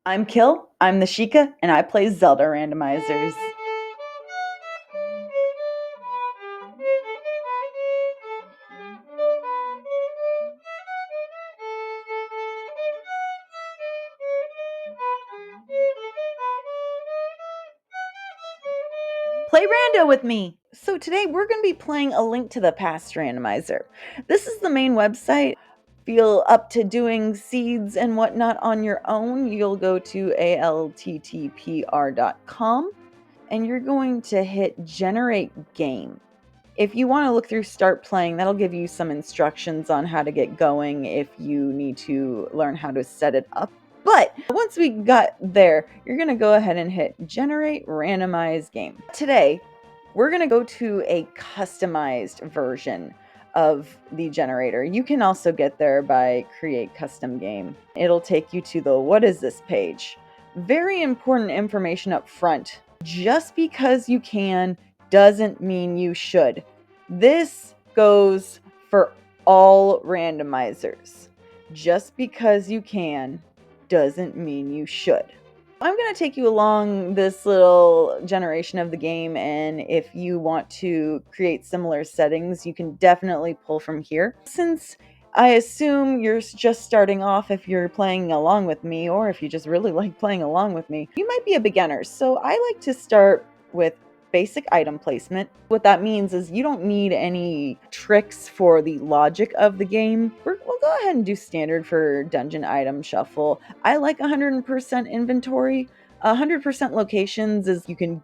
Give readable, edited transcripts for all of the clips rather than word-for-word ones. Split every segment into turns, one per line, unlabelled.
I'm Kill, I'm the Sheikah, and I play Zelda randomizers. Play Rando with me! So today we're going to be playing A Link to the Past randomizer. This is the main website. Feel up to doing seeds and whatnot on your own, you'll go to aLttPR.com and you're going to hit Generate Game. If you want to look through Start Playing, that'll give you some instructions on how to get going if you need to learn how to set it up. But once we got there, you're going to go ahead and hit Generate Randomize Game. Today, we're going to go to a customized version of the generator. You can also get there by Create Custom Game. It'll take you to the What is this page. Very important information up front. Just because you can doesn't mean you should. This goes for all randomizers. Just because you can doesn't mean you should. I'm going to take you along this little generation of the game, and if you want to create similar settings, you can definitely pull from here. Since I assume you're just starting off, if you're playing along with me, or if you just really like playing along with me, you might be a beginner. So I like to start with basic item placement. What that means is you don't need any tricks for the logic of the game. We'll go ahead and do standard for dungeon item shuffle. I like 100% inventory. 100% locations is you can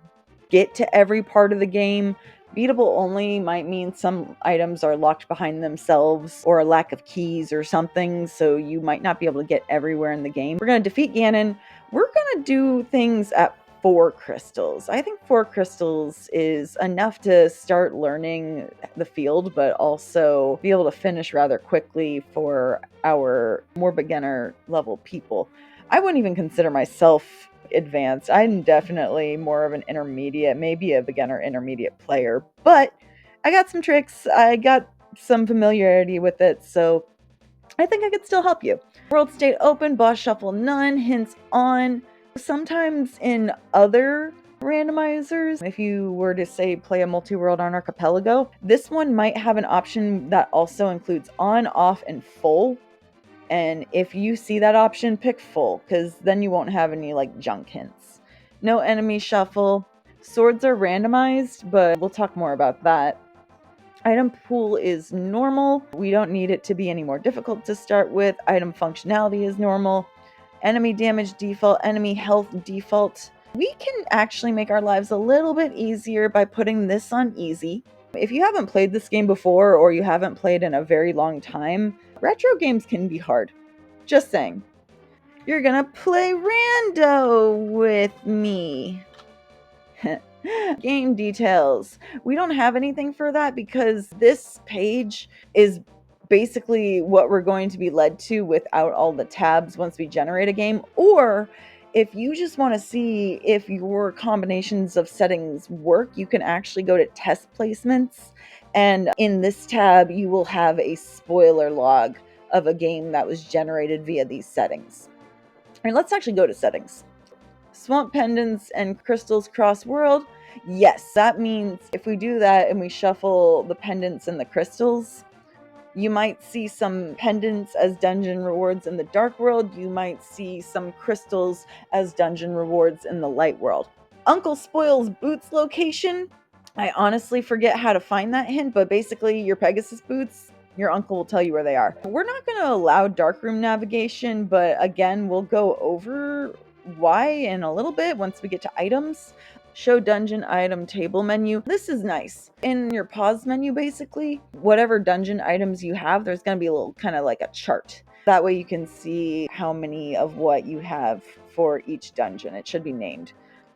get to every part of the game. Beatable only might mean some items are locked behind themselves or a lack of keys or something, so you might not be able to get everywhere in the game. We're going to defeat Ganon. We're going to do things at 4 crystals. I think 4 crystals is enough to start learning the field, but also be able to finish rather quickly for our more beginner level people. I wouldn't even consider myself advanced. I'm definitely more of an intermediate, maybe a beginner intermediate player, but I got some tricks. I got some familiarity with it, so I think I could still help you. World state open, boss shuffle none, hints on. Sometimes in other randomizers, if you were to say play a multi-world on Archipelago, this one might have an option that also includes on, off, and full. And if you see that option, pick full, because then you won't have any like junk hints. No enemy shuffle. Swords are randomized, but we'll talk more about that. Item pool is normal. We don't need it to be any more difficult to start with. Item functionality is normal. Enemy damage default, enemy health default. We can actually make our lives a little bit easier by putting this on easy. If you haven't played this game before, or you haven't played in a very long time, retro games can be hard. Just saying. You're gonna play Rando with me. Game details. We don't have anything for that because this page is basically what we're going to be led to without all the tabs once we generate a game. Or if you just want to see if your combinations of settings work, you can actually go to test placements. And in this tab, you will have a spoiler log of a game that was generated via these settings. All right, let's actually go to settings. Swamp pendants and crystals cross world. Yes, that means if we do that and we shuffle the pendants and the crystals, you might see some pendants as dungeon rewards in the dark world. You might see some crystals as dungeon rewards in the light world. Uncle Spoil's boots location. I honestly forget how to find that hint, but basically your Pegasus boots, your uncle will tell you where they are. We're not going to allow darkroom navigation, but again, we'll go over why in a little bit once we get to items. Show dungeon item table menu. This is nice. In your pause menu, basically, whatever dungeon items you have, there's going to be a little kind of like a chart. That way you can see how many of what you have for each dungeon. It should be named.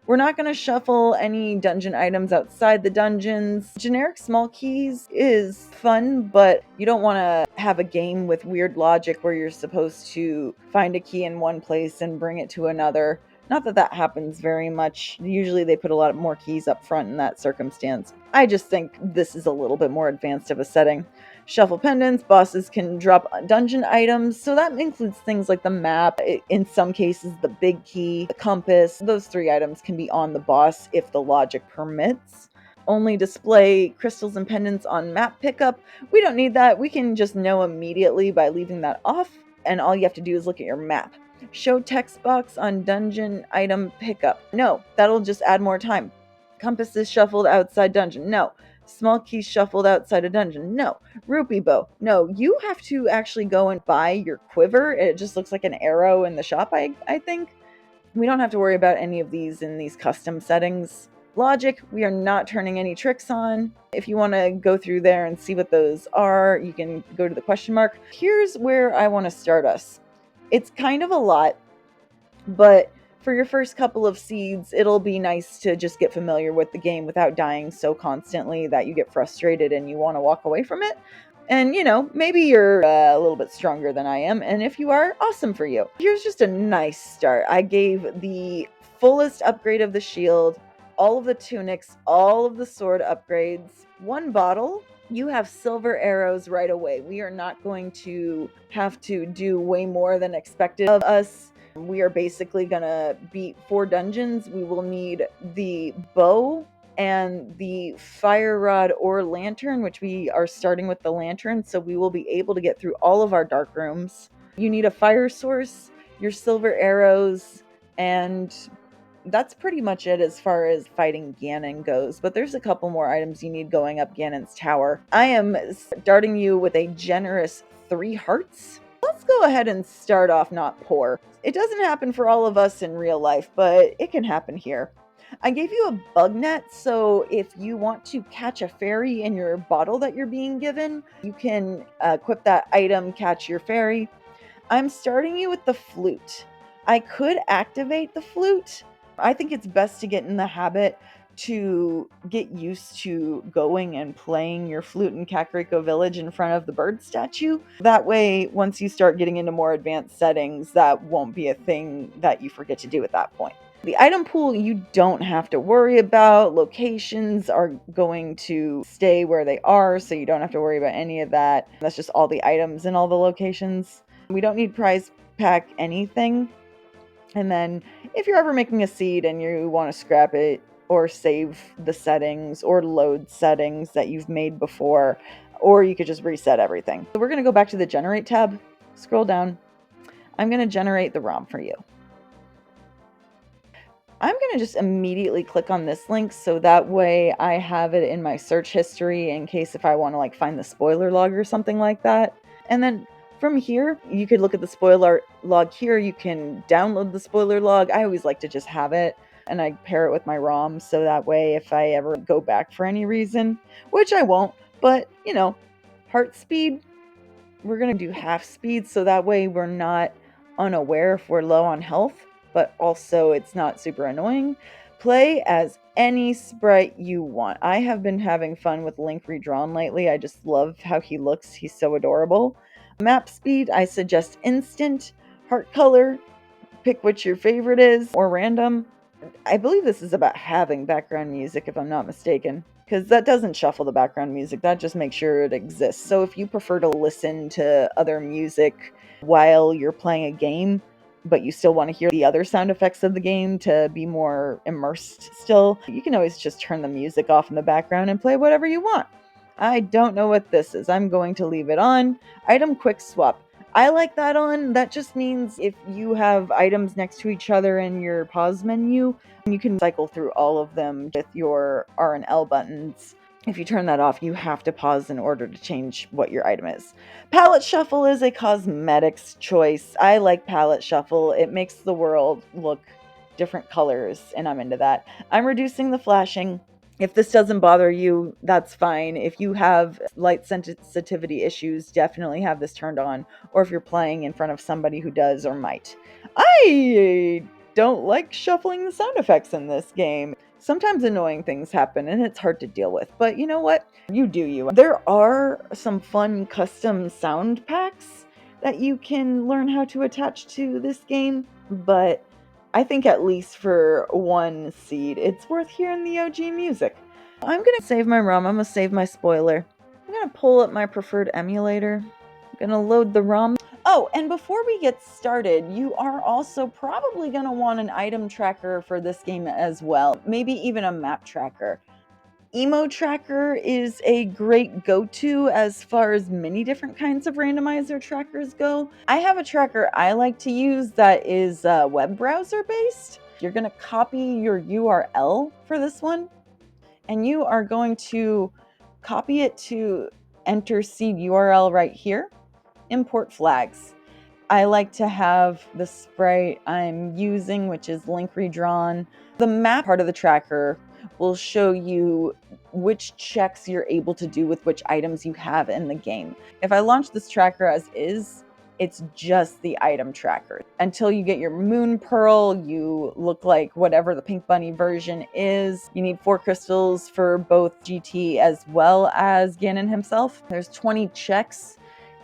We're not going to shuffle any dungeon items outside the dungeons. Generic small keys is fun, but you don't want to have a game with weird logic where you're supposed to find a key in one place and bring it to another. Not that that happens very much. Usually they put a lot more keys up front in that circumstance. I just think this is a little bit more advanced of a setting. Shuffle pendants, bosses can drop dungeon items, so that includes things like the map, in some cases the big key, the compass. Those 3 items can be on the boss if the logic permits. Only display crystals and pendants on map pickup. We don't need that. We can just know immediately by leaving that off, and all you have to do is look at your map. Show text box on dungeon item pickup. No, that'll just add more time. Compasses shuffled outside dungeon. No. Small keys shuffled outside a dungeon. No. Rupee bow. No, you have to actually go and buy your quiver. It just looks like an arrow in the shop, I think. We don't have to worry about any of these in these custom settings. Logic, we are not turning any tricks on. If you want to go through there and see what those are, you can go to the question mark. Here's where I want to start us. It's kind of a lot, but for your first couple of seeds, it'll be nice to just get familiar with the game without dying so constantly that you get frustrated and you want to walk away from it. And, maybe you're a little bit stronger than I am, and if you are, awesome for you. Here's just a nice start. I gave the fullest upgrade of the shield, all of the tunics, all of the sword upgrades, 1 bottle. You have silver arrows right away. We are not going to have to do way more than expected of us. We are basically going to beat 4 dungeons. We will need the bow and the fire rod or lantern, which we are starting with the lantern, so we will be able to get through all of our dark rooms. You need a fire source, your silver arrows, and that's pretty much it as far as fighting Ganon goes, but there's a couple more items you need going up Ganon's tower. I am starting you with a generous 3 hearts. Let's go ahead and start off not poor. It doesn't happen for all of us in real life, but it can happen here. I gave you a bug net, so if you want to catch a fairy in your bottle that you're being given, you can equip that item, catch your fairy. I'm starting you with the flute. I could activate the flute. I think it's best to get in the habit to get used to going and playing your flute in Kakariko Village in front of the bird statue. That way, once you start getting into more advanced settings, that won't be a thing that you forget to do at that point. The item pool you don't have to worry about. Locations are going to stay where they are, so you don't have to worry about any of that. That's just all the items in all the locations. We don't need prize pack anything. And then if you're ever making a seed and you want to scrap it or save the settings or load settings that you've made before, or you could just reset everything. So we're going to go back to the generate tab, scroll down. I'm going to generate the ROM for you. I'm going to just immediately click on this link so that way I have it in my search history in case if I want to find the spoiler log or something like that. And then from here, you could look at the spoiler log here. You can download the spoiler log. I always like to just have it and I pair it with my ROM so that way if I ever go back for any reason, which I won't, but heart speed, we're going to do half speed so that way we're not unaware if we're low on health, but also it's not super annoying. Play as any sprite you want. I have been having fun with Link Redrawn lately. I just love how he looks. He's so adorable. Map speed, I suggest instant. Heart color, pick which your favorite is, or random. I believe this is about having background music, if I'm not mistaken, because that doesn't shuffle the background music. That just makes sure it exists. So if you prefer to listen to other music while you're playing a game, but you still want to hear the other sound effects of the game to be more immersed still, you can always just turn the music off in the background and play whatever you want. I don't know what this is. I'm going to leave it on. Item quick swap. I like that on. That just means if you have items next to each other in your pause menu, you can cycle through all of them with your R and L buttons. If you turn that off, you have to pause in order to change what your item is. Palette shuffle is a cosmetics choice. I like palette shuffle. It makes the world look different colors, and I'm into that. I'm reducing the flashing. If this doesn't bother you, that's fine. If you have light sensitivity issues, definitely have this turned on. Or if you're playing in front of somebody who does or might. I don't like shuffling the sound effects in this game. Sometimes annoying things happen and it's hard to deal with. But you know what? You do you. There are some fun custom sound packs that you can learn how to attach to this game. But I think at least for one seed, it's worth hearing the OG music. I'm gonna save my ROM. I'm gonna save my spoiler. I'm gonna pull up my preferred emulator. I'm gonna load the ROM. Oh, and before we get started, you are also probably gonna want an item tracker for this game as well. Maybe even a map tracker. Emo Tracker is a great go-to as far as many different kinds of randomizer trackers go. I have a tracker I like to use that is web browser based. You're going to copy your URL for this one, and you are going to copy it to enter seed URL right here, import flags. I like to have the sprite I'm using, which is link redrawn. The map part of the tracker will show you which checks you're able to do with which items you have in the game. If I launch this tracker as is, it's just the item tracker. Until you get your moon pearl, you look like whatever the pink bunny version is. You need 4 crystals for both GT as well as Ganon himself. There's 20 checks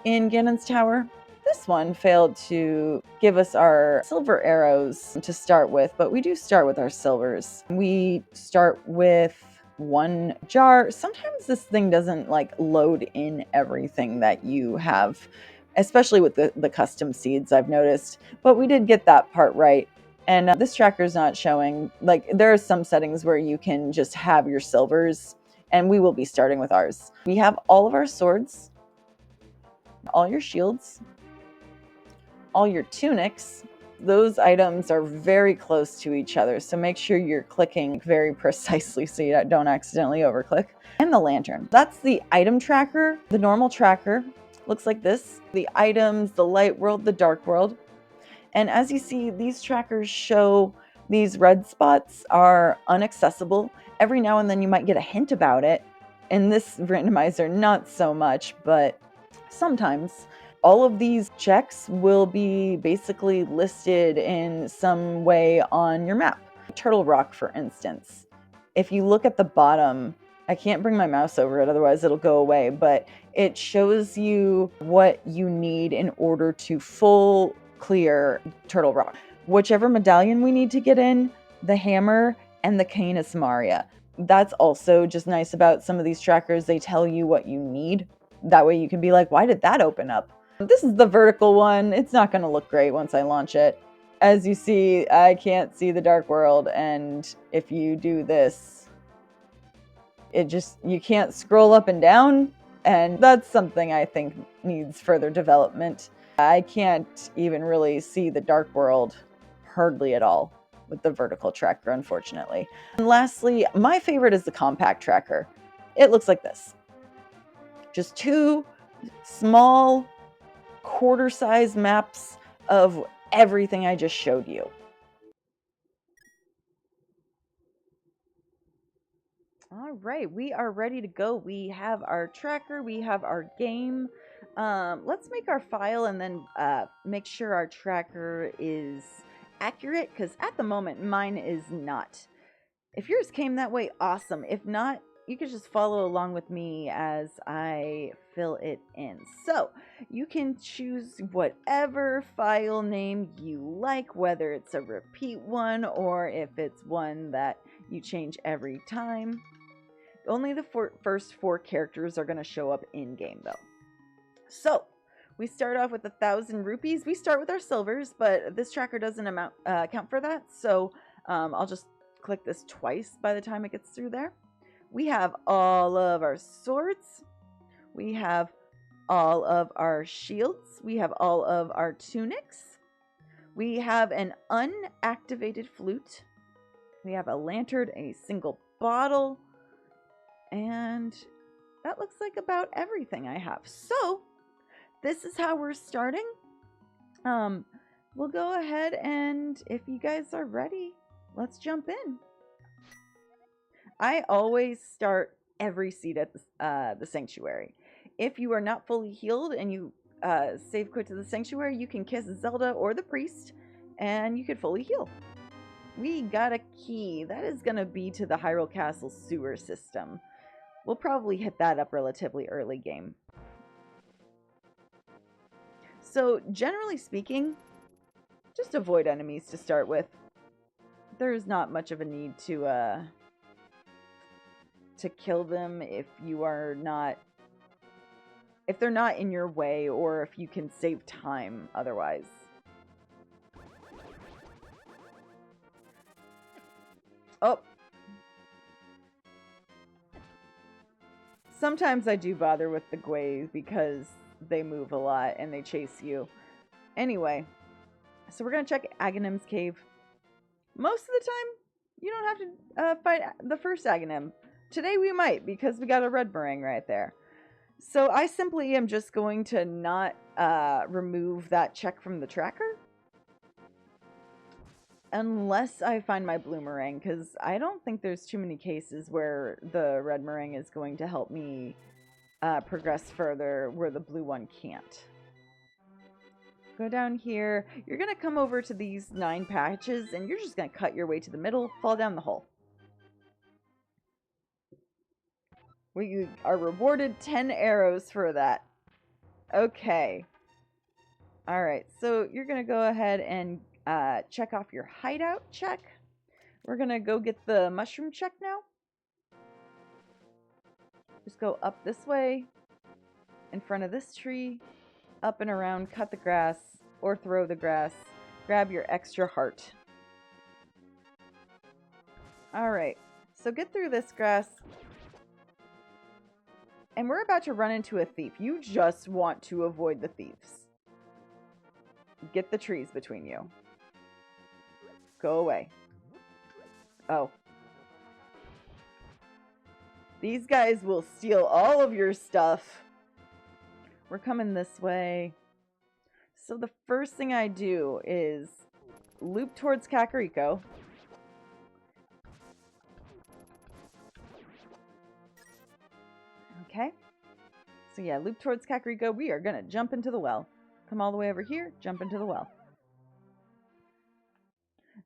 in Ganon's tower. This one failed to give us our silver arrows to start with, but we do start with our silvers. We start with 1 jar. Sometimes this thing doesn't like load in everything that you have, especially with the custom seeds, I've noticed, but we did get that part right. And this tracker is not showing, like there are some settings where you can just have your silvers, and we will be starting with ours. We have all of our swords, all your shields, all your tunics. Those items are very close to each other, so make sure you're clicking very precisely so you don't accidentally overclick. And the lantern. That's the item tracker. The normal tracker looks like this. The items, the light world, the dark world. And as you see, these trackers show these red spots are inaccessible. Every now and then you might get a hint about it. In this randomizer, not so much, but sometimes. All of these checks will be basically listed in some way on your map. Turtle Rock, for instance. If you look at the bottom, I can't bring my mouse over it, otherwise it'll go away, but it shows you what you need in order to full clear Turtle Rock. Whichever medallion we need to get in, the hammer and the Canis Maria. That's also just nice about some of these trackers. They tell you what you need. That way you can be like, why did that open up? This is the vertical one. It's not going to look great once I launch it. As you see, I can't see the dark world, and if you do this, you can't scroll up and down, and that's something I think needs further development. I can't even really see the dark world hardly at all with the vertical tracker, unfortunately. And lastly, my favorite is the compact tracker. It looks like this. Just 2 small quarter-size maps of everything I just showed you. All right, we are ready to go. We have our tracker, we have our game. Let's make our file and then make sure our tracker is accurate, because at the moment mine is not. If yours came that way, awesome. If not, you can just follow along with me as I fill it in. So you can choose whatever file name you like, whether it's a repeat one or if it's one that you change every time. Only the first 4 characters are going to show up in game though. So we start off with 1,000 rupees. We start with our silvers, but this tracker doesn't account for that. So I'll just click this twice by the time it gets through there. We have all of our swords. We have all of our shields. We have all of our tunics. We have an unactivated flute. We have a lantern, a single bottle, and that looks like about everything I have. So this is how we're starting. We'll go ahead, and if you guys are ready, let's jump in. I always start every seed at the sanctuary. If you are not fully healed and you save quit to the sanctuary, you can kiss Zelda or the priest, and you could fully heal. We got a key. That is going to be to the Hyrule Castle sewer system. We'll probably hit that up relatively early game. So, generally speaking, just avoid enemies to start with. there's not much of a need to kill them if you are not, if they're not in your way, or if you can save time otherwise. Oh. Sometimes I do bother with the Gways because they move a lot and they chase you. Anyway, so we're going to check Aghanim's cave. Most of the time, you don't have to fight the first Aghanim. Today we might, because we got a red meringue right there. So I simply am just going to not remove that check from the tracker. Unless I find my blue meringue, because I don't think there's too many cases where the red meringue is going to help me progress further where the blue one can't. Go down here. You're going to come over to these 9 patches, and you're just going to cut your way to the middle, fall down the hole. We are rewarded 10 arrows for that. Okay. Alright, so you're going to go ahead and check off your hideout check. We're going to go get the mushroom check now. Just go up this way, in front of this tree, up and around, cut the grass, or throw the grass. Grab your extra heart. Alright, so get through this grass. And we're about to run into a thief. You just want to avoid the thieves. Get the trees between you. Go away. Oh. These guys will steal all of your stuff. We're coming this way. So the first thing I do is loop towards Kakariko. Okay. So yeah, loop towards Kakariko. We are going to jump into the well. Come all the way over here, jump into the well.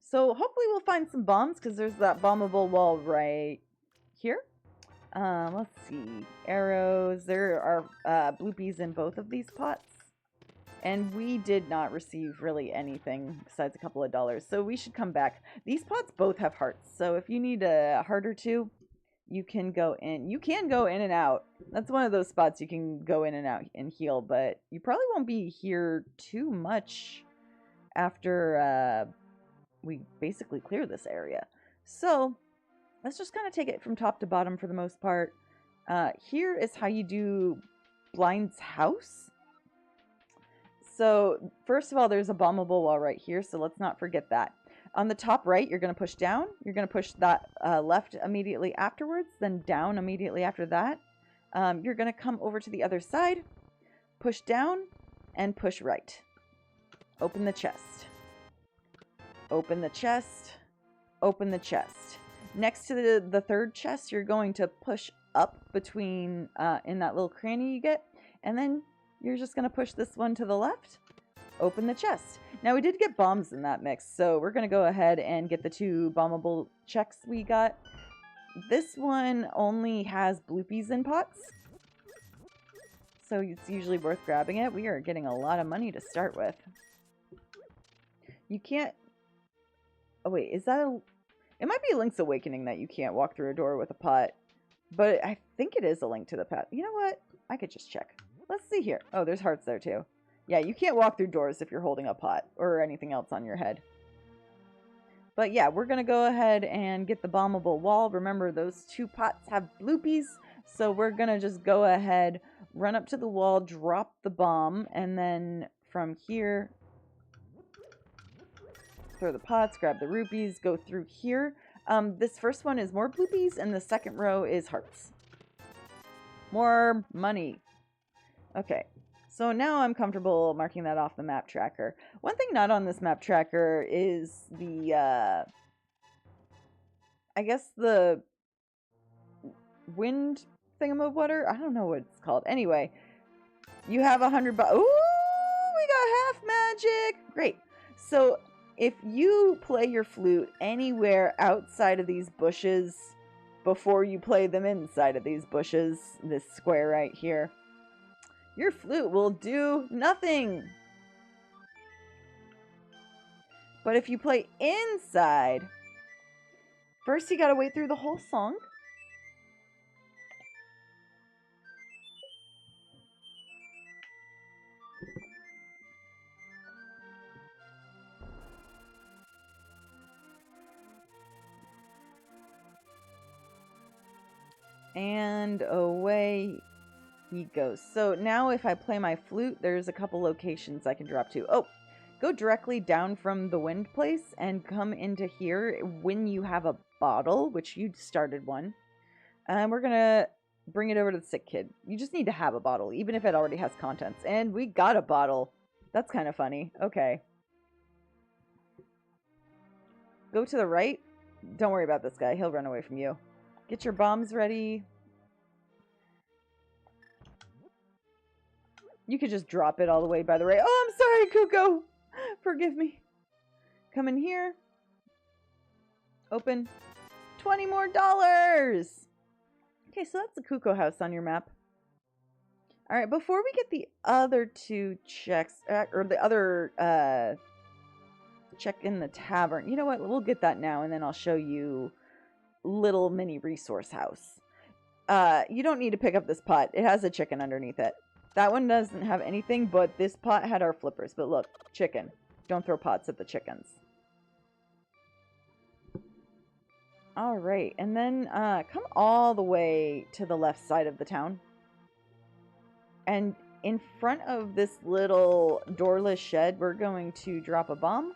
So hopefully we'll find some bombs, because there's that bombable wall right here. Let's see. Arrows. There are bloopies in both of these pots. And we did not receive really anything besides a couple of dollars. So we should come back. These pots both have hearts. So if you need a heart or two, you can go in. You can go in and out. That's one of those spots you can go in and out and heal. But you probably won't be here too much after we basically clear this area. So let's just kind of take it from top to bottom for the most part. Here is how you do Blind's house. So first of all, there's a bombable wall right here, so let's not forget that. On the top right, you're going to push down. You're going to push that left immediately afterwards, then down immediately after that. You're going to come over to the other side, push down, and push right. Open the chest. Open the chest. Open the chest. Next to the third chest, you're going to push up between, in that little cranny you get, and then you're just going to push this one to the left, open the chest. Now, we did get bombs in that mix, so we're going to go ahead and get the 2 bombable checks we got. This one only has bloopies in pots, so it's usually worth grabbing it. We are getting a lot of money to start with. You can't... Oh, wait, is that a... It might be a Link's Awakening that you can't walk through a door with a pot, but I think it is a link to the path. You know what? I could just check. Let's see here. Oh, there's hearts there too. Yeah, you can't walk through doors if you're holding a pot or anything else on your head. But yeah, we're going to go ahead and get the bombable wall. Remember, those 2 pots have bloopies, so we're going to just go ahead, run up to the wall, drop the bomb, and then from here, throw the pots, grab the rupees, go through here. This first one is more bloopies, and the second row is hearts. More money. Okay, so now I'm comfortable marking that off the map tracker. One thing not on this map tracker is the, I guess the wind thingamabotter? I don't know what it's called. Anyway, you have 100 bucks. Ooh, we got half magic! Great. So, if you play your flute anywhere outside of these bushes before you play them inside of these bushes, this square right here, your flute will do nothing. But if you play inside, First, you gotta wait through the whole song. And away he goes. So now if I play my flute, there's a couple locations I can drop to. Oh, go directly down from the wind place and come into here when you have a bottle, which you started one. And we're going to bring it over to the sick kid. You just need to have a bottle, even if it already has contents. And we got a bottle. That's kind of funny. Okay. Go to the right. Don't worry about this guy. He'll run away from you. Get your bombs ready. You could just drop it all the way by the way. Oh, I'm sorry, Kuko. Forgive me. Come in here. Open. $20 more. Okay, so that's the Kuko house on your map. All right, before we get the other two checks, or the other check in the tavern. You know what? We'll get that now, and then I'll show you little mini resource house. You don't need to pick up this pot. It has a chicken underneath it. That one doesn't have anything, but this pot had our flippers. But look, chicken. Don't throw pots at the chickens. All right, and then come all the way to the left side of the town. And in front of this little doorless shed, we're going to drop a bomb.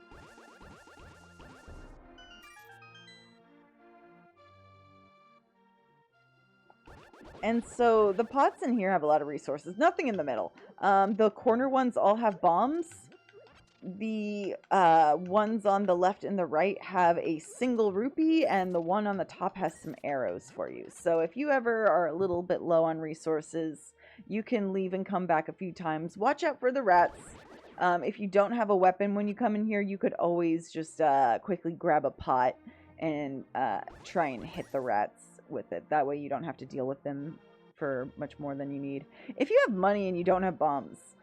And so the pots in here have a lot of resources. Nothing in the middle. The corner ones all have bombs. The ones on the left and the right have a single rupee, and the one on the top has some arrows for you. So if you ever are a little bit low on resources, you can leave and come back a few times. Watch out for the rats. If you don't have a weapon when you come in here, you could always just quickly grab a pot and try and hit the rats with it. That way you don't have to deal with them for much more than you need. If you have money and you don't have bombs,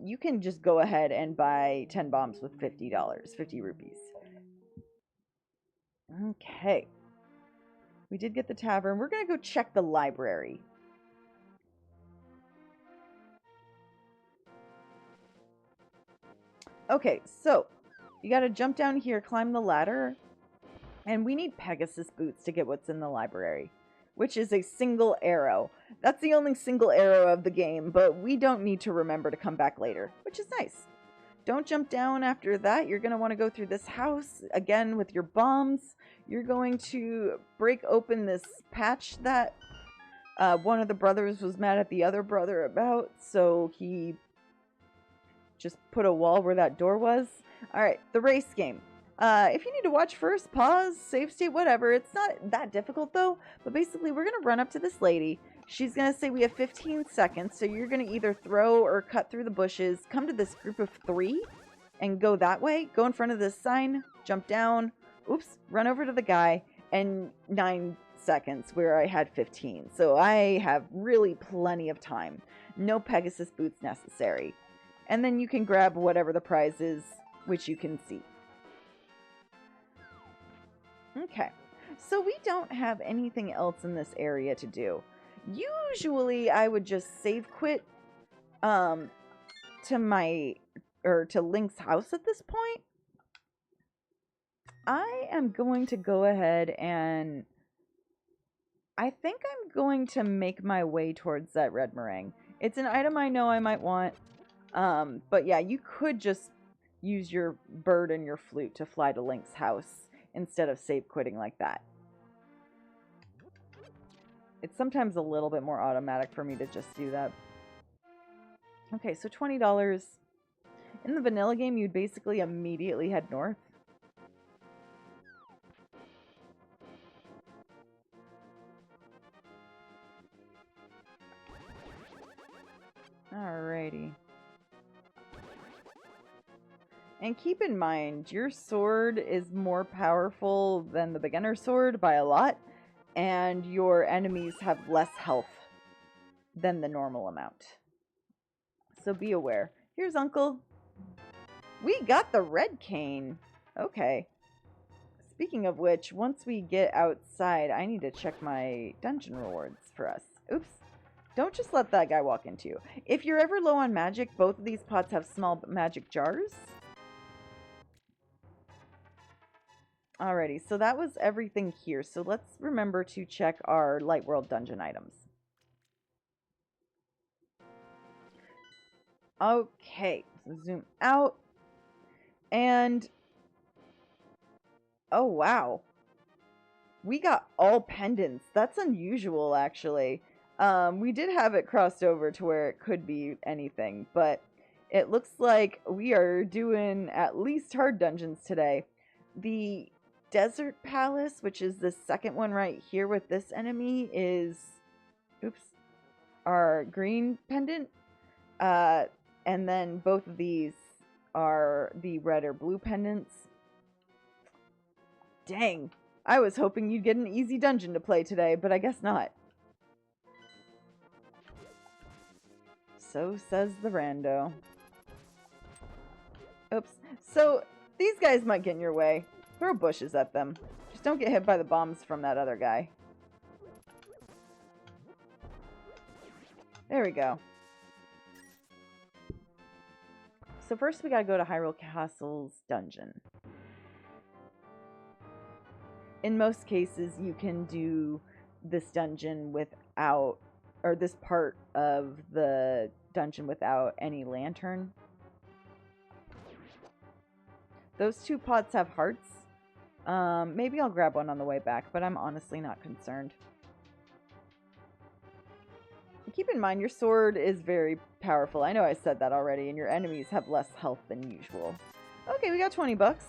you can just go ahead and buy 10 bombs with $50, 50 rupees. Okay. We did get the tavern. We're going to go check the library. Okay, so you got to jump down here, climb the ladder, and we need Pegasus boots to get what's in the library, which is a single arrow. That's the only single arrow of the game, but we don't need to remember to come back later, which is nice. Don't jump down after that. You're going to want to go through this house, again, with your bombs. You're going to break open this patch that one of the brothers was mad at the other brother about, so he just put a wall where that door was. Alright, the race game. If you need to watch first, pause, save state, whatever. It's not that difficult, though. But basically, we're going to run up to this lady. She's going to say we have 15 seconds. So you're going to either throw or cut through the bushes, come to this group of 3, and go that way. Go in front of this sign, jump down, oops, run over to the guy, and 9 seconds where I had 15. So I have really plenty of time. No Pegasus boots necessary. And then you can grab whatever the prize is, which you can see. Okay, so we don't have anything else in this area to do. Usually I would just save quit to Link's house at this point. I am going to go ahead and I think I'm going to make my way towards that red meringue. It's an item I know I might want. But yeah, you could just use your bird and your flute to fly to Link's house instead of save quitting like that. It's sometimes a little bit more automatic for me to just do that. Okay, so $20. In the vanilla game, you'd basically immediately head north. Alrighty. And keep in mind, your sword is more powerful than the beginner sword by a lot, and your enemies have less health than the normal amount. So be aware. Here's Uncle. We got the red cane. Okay. Speaking of which, once we get outside, I need to check my dungeon rewards for us. Oops. Don't just let that guy walk into you. If you're ever low on magic, both of these pots have small magic jars. Alrighty, so that was everything here. So let's remember to check our Light World dungeon items. Okay, so zoom out. And, oh wow. We got all pendants. That's unusual, actually. We did have it crossed over to where it could be anything, but it looks like we are doing at least hard dungeons today. The Desert Palace, which is the second one right here with this enemy, is, oops, our green pendant. And then both of these are the red or blue pendants. Dang, I was hoping you'd get an easy dungeon to play today, but I guess not. So says the rando. Oops. So, these guys might get in your way. Throw bushes at them. Just don't get hit by the bombs from that other guy. There we go. So first we gotta go to Hyrule Castle's dungeon. In most cases, you can do this dungeon without, or this part of the dungeon without any lantern. Those two pots have hearts. Maybe I'll grab one on the way back, but I'm honestly not concerned. Keep in mind, your sword is very powerful. I know I said that already, and your enemies have less health than usual. Okay, we got 20 bucks.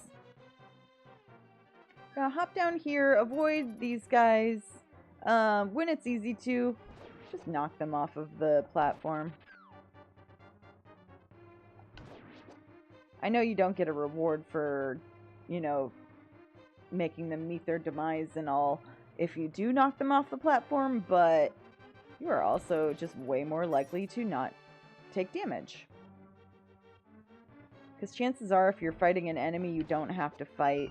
Gonna hop down here, avoid these guys. When it's easy to, just knock them off of the platform. I know you don't get a reward for, you know, making them meet their demise and all if you do knock them off the platform, but you are also just way more likely to not take damage. Because chances are, if you're fighting an enemy you don't have to fight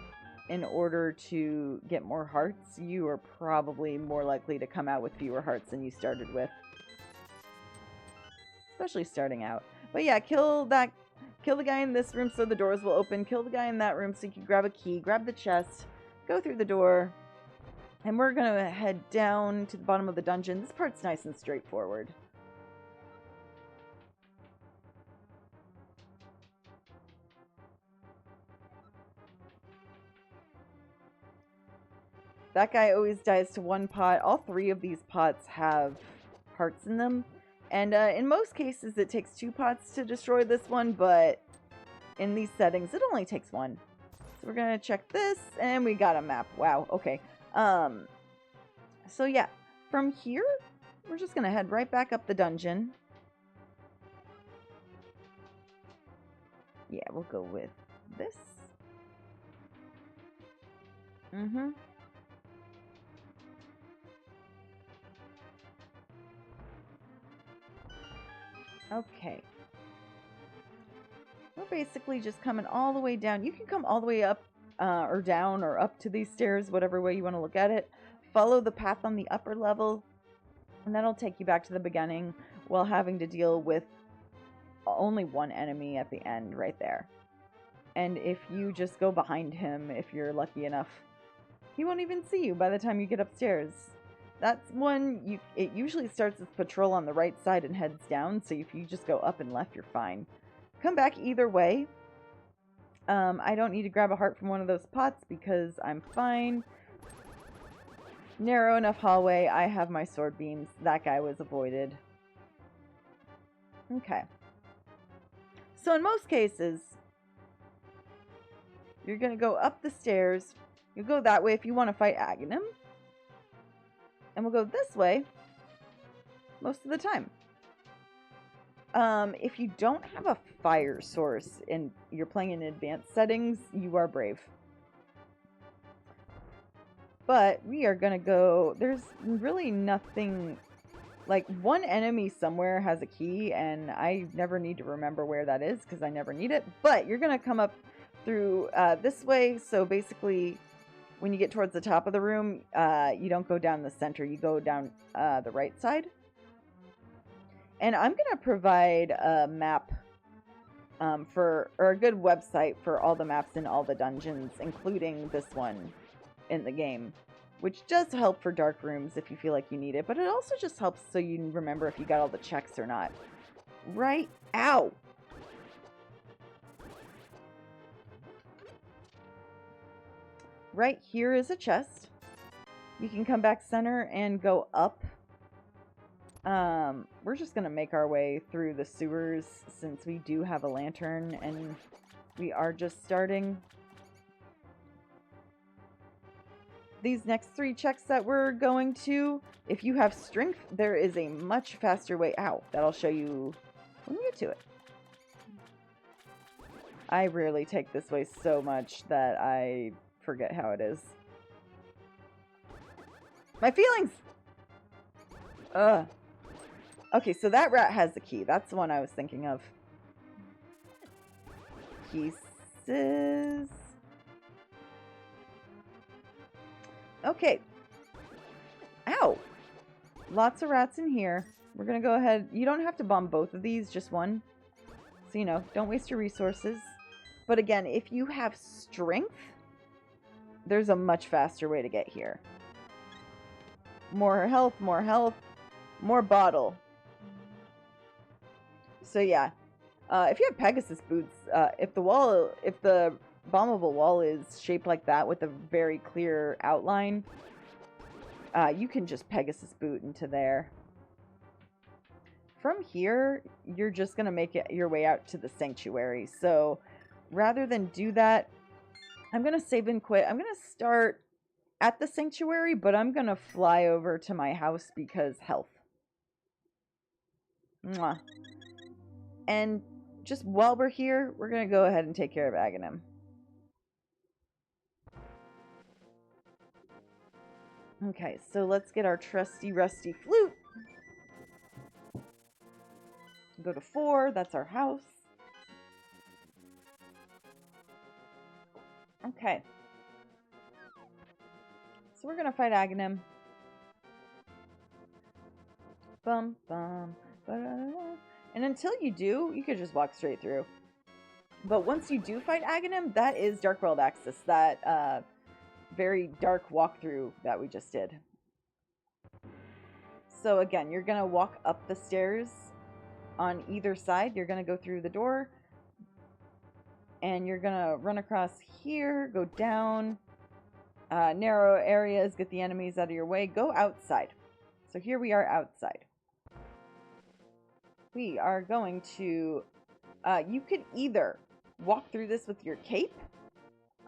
in order to get more hearts, you are probably more likely to come out with fewer hearts than you started with. Especially starting out. But yeah, kill the guy in this room so the doors will open. Kill the guy in that room so you can grab a key. Grab the chest. Go through the door. And we're going to head down to the bottom of the dungeon. This part's nice and straightforward. That guy always dies to one pot. All three of these pots have hearts in them. And in most cases, it takes 2 pots to destroy this one, but in these settings, it only takes 1. So we're going to check this, and we got a map. Wow, okay. So yeah, from here, we're just going to head right back up the dungeon. Yeah, we'll go with this. Okay. We're basically just coming all the way down. You can come all the way up or down or up to these stairs, whatever way you want to look at it. Follow the path on the upper level, and that'll take you back to the beginning while having to deal with only one enemy at the end right there. And if you just go behind him, if you're lucky enough, he won't even see you by the time you get upstairs. That's one, it usually starts with patrol on the right side and heads down, so if you just go up and left, you're fine. Come back either way. I don't need to grab a heart from one of those pots because I'm fine. Narrow enough hallway, I have my sword beams. That guy was avoided. Okay. So in most cases, you're going to go up the stairs. You go that way if you want to fight Ganon. And we'll go this way most of the time. If you don't have a fire source and you're playing in advanced settings, you are brave. But we are going to go... There's really nothing... Like, one enemy somewhere has a key, and I never need to remember where that is because I never need it. But you're going to come up through this way, so basically when you get towards the top of the room, you don't go down the center. You go down the right side. And I'm going to provide a map or a good website for all the maps in all the dungeons, including this one in the game, which does help for dark rooms if you feel like you need it, but it also just helps so you remember if you got all the checks or not. Right? Ow! Right here is a chest. You can come back center and go up. We're just going to make our way through the sewers since we do have a lantern and we are just starting. These next 3 checks that we're going to, if you have strength, there is a much faster way out that I'll show you when we get to it. I rarely take this way so much that I forget how it is. My feelings! Ugh. Okay, so that rat has the key. That's the one I was thinking of. Pieces. Okay. Ow! Lots of rats in here. We're gonna go ahead. You don't have to bomb both of these, just one. So, you know, don't waste your resources. But again, if you have strength, there's a much faster way to get here. More health, more bottle. So yeah, if you have Pegasus boots, if the bombable wall is shaped like that with a very clear outline, you can just Pegasus boot into there. From here, you're just gonna make it your way out to the sanctuary. So rather than do that, I'm gonna save and quit. I'm gonna start at the sanctuary, but I'm gonna fly over to my house because health. Mwah. And just while we're here, we're gonna go ahead and take care of Aghanim. Okay, so let's get our trusty rusty flute. Go to 4, that's our house. Okay. So we're gonna fight Aghanim. Bum bum. Ba-da-da-da. And until you do, you could just walk straight through. But once you do fight Aghanim, that is Dark World access. That very dark walkthrough that we just did. So again, you're gonna walk up the stairs on either side. You're gonna go through the door. And you're gonna run across here, go down. Narrow areas, get the enemies out of your way. Go outside. So here we are outside. We are going to, you could either walk through this with your cape,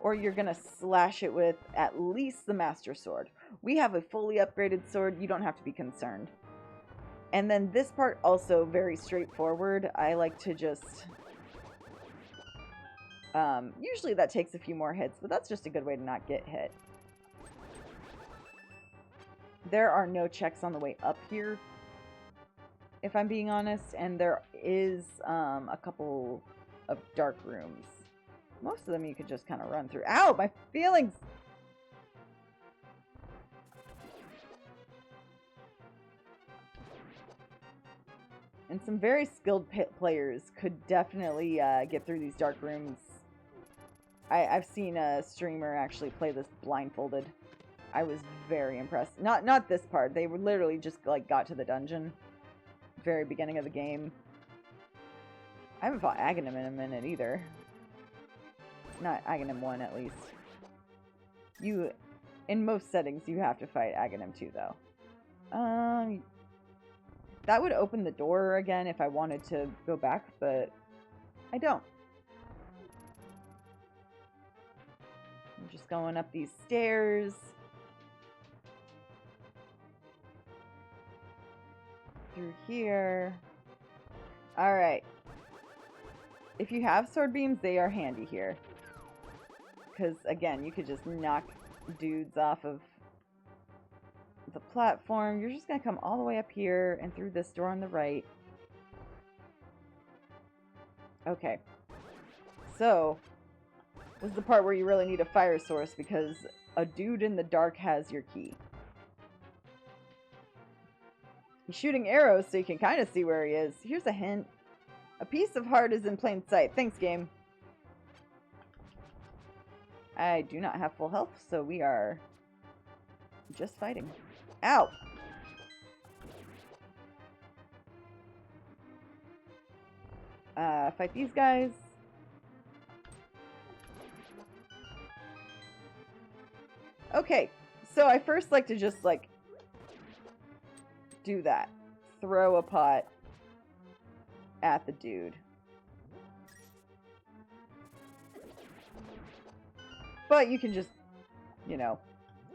or you're going to slash it with at least the Master Sword. We have a fully upgraded sword, you don't have to be concerned. And then this part also very straightforward. I like to just, usually that takes a few more hits, but that's just a good way to not get hit. There are no checks on the way up here, if I'm being honest, and there is a couple of dark rooms. Most of them you could just kind of run through. Ow, my feelings! And some very skilled players could definitely get through these dark rooms. I've seen a streamer actually play this blindfolded. I was very impressed. Not this part. They were literally just like got to the dungeon. Very beginning of the game. I haven't fought Aghanim in a minute either. Not Aghanim 1 at least. In most settings you have to fight Aghanim 2 though. That would open the door again if I wanted to go back, but I don't. I'm just going up these stairs. Through here. Alright. If you have sword beams, they are handy here. Because, again, you could just knock dudes off of the platform. You're just going to come all the way up here and through this door on the right. Okay. So, this is the part where you really need a fire source because A dude in the dark has your key. He's shooting arrows so you can kind of see where he is. Here's a hint. A piece of heart is in plain sight. Thanks, game. I do not have full health, so we are just fighting. Ow! Fight these guys. Okay, so I first like to just, like, do that. Throw a pot at the dude. But you can just, you know,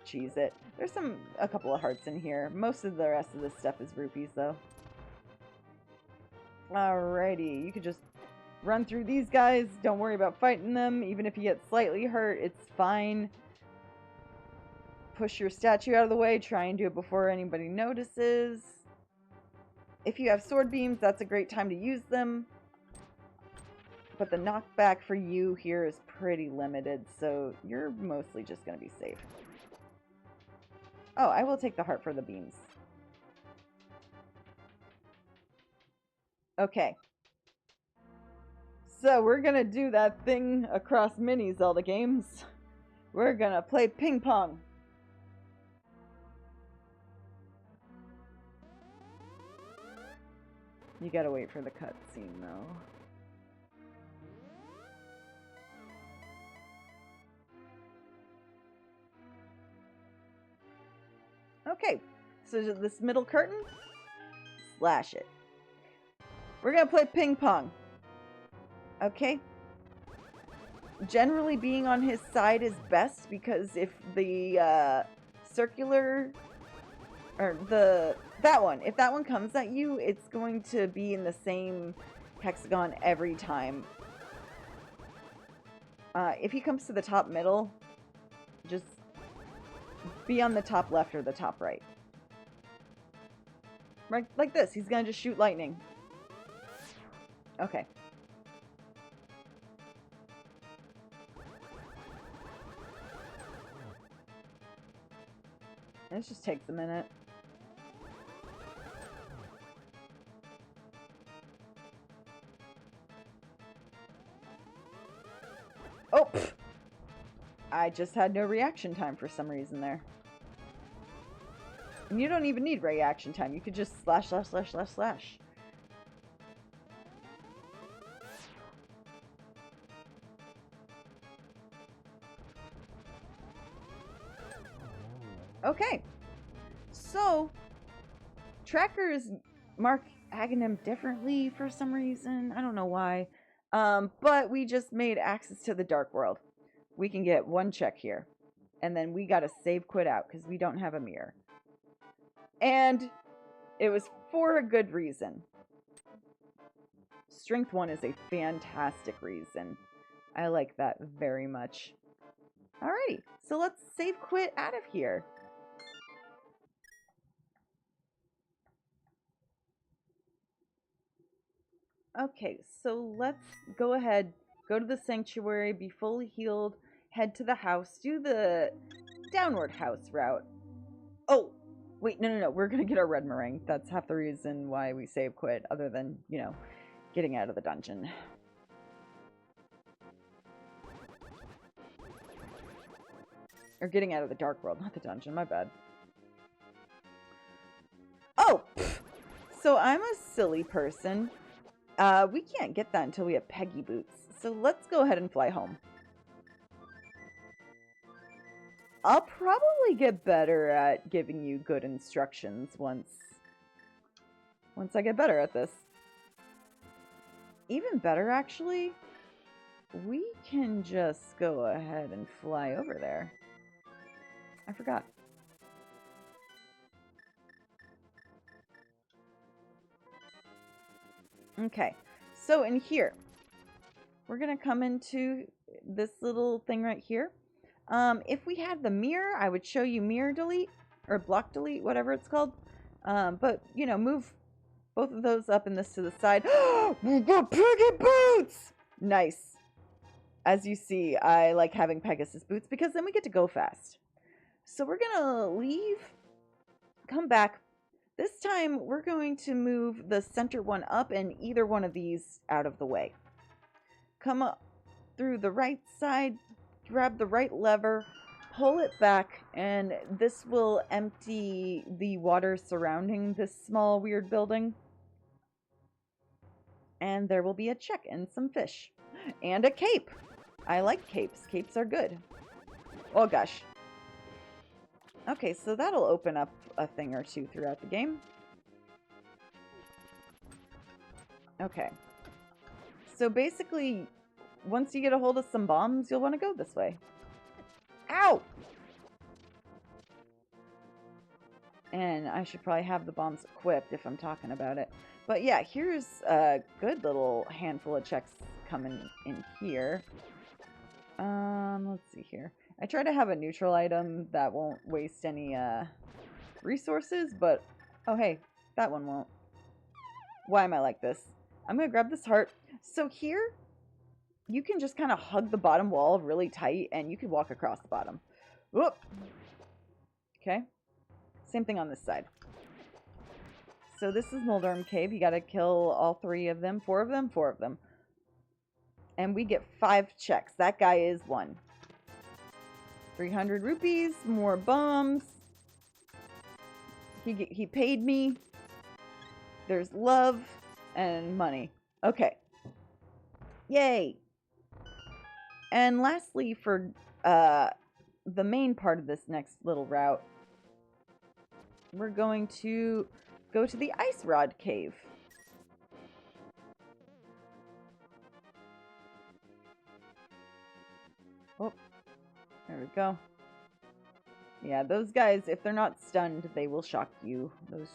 cheese it. There's a couple of hearts in here. Most of the rest of this stuff is rupees, though. Alrighty, you can just run through these guys. Don't worry about fighting them. Even if you get slightly hurt, it's fine. Push your statue out of the way. Try and do it before anybody notices. If you have sword beams, that's a great time to use them. But the knockback for you here is pretty limited, so you're mostly just going to be safe. Oh, I will take the heart for the beams. Okay. So we're going to do that thing across mini Zelda games. We're going to play ping pong. You gotta wait for the cutscene, though. Okay, so this middle curtain, slash it. We're gonna play ping pong. Okay? Generally being on his side is best, because if the circular, or if that one comes at you, it's going to be in the same hexagon every time. If he comes to the top middle, just be on the top left or the top right. Right, like this. He's gonna just shoot lightning. Okay. This just takes a minute. Oh! Pfft. I just had no reaction time for some reason there. And you don't even need reaction time. You could just slash, slash, slash, slash, slash. Okay. So, trackers mark Aghanim differently for some reason. I don't know why. But we just made access to the Dark World. We can get one check here. And then we gotta save quit out because we don't have a mirror. And it was for a good reason. Strength 1 is a fantastic reason. I like that very much. Alrighty, so let's save quit out of here. Okay, so let's go ahead, go to the sanctuary, be fully healed, head to the house, do the downward house route. Oh, wait, no, we're gonna get our red meringue. That's half the reason why we save quit, other than, you know, getting out of the dungeon. Or getting out of the Dark World, not the dungeon, my bad. Oh! So I'm a silly person. We can't get that until we have Peggy boots. So let's go ahead and fly home. I'll probably get better at giving you good instructions once I get better at this. Even better, actually, we can just go ahead and fly over there. I forgot. Okay, so in here, we're going to come into this little thing right here. If we had the mirror, I would show you mirror delete, or block delete, whatever it's called. But, you know, move both of those up and this to the side. We got Peggy boots! Nice. As you see, I like having Pegasus boots because then we get to go fast. So we're gonna leave, come back. This time we're going to move the center one up and either one of these out of the way. Come up through the right side, grab the right lever, pull it back, and this will empty the water surrounding this small weird building. And there will be a check and some fish. And a cape! I like capes. Capes are good. Oh gosh. Okay, so that'll open up a thing or two throughout the game. Okay. So basically, once you get a hold of some bombs, you'll want to go this way. Ow! And I should probably have the bombs equipped if I'm talking about it. But yeah, here's a good little handful of checks coming in here. Let's see here. I try to have a neutral item that won't waste any resources, but oh hey, that one won't. Why am I like this? I'm gonna grab this heart. So here, you can just kind of hug the bottom wall really tight, and you can walk across the bottom. Whoop. Okay. Same thing on this side. So this is Moldorm Cave. You gotta kill all 3 of them. 4 of them? 4 of them. And we get 5 checks. That guy is 1. 300 rupees, more bombs. He paid me. There's love and money. Okay. Yay! And lastly, for the main part of this next little route, we're going to go to the Ice Rod Cave. Oh, there we go. Yeah, those guys, if they're not stunned, they will shock you. Those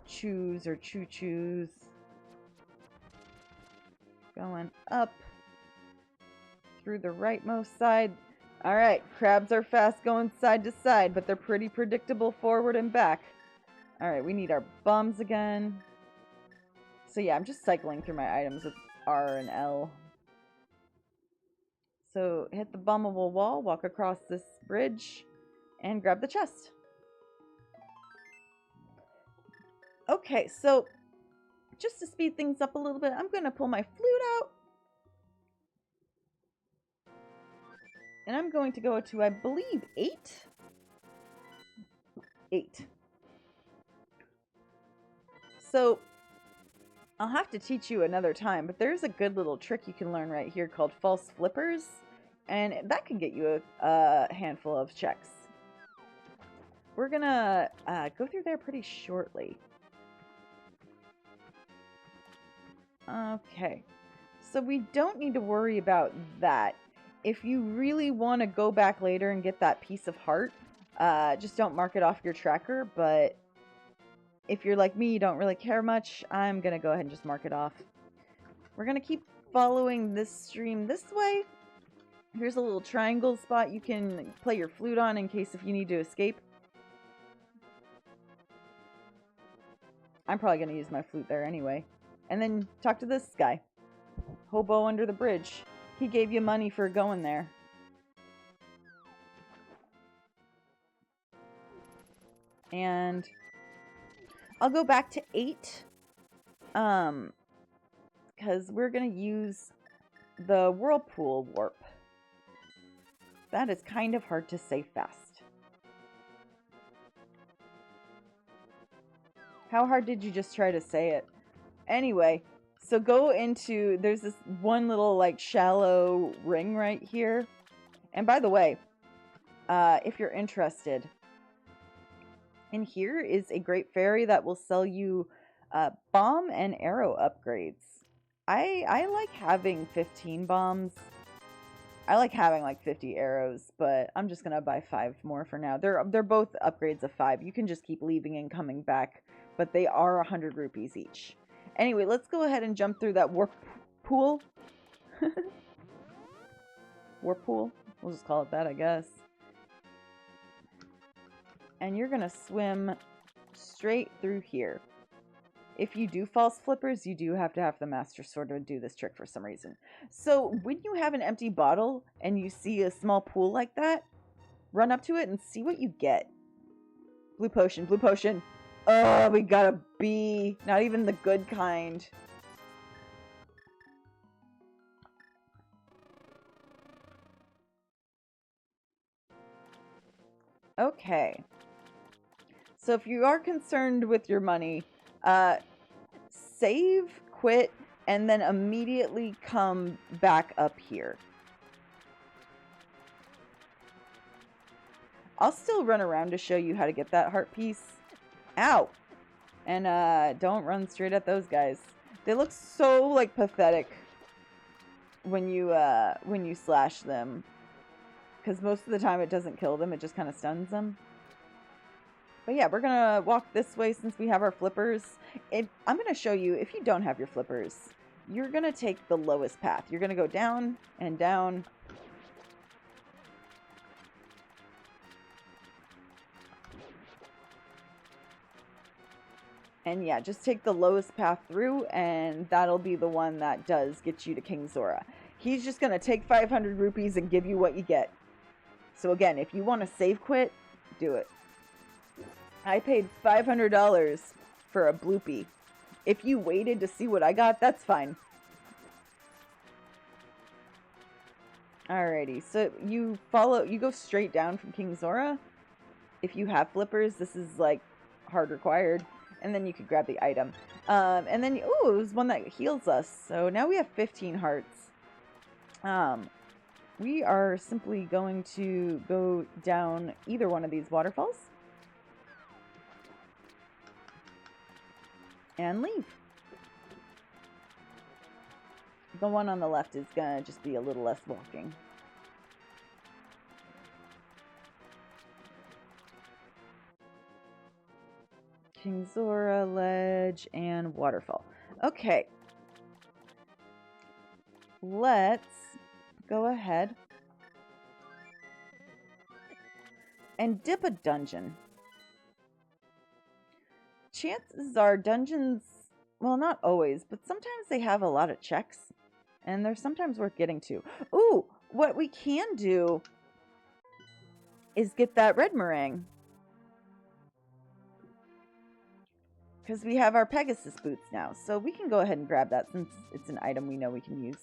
chews or choo-choos. Going up through the rightmost side. Alright, crabs are fast going side to side, but they're pretty predictable forward and back. Alright, we need our bombs again. So yeah, I'm just cycling through my items with R and L. So hit the bombable wall, walk across this bridge, and grab the chest. Okay, so just to speed things up a little bit, I'm going to pull my flute out. And I'm going to go to, I believe, 8? 8. So, I'll have to teach you another time, but there's a good little trick you can learn right here called false flippers. And that can get you a handful of checks. We're gonna go through there pretty shortly. Okay. So we don't need to worry about that. If you really want to go back later and get that piece of heart, just don't mark it off your tracker. But if you're like me, you don't really care much, I'm going to go ahead and just mark it off. We're going to keep following this stream this way. Here's a little triangle spot you can play your flute on in case if you need to escape. I'm probably going to use my flute there anyway. And then talk to this guy. Hobo under the bridge. He gave you money for going there. And I'll go back to 8. Because we're going to use the whirlpool warp. That is kind of hard to say fast. How hard did you just try to say it? Anyway, so go into, there's this one little like shallow ring right here. And by the way, if you're interested, in here is a great fairy that will sell you bomb and arrow upgrades. I like having 15 bombs. I like having like 50 arrows, but I'm just gonna buy 5 more for now. They're both upgrades of 5. You can just keep leaving and coming back, but they are 100 rupees each. Anyway, let's go ahead and jump through that warp pool. Warp pool? We'll just call it that, I guess. And you're gonna swim straight through here. If you do false flippers, you do have to have the Master Sword to do this trick for some reason. So when you have an empty bottle and you see a small pool like that, Run up to it and see what you get. Blue potion, blue potion. Oh, we got a bee. Not even the good kind. Okay. So if you are concerned with your money, save, quit, and then immediately come back up here. I'll still run around to show you how to get that heart piece. Ow! And don't run straight at those guys. They look so like pathetic when you slash them, because most of the time it doesn't kill them, it just kind of stuns them. But yeah, we're gonna walk this way since we have our flippers. I'm gonna show you, if you don't have your flippers, you're gonna take the lowest path. You're gonna go down and down. And yeah, just take the lowest path through, and that'll be the one that does get you to King Zora. He's just going to take 500 rupees and give you what you get. So again, if you want to save quit, do it. I paid $500 for a bloopy. If you waited to see what I got, that's fine. Alrighty, so you go straight down from King Zora. If you have flippers, this is like hard required. And then you could grab the item. And then, ooh, it was one that heals us. So now we have 15 hearts. We are simply going to go down either one of these waterfalls. And leave. The one on the left is going to just be a little less walking. King Zora, ledge, and waterfall. Okay. Let's go ahead and dip a dungeon. Chances are dungeons, well, not always, but sometimes they have a lot of checks, and they're sometimes worth getting to. Ooh, what we can do is get that red meringue. Because we have our Pegasus boots now. So we can go ahead and grab that since it's an item we know we can use.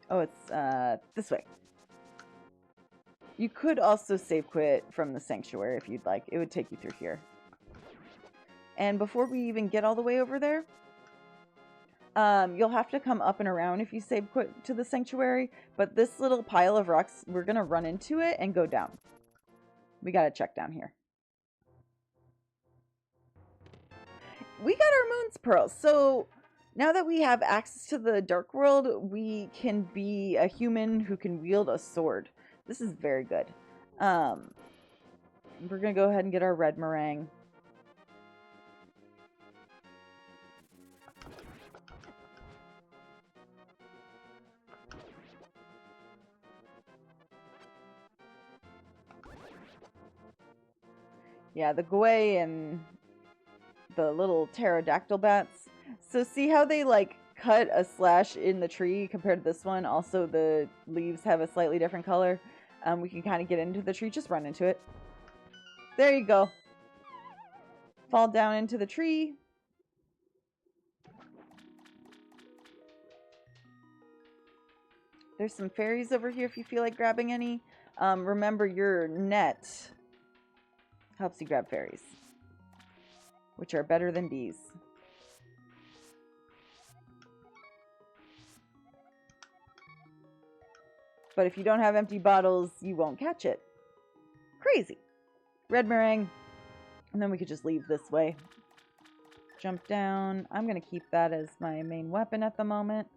Oh, it's this way. You could also save quit from the sanctuary if you'd like. It would take you through here. And before we even get all the way over there, you'll have to come up and around if you save quit to the sanctuary. But this little pile of rocks, we're going to run into it and go down. We got to check down here. We got our Moon's Pearl, so now that we have access to the Dark World, we can be a human who can wield a sword. This is very good. We're going to go ahead and get our red meringue. Yeah, the Gwei and the little pterodactyl bats. So see how they like cut a slash in the tree compared to this one? Also, the leaves have a slightly different color. We can kind of get into the tree. Just run into it. There you go. Fall down into the tree. There's some fairies over here if you feel like grabbing any. Remember, your net helps you grab fairies, which are better than bees. But if you don't have empty bottles, you won't catch it. Crazy. Red meringue. And then we could just leave this way. Jump down. I'm going to keep that as my main weapon at the moment.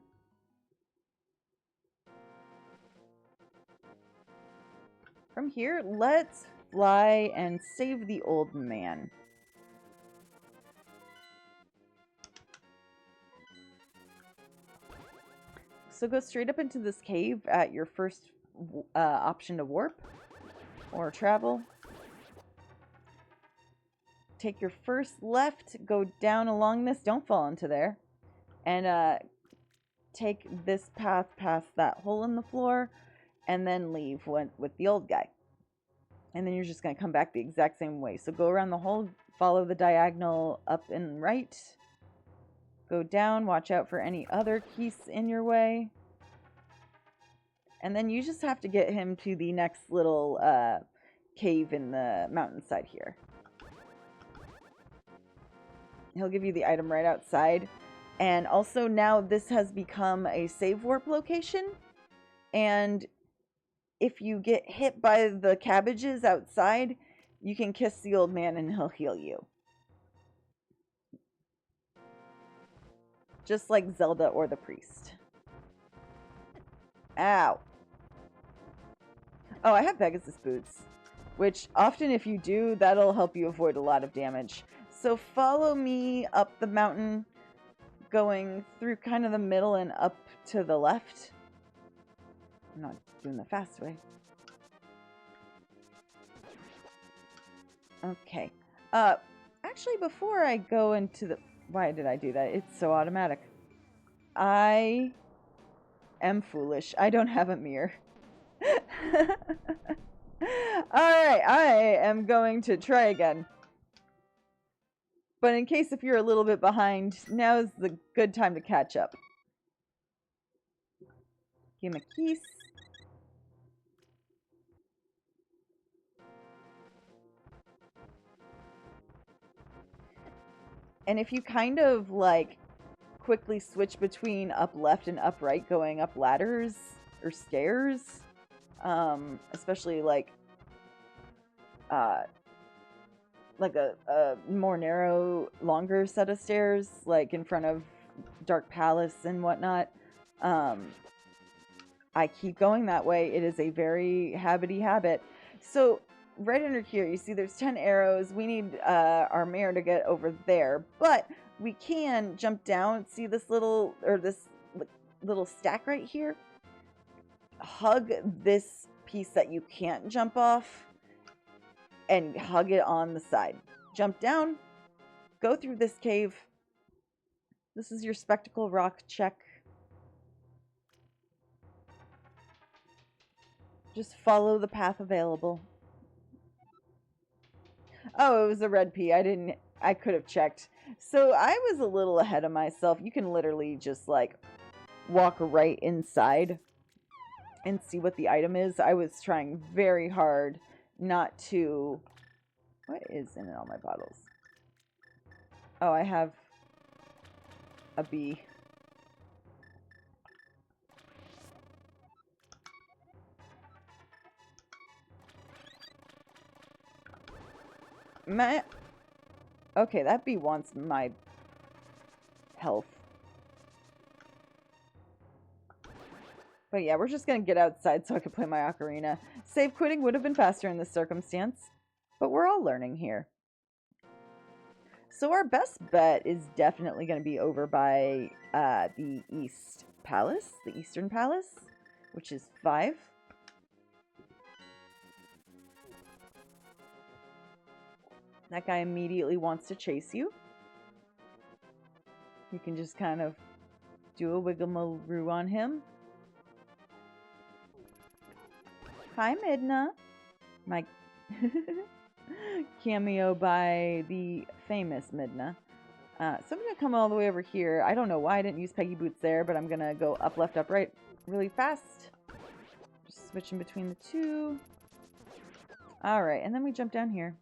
From here, let's fly and save the old man. So go straight up into this cave at your first option to warp or travel. Take your first left, go down along this, don't fall into there, and take this path past that hole in the floor, and then leave with the old guy. And then you're just going to come back the exact same way. So go around the hole, follow the diagonal up and right. Go down, watch out for any other keys in your way. And then you just have to get him to the next little cave in the mountainside here. He'll give you the item right outside. And also now this has become a save warp location. And if you get hit by the cabbages outside, you can kiss the old man and he'll heal you. Just like Zelda or the priest. Ow. Oh, I have Pegasus boots, which often if you do, that'll help you avoid a lot of damage. So follow me up the mountain, going through kind of the middle and up to the left. I'm not doing the fast way. Okay. Actually, before I go into the... Why did I do that? It's so automatic. I am foolish. I don't have a mirror. Alright, I am going to try again. But in case if you're a little bit behind, now's the good time to catch up. Give him a kiss. And if you kind of like quickly switch between up left and up right, going up ladders or stairs, especially like a more narrow, longer set of stairs, like in front of Dark Palace and whatnot, I keep going that way. It is a very habity habit. So right under here, you see there's 10 arrows. We need our mare to get over there, but we can jump down. See this little, or this little stack right here? Hug this piece that you can't jump off and hug it on the side. Jump down, go through this cave. This is your spectacle rock check. Just follow the path available. Oh, it was a red P. I could have checked. So I was a little ahead of myself. You can literally just like walk right inside and see what the item is. I was trying very hard not to... What is in all my bottles? Oh, I have a bee. Okay, that bee wants my health. But yeah, we're just gonna get outside so I can play my ocarina. Save quitting would have been faster in this circumstance, but we're all learning here. So our best bet is definitely going to be over by the East Palace, the Eastern Palace, which is 5. That guy immediately wants to chase you. You can just kind of do a wiggle-moo on him. Hi, Midna. My cameo by the famous Midna. So I'm going to come all the way over here. I don't know why I didn't use Peggy Boots there, but I'm going to go up, left, up, right really fast. Just switching between the two. Alright, and then we jump down here.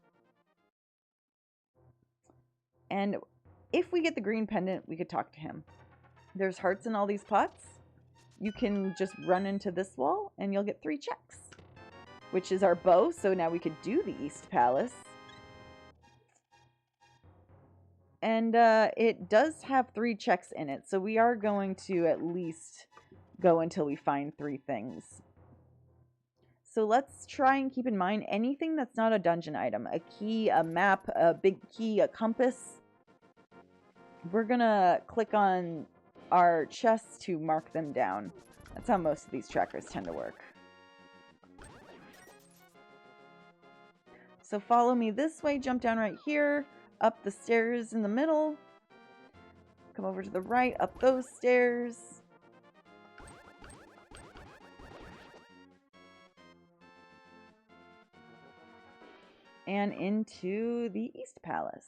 And if we get the green pendant, we could talk to him. There's hearts in all these pots. You can just run into this wall, and you'll get 3 checks. Which is our bow, so now we could do the East Palace. And it does have 3 checks in it, so we are going to at least go until we find 3 things. So let's try and keep in mind anything that's not a dungeon item. A key, a map, a big key, a compass. We're gonna click on our chests to mark them down. That's how most of these trackers tend to work. So follow me this way, jump down right here, up the stairs in the middle, come over to the right, up those stairs. and into the East Palace.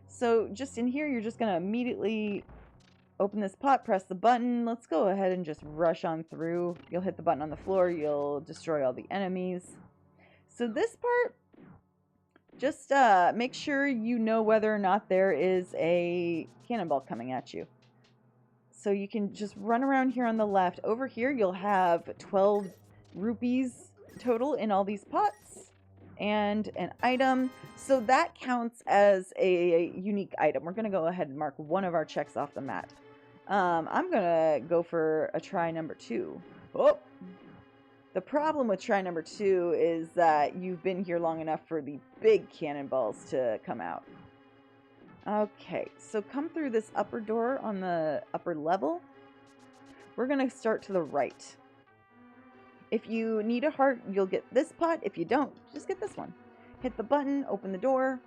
So just in here, you're just going to immediately open this pot, press the button. Let's go ahead and just rush on through. You'll hit the button on the floor. You'll destroy all the enemies. So this part, just make sure you know whether or not there is a cannonball coming at you. So you can just run around here on the left. Over here, you'll have 12 rupees total in all these pots and an item. So that counts as a unique item. We're going to go ahead and mark one of our checks off the mat. I'm going to go for a try number 2. Oh! The problem with try number 2 is that you've been here long enough for the big cannonballs to come out. Okay, so come through this upper door on the upper level. We're going to start to the right. If you need a heart, you'll get this pot. If you don't, just get this one. Hit the button, open the door.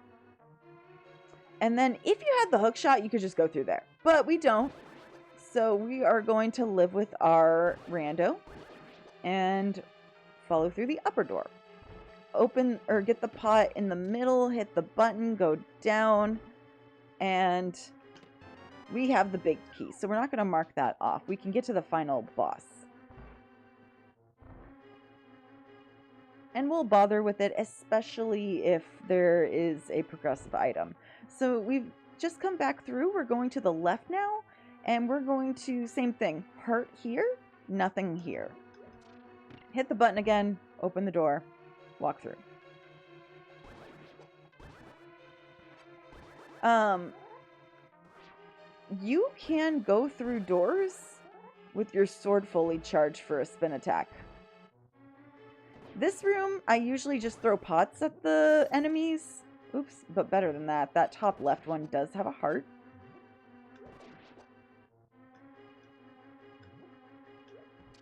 And then if you had the hook shot, you could just go through there. But we don't. So we are going to live with our rando and follow through the upper door. Open or get the pot in the middle, hit the button, go down, and we have the big key. So we're not going to mark that off. We can get to the final boss. And we'll bother with it, especially if there is a progressive item. So we've just come back through. We're going to the left now. And we're going to, same thing, heart here, nothing here. Hit the button again, open the door, walk through. You can go through doors with your sword fully charged for a spin attack. This room, I usually just throw pots at the enemies. Oops, but better than that, that top left one does have a heart.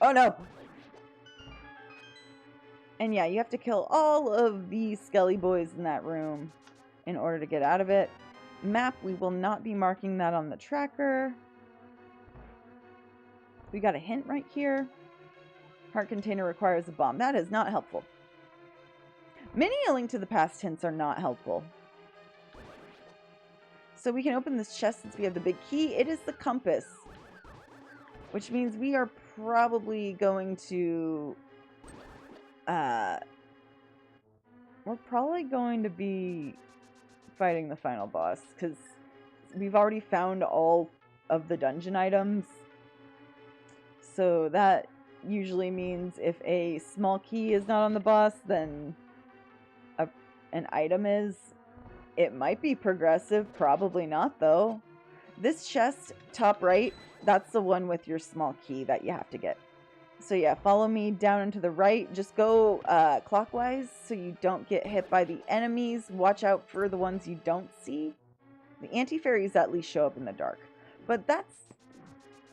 Oh no! And yeah, you have to kill all of these skelly boys in that room in order to get out of it. Map, we will not be marking that on the tracker. We got a hint right here. Heart container requires a bomb. That is not helpful. Many A Link to the Past hints are not helpful. So we can open this chest since we have the big key. It is the compass, which means we are probably going to we're probably going to be fighting the final boss because we've already found all of the dungeon items. So that usually means if a small key is not on the boss, then an item is. It might be progressive, probably not though. This chest, top right, that's the one with your small key that you have to get. So yeah, follow me down and to the right. Just go clockwise so you don't get hit by the enemies. Watch out for the ones you don't see. The anti-fairies at least show up in the dark. But that's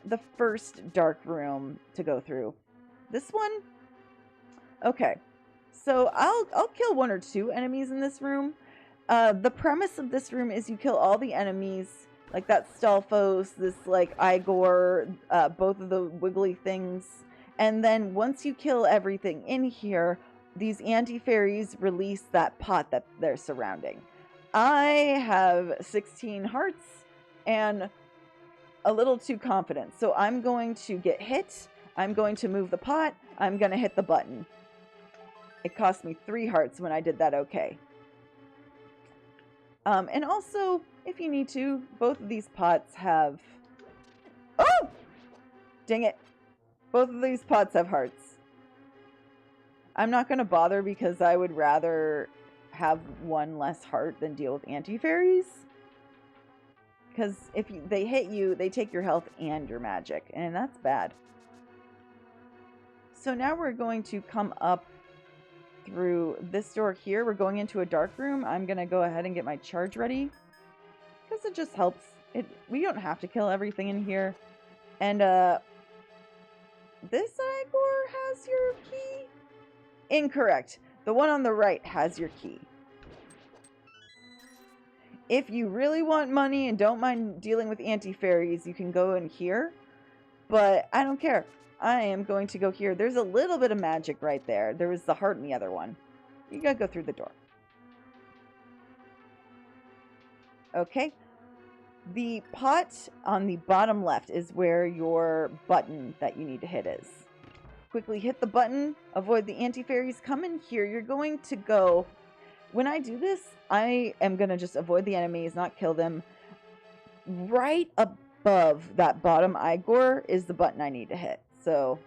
the first dark room to go through. This one? Okay. So I'll kill 1 or 2 enemies in this room. The premise of this room is you kill all the enemies. Like that Stalfos, this like Igor, both of the wiggly things. And then once you kill everything in here, these anti-fairies release that pot that they're surrounding. I have 16 hearts and a little too confident. So I'm going to get hit. I'm going to move the pot. I'm going to hit the button. It cost me 3 hearts when I did that okay. And also, if you need to, both of these pots have... Oh! Dang it. Both of these pots have hearts. I'm not going to bother because I would rather have 1 less heart than deal with anti-fairies. Because if they hit you, they take your health and your magic, and that's bad. So now we're going to come up through this door here. We're going into a dark room. I'm going to go ahead and get my charge ready because it just helps. We don't have to kill everything in here. And this Igor has your key? Incorrect. The one on the right has your key. If you really want money and don't mind dealing with anti-fairies, you can go in here. But I don't care. I am going to go here. There's a little bit of magic right there. There was the heart in the other one. You gotta go through the door. Okay. The pot on the bottom left is where your button that you need to hit is. Quickly hit the button, avoid the anti-fairies coming. Here you're going to go. When I do this, I am going to just avoid the enemies, not kill them. Right above that bottom Igor is the button I need to hit. So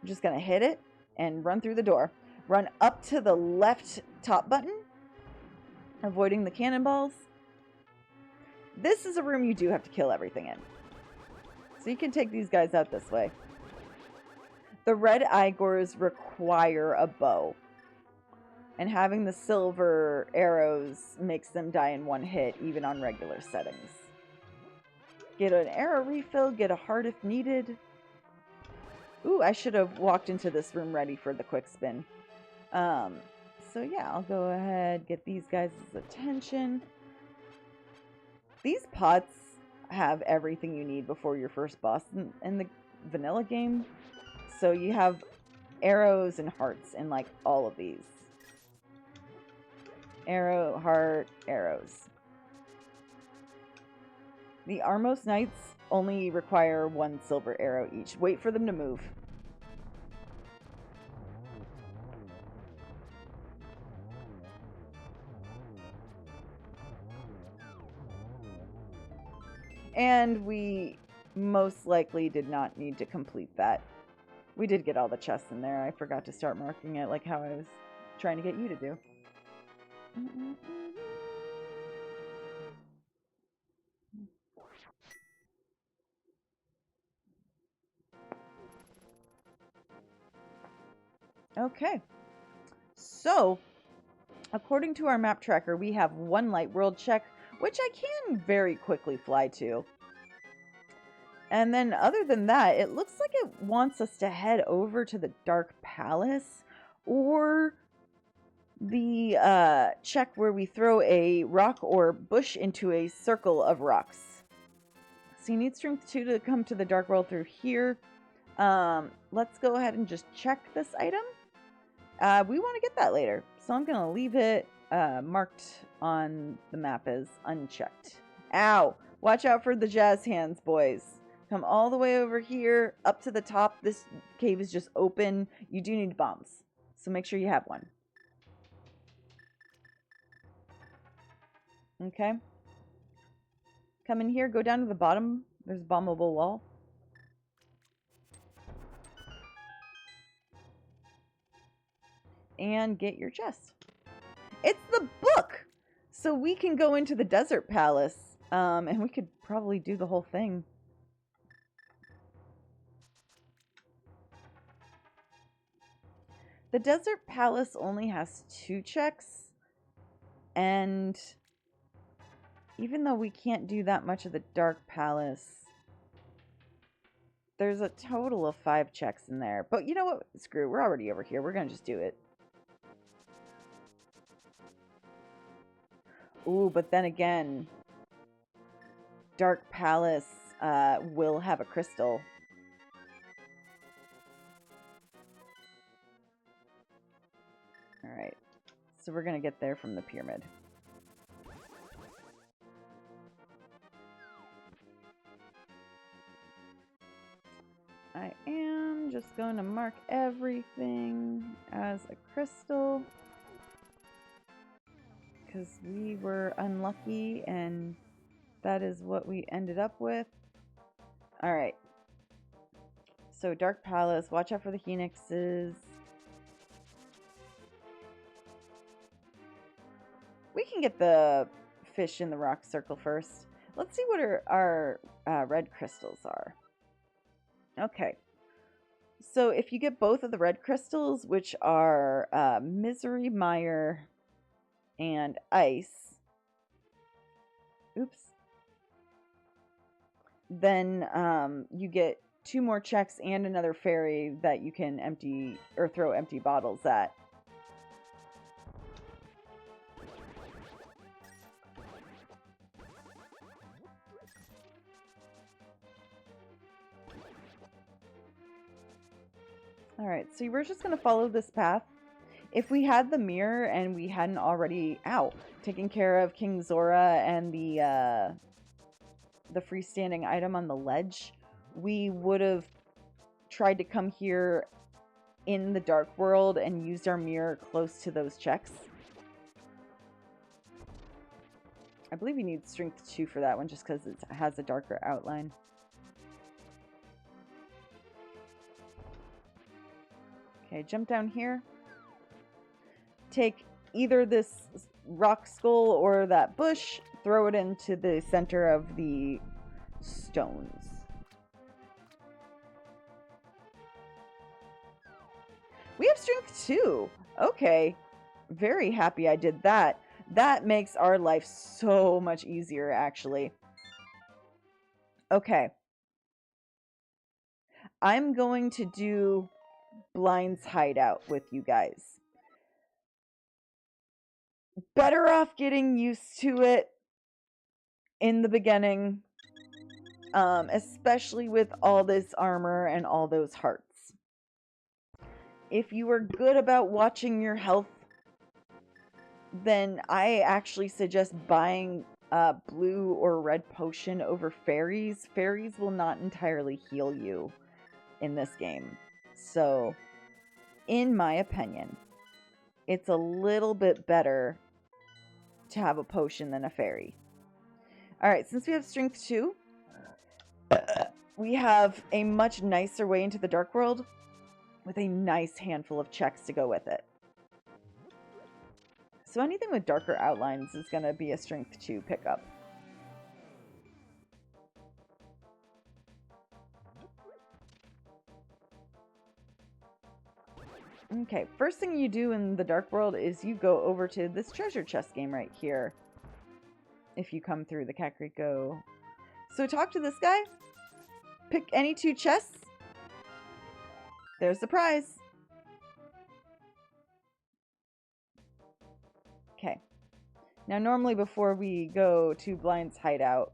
I'm just going to hit it and run through the door. Run up to the left top button, avoiding the cannonballs. This is a room you do have to kill everything in. So you can take these guys out this way. The red Igors require a bow. And having the silver arrows makes them die in one hit, even on regular settings. Get an arrow refill, get a heart if needed. Ooh, I should have walked into this room ready for the quick spin. So yeah, I'll go ahead, get these guys' attention. These pots have everything you need before your first boss in the vanilla game. So you have arrows and hearts in like all of these. Arrow, heart, arrows. The Armos Knights only require one silver arrow each. Wait for them to move. And we most likely did not need to complete that. We did get all the chests in there. I forgot to start marking it like how I was trying to get you to do. Okay. So, according to our map tracker, we have one light world check, which I can very quickly fly to. And then other than that, it looks like it wants us to head over to the Dark Palace or the check where we throw a rock or bush into a circle of rocks. So you need strength 2 to come to the Dark World through here. Let's go ahead and just check this item. We want to get that later. So I'm going to leave it marked on the map as unchecked. Ow! Watch out for the jazz hands, boys. Come all the way over here, up to the top. This cave is just open. You do need bombs, so make sure you have one. Okay. Come in here, go down to the bottom. There's a bombable wall. And get your chest. It's the book! So we can go into the Desert Palace, and we could probably do the whole thing. The Desert Palace only has 2 checks, and even though we can't do that much of the Dark Palace, there's a total of 5 checks in there. But you know what? Screw it. We're already over here. We're going to just do it. Ooh, but then again, Dark Palace will have a crystal. Alright, so we're going to get there from the pyramid. I am just going to mark everything as a crystal, because we were unlucky and that is what we ended up with. Alright, so Dark Palace, watch out for the phoenixes. We can get the fish in the rock circle first. Let's see what our red crystals are. Okay. So if you get both of the red crystals, which are Misery, Mire, and Ice. Oops. Then you get 2 more checks and another fairy that you can empty or throw empty bottles at. Alright, so we're just going to follow this path. If we had the mirror and we hadn't already taken care of King Zora and the freestanding item on the ledge, we would have tried to come here in the Dark World and used our mirror close to those checks. I believe you need strength 2 for that one just because it has a darker outline. Okay, jump down here. Take either this rock skull or that bush, throw it into the center of the stones. We have strength 2. Okay. Very happy I did that. That makes our life so much easier, actually. Okay. I'm going to do Blind's Hideout with you guys. Better off getting used to it in the beginning, especially with all this armor and all those hearts. If you are good about watching your health, then I actually suggest buying blue or red potion over fairies. Fairies will not entirely heal you in this game. So, in my opinion, it's a little bit better to have a potion than a fairy. Alright, since we have strength 2, we have a much nicer way into the Dark World with a nice handful of checks to go with it. So anything with darker outlines is going to be a strength 2 pickup. Okay, first thing you do in the Dark World is you go over to this treasure chest game right here. If you come through the Kakariko. So talk to this guy. Pick any 2 chests. There's the prize. Okay. Now normally before we go to Blind's Hideout,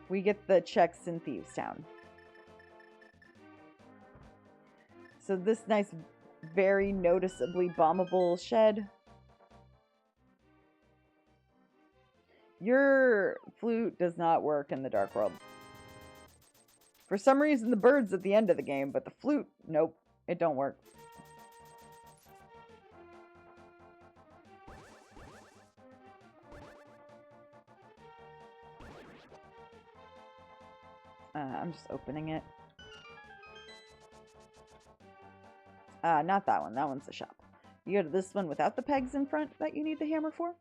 we get the checks in Thieves Town. So this nice, very noticeably bombable shed. Your flute does not work in the Dark World. For some reason, the bird's at the end of the game, but the flute, nope, it don't work. I'm just opening it. Not that one. That one's the shop. You go to this one without the pegs in front that you need the hammer for.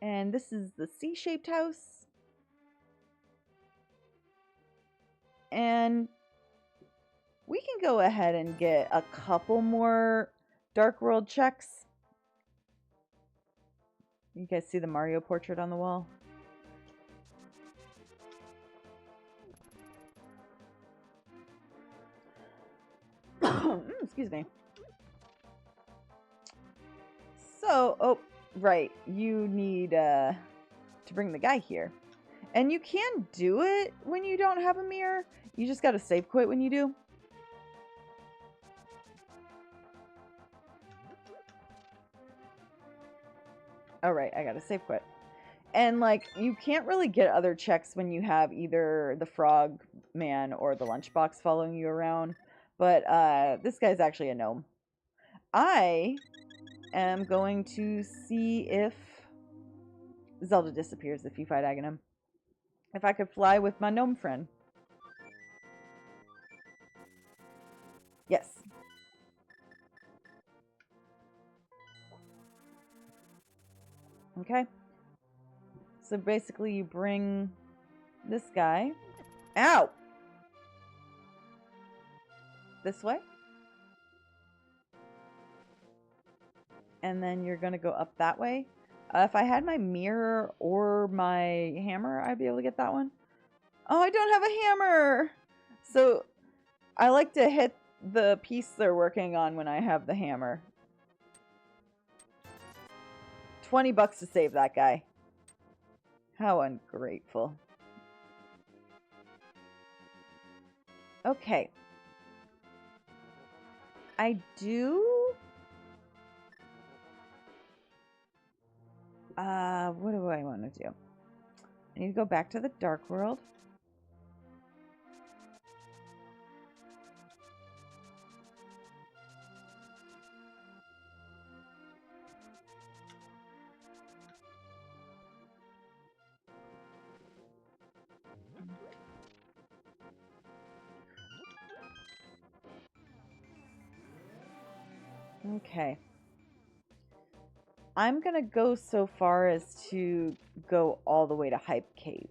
And this is the C-shaped house. And we can go ahead and get a couple more Dark World checks. You guys see the Mario portrait on the wall? Excuse me. So, oh, right. You need to bring the guy here. And you can do it when you don't have a mirror. You just got to save quit when you do. Oh, right. I got to save quit. And, like, you can't really get other checks when you have either the frog man or the lunchbox following you around. But this guy's actually a gnome. I am going to see if Zelda disappears if you fight Ganon. If I could fly with my gnome friend. Yes. Okay. So basically you bring this guy. Ow! This way. And then you're going to go up that way. If I had my mirror or my hammer, I'd be able to get that one. Oh, I don't have a hammer! So, I like to hit the piece they're working on when I have the hammer. $20 to save that guy. How ungrateful. Okay. I do... what do I want to do? I need to go back to the Dark World. Okay. I'm going to go so far as to go all the way to Hype Cave.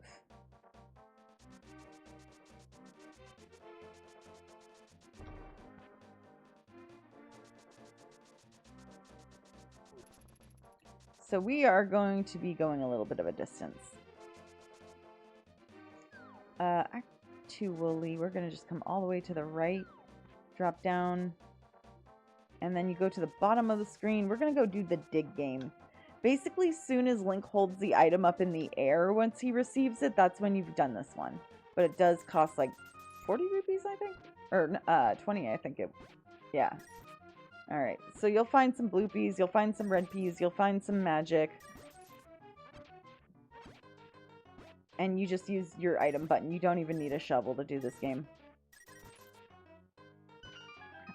So we are going to be going a little bit of a distance. Actually, we're going to just come all the way to the right, drop down, and then you go to the bottom of the screen. We're going to go do the dig game. Basically, soon as Link holds the item up in the air once he receives it, that's when you've done this one. But it does cost like 40 rupees, I think? Or 20, I think it... Yeah. Alright, so you'll find some blue peas, you'll find some red peas, you'll find some magic. And you just use your item button. You don't even need a shovel to do this game.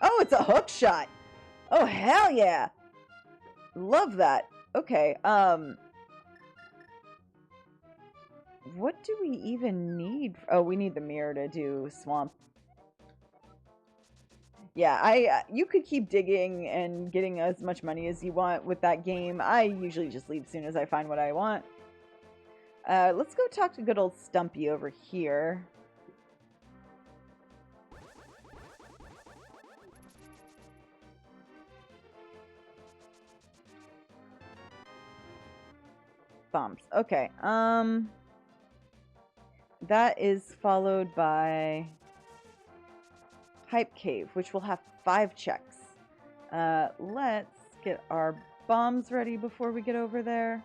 Oh, it's a hook shot! Oh, hell yeah! Love that. Okay, what do we even need? Oh, we need the mirror to do swamp. Yeah, you could keep digging and getting as much money as you want with that game. I usually just leave as soon as I find what I want. Let's go talk to good old Stumpy over here. Bombs. Okay, that is followed by Hype Cave, which will have 5 checks. Let's get our bombs ready before we get over there.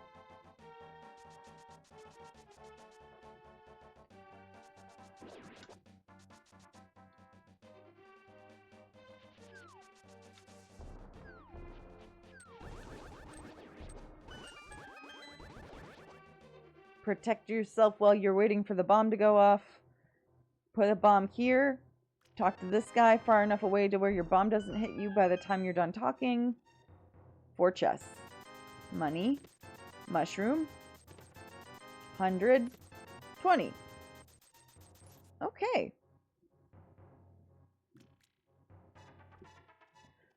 Protect yourself while you're waiting for the bomb to go off. Put a bomb here. Talk to this guy far enough away to where your bomb doesn't hit you by the time you're done talking. 4 chests. Money. Mushroom. 100. 20. Okay.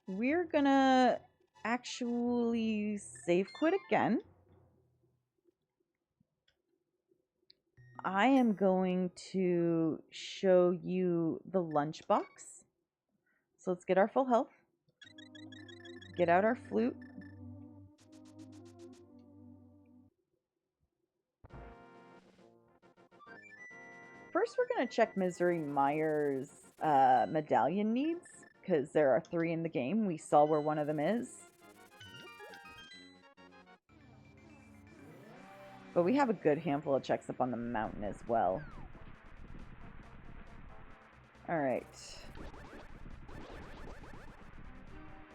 We're gonna actually save quit again. I am going to show you the lunchbox. So let's get our full health. Get out our flute. First, we're going to check Misery Meyer's medallion needs, because there are 3 in the game. We saw where one of them is. But we have a good handful of checks up on the mountain as well. Alright.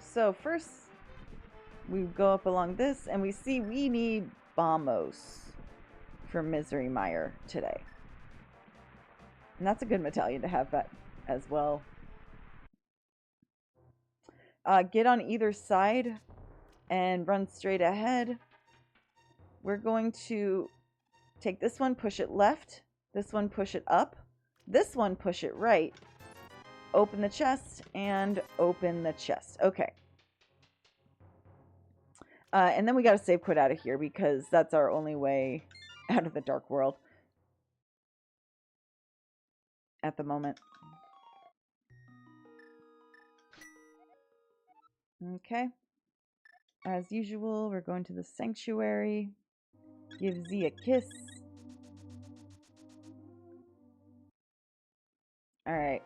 So first, we go up along this, and we see we need Bombos for Misery Meyer today. And that's a good medallion to have that as well. Get on either side and run straight ahead. We're going to take this one, push it left. This one, push it up. This one, push it right. Open the chest and open the chest. Okay. And then we got to save quit out of here because that's our only way out of the Dark World at the moment. Okay. As usual, we're going to the sanctuary. Give Z a kiss. Alright.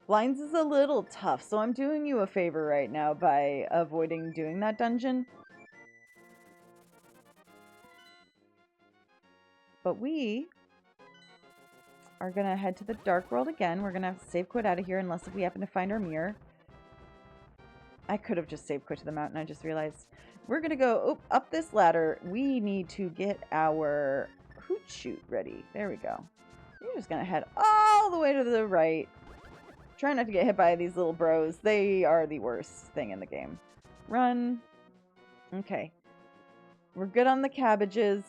Blinds is a little tough, so I'm doing you a favor right now by avoiding doing that dungeon. But we are going to head to the Dark World again. We're going to have to save quit out of here unless if we happen to find our mirror. I could have just saved quit to the mountain. I just realized we're going to go up this ladder. We need to get our hoot shoot ready. There we go. You're just going to head all the way to the right. Try not to get hit by these little bros. They are the worst thing in the game. Run. Okay. We're good on the cabbages.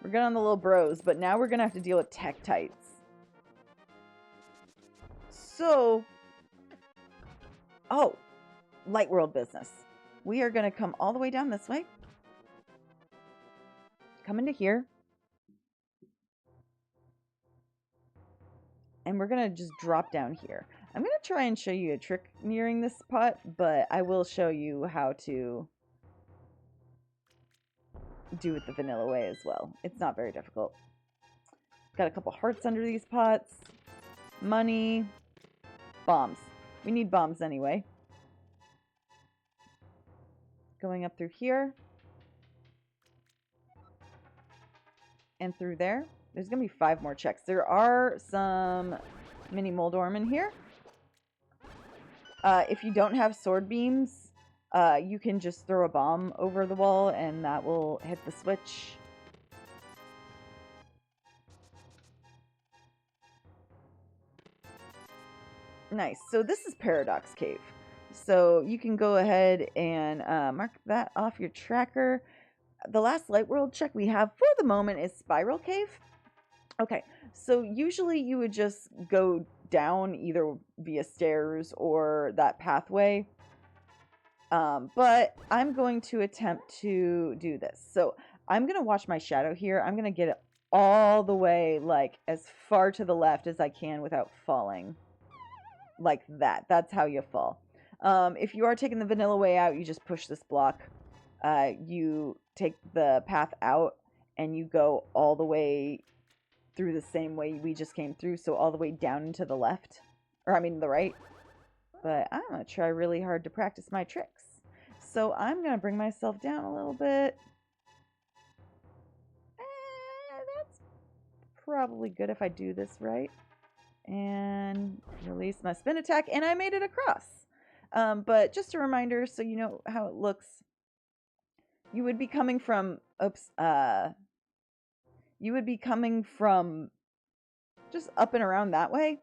We're good on the little bros. But now we're going to have to deal with Tektites. So... Oh. Light world business. We are going to come all the way down this way. Come into here. And we're going to just drop down here. I'm going to try and show you a trick nearing this spot, but I will show you how to do it the vanilla way as well. It's not very difficult. Got a couple hearts under these pots. Money. Bombs. We need bombs anyway. Going up through here. And through there. There's going to be 5 more checks. There are some mini Moldorm in here. If you don't have sword beams, you can just throw a bomb over the wall and that will hit the switch. Nice. So this is Paradox Cave. So you can go ahead and mark that off your tracker. The last light world check we have for the moment is Spiral Cave. Okay, so usually you would just go down either via stairs or that pathway. But I'm going to attempt to do this. So I'm going to watch my shadow here. I'm going to get it all the way, like, as far to the left as I can without falling. Like that. That's how you fall. If you are taking the vanilla way out, you just push this block. You take the path out and you go all the way through the same way we just came through. So all the way down and to the left. Or I mean the right. But I'm going to try really hard to practice my tricks. So I'm going to bring myself down a little bit. That's probably good if I do this right. And release my spin attack. And I made it across. But just a reminder so you know how it looks. You would be coming from... Oops. You would be coming from just up and around that way.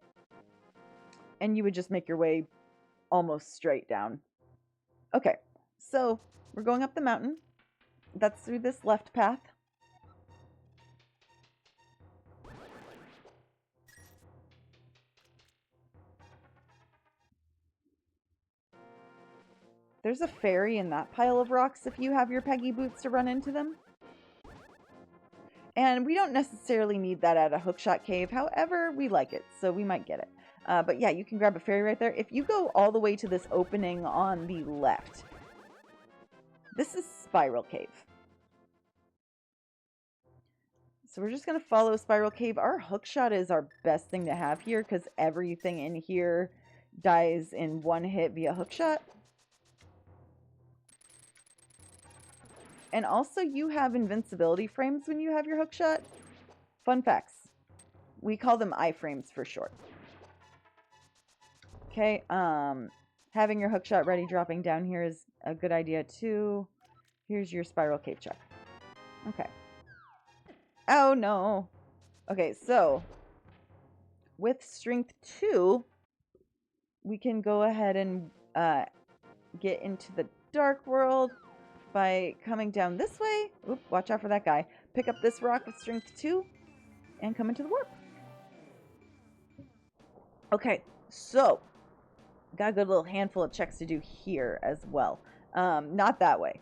And you would just make your way almost straight down. Okay, so we're going up the mountain. That's through this left path. There's a fairy in that pile of rocks if you have your Peggy boots to run into them. And we don't necessarily need that at a hookshot cave. However, we like it, so we might get it. But yeah, you can grab a fairy right there. If you go all the way to this opening on the left, this is Spiral Cave. So we're just going to follow Spiral Cave. Our hookshot is our best thing to have here because everything in here dies in one hit via hookshot. And also you have invincibility frames when you have your hookshot. Fun facts. We call them iframes for short. Okay, having your hookshot ready dropping down here is a good idea too. Here's your Spiral Cave check. Okay. Oh no. Okay, so with strength 2, we can go ahead and get into the dark world by coming down this way. Oop, watch out for that guy. Pick up this rock with strength 2 and come into the warp. Okay, so got a good little handful of checks to do here as well. Not that way.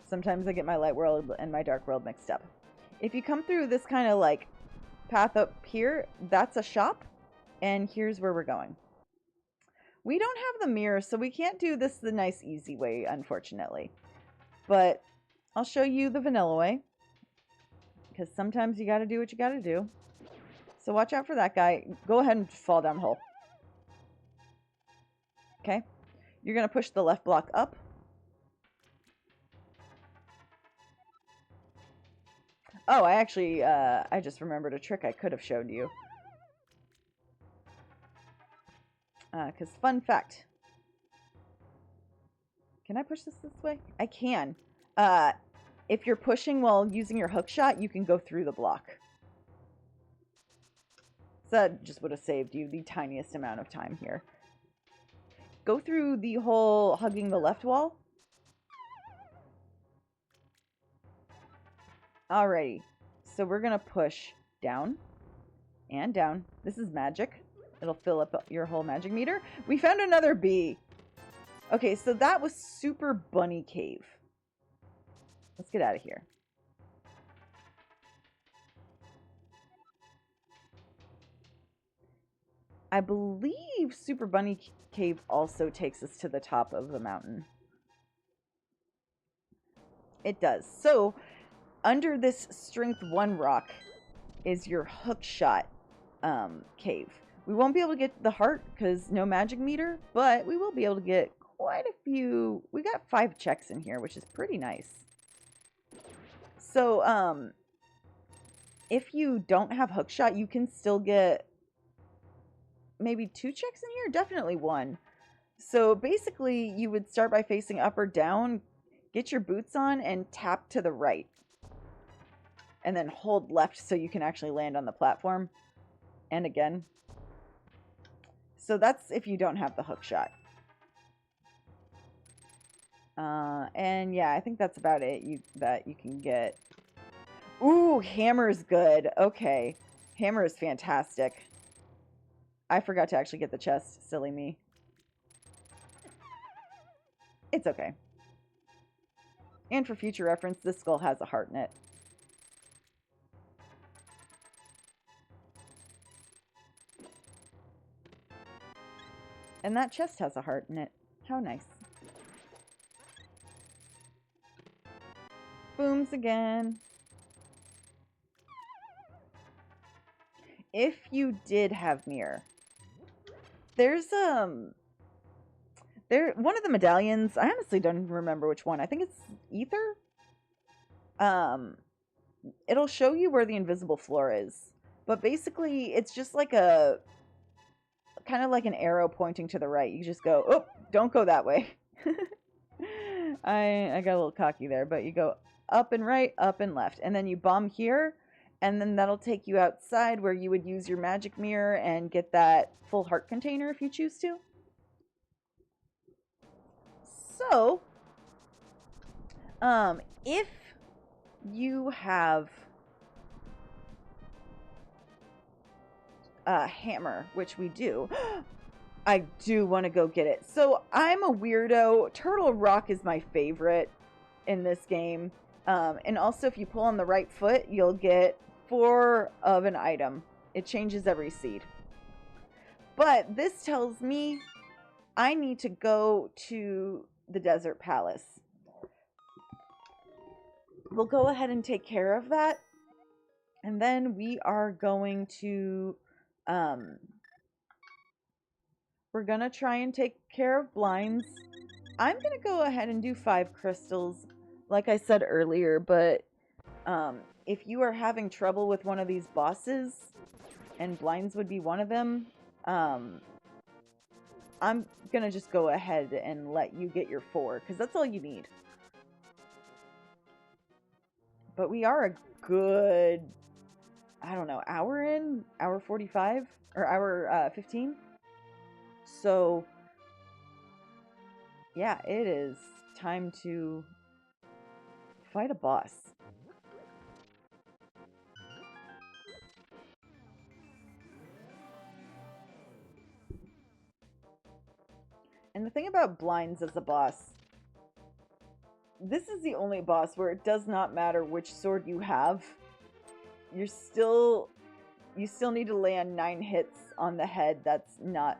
Sometimes I get my light world and my dark world mixed up. If you come through this kind of like path up here, that's a shop. And here's where we're going. We don't have the mirror, so we can't do this the nice, easy way, unfortunately. But I'll show you the vanilla way. Because sometimes you got to do what you got to do. So watch out for that guy. Go ahead and fall down the hole. Okay. You're going to push the left block up. Oh, I actually, I just remembered a trick I could have showed you. Because fun fact. Can I push this way? I can. If you're pushing while using your hook shot, you can go through the block. So that just would have saved you the tiniest amount of time here. Go through the hole hugging the left wall. Alrighty. So we're going to push down and down. This is magic. It'll fill up your whole magic meter. We found another bee. Okay, so that was Super Bunny Cave. Let's get out of here. I believe Super Bunny Cave also takes us to the top of the mountain. It does. So, under this Strength 1 rock is your hook shot cave. We won't be able to get the heart because no magic meter, but we will be able to get quite a few. We got 5 checks in here, which is pretty nice. So, if you don't have hook shot, you can still get maybe 2 checks in here, definitely 1. So basically, you would start by facing up or down, get your boots on, and tap to the right. And then hold left so you can actually land on the platform. And again. So that's if you don't have the hook shot. And yeah, I think that's about it that you can get. Ooh, hammer's good. Okay. Hammer is fantastic. I forgot to actually get the chest. Silly me. It's okay. And for future reference, this skull has a heart in it. And that chest has a heart in it. How nice. Booms again. If you did have mirror, there's one of the medallions. I honestly don't remember which one. I think it's ether. It'll show you where the invisible floor is, but basically it's just like a kind of like an arrow pointing to the right. You just go, oh, don't go that way. I got a little cocky there, but you go up and right, up and left, and then you bomb here. And then that'll take you outside where you would use your magic mirror and get that full heart container if you choose to. So, if you have a hammer, which we do, I do want to go get it. So I'm a weirdo. Turtle Rock is my favorite in this game. And also if you pull on the right foot, you'll get 4 of an item. It changes every seed. But this tells me I need to go to the Desert Palace. We'll go ahead and take care of that. And then we are going to, we're going to try and take care of blinds. I'm going to go ahead and do 5 crystals, like I said earlier, but if you are having trouble with one of these bosses, and blinds would be one of them, I'm going to just go ahead and let you get your 4, because that's all you need. But we are a good, I don't know, hour in? Hour 45? Or hour 15? So, yeah, it is time to fight a boss. And the thing about blinds as a boss, this is the only boss where it does not matter which sword you have. You still need to land 9 hits on the head that's not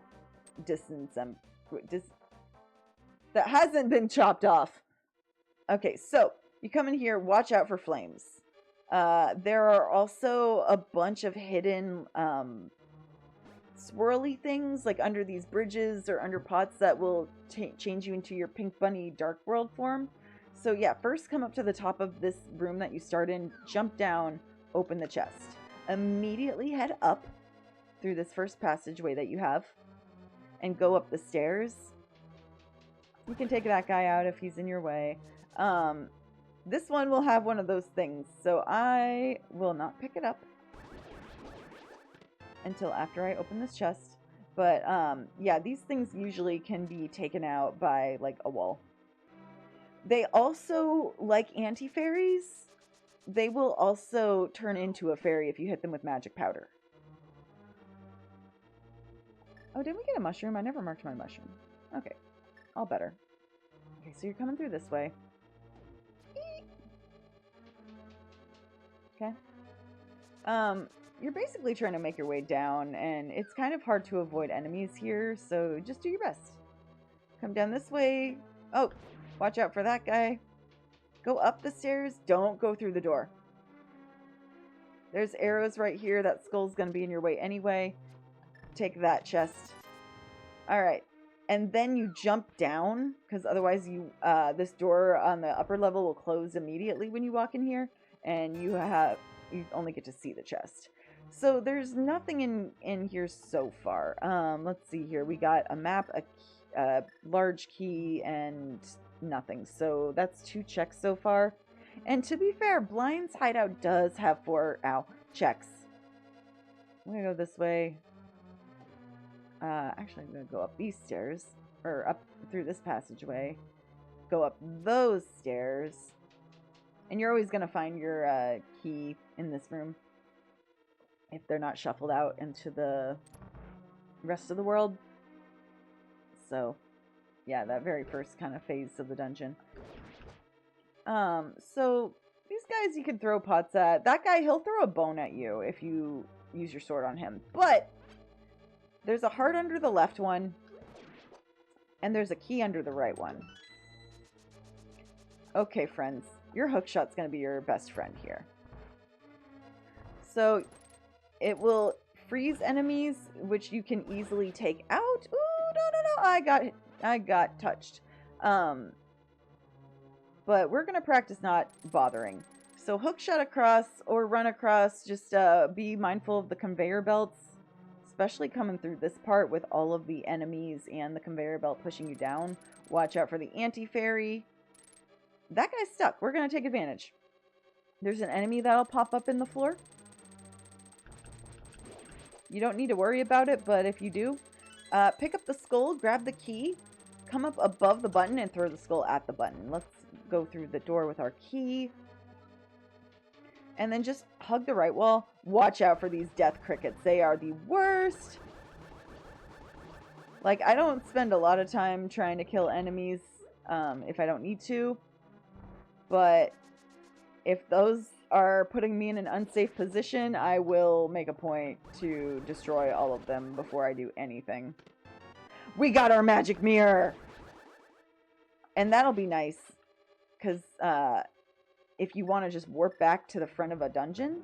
that hasn't been chopped off. Okay, so you come in here, watch out for flames. There are also a bunch of hidden swirly things like under these bridges or under pots that will change you into your Pink Bunny Dark World form. So yeah, first come up to the top of this room that you start in, jump down, open the chest. Immediately head up through this first passageway that you have and go up the stairs. You can take that guy out if he's in your way. This one will have one of those things, so I will not pick it up until after I open this chest. But yeah, these things usually can be taken out by like a wall. They also, like anti-fairies, they will also turn into a fairy if you hit them with magic powder. Oh, did we get a mushroom? I never marked my mushroom. Okay, all better. Okay, so you're coming through this way. Okay. You're basically trying to make your way down, and it's kind of hard to avoid enemies here, so just do your best. Come down this way. Oh, watch out for that guy. Go up the stairs. Don't go through the door. There's arrows right here. That skull's going to be in your way anyway. Take that chest. Alright. And then you jump down, because otherwise you this door on the upper level will close immediately when you walk in here, and you only get to see the chest. So there's nothing in here so far. Let's see here. We got a map, a large key, and nothing. So that's 2 checks so far. And to be fair, Blind's hideout does have 4 checks. I'm gonna go this way. Actually, I'm gonna go up these stairs, or up through this passageway. Go up those stairs. And you're always gonna find your key in this room if they're not shuffled out into the rest of the world. So, yeah, that very first kind of phase of the dungeon. So these guys you can throw pots at. That guy, he'll throw a bone at you if you use your sword on him. But there's a heart under the left one, and there's a key under the right one. Okay, friends. Your hookshot's going to be your best friend here. So it will freeze enemies, which you can easily take out. Ooh, no. I got touched. But we're going to practice not bothering. So hookshot across or run across. Just be mindful of the conveyor belts, especially coming through this part with all of the enemies and the conveyor belt pushing you down. Watch out for the anti-fairy. That guy's stuck. We're going to take advantage. There's an enemy that'll pop up in the floor. You don't need to worry about it, but if you do, pick up the skull, grab the key, come up above the button, and throw the skull at the button. Let's go through the door with our key. And then just hug the right wall. Watch out for these death crickets. They are the worst. Like, I don't spend a lot of time trying to kill enemies if I don't need to. But if those are putting me in an unsafe position, I will make a point to destroy all of them before I do anything. We got our magic mirror! And that'll be nice, because if you want to just warp back to the front of a dungeon,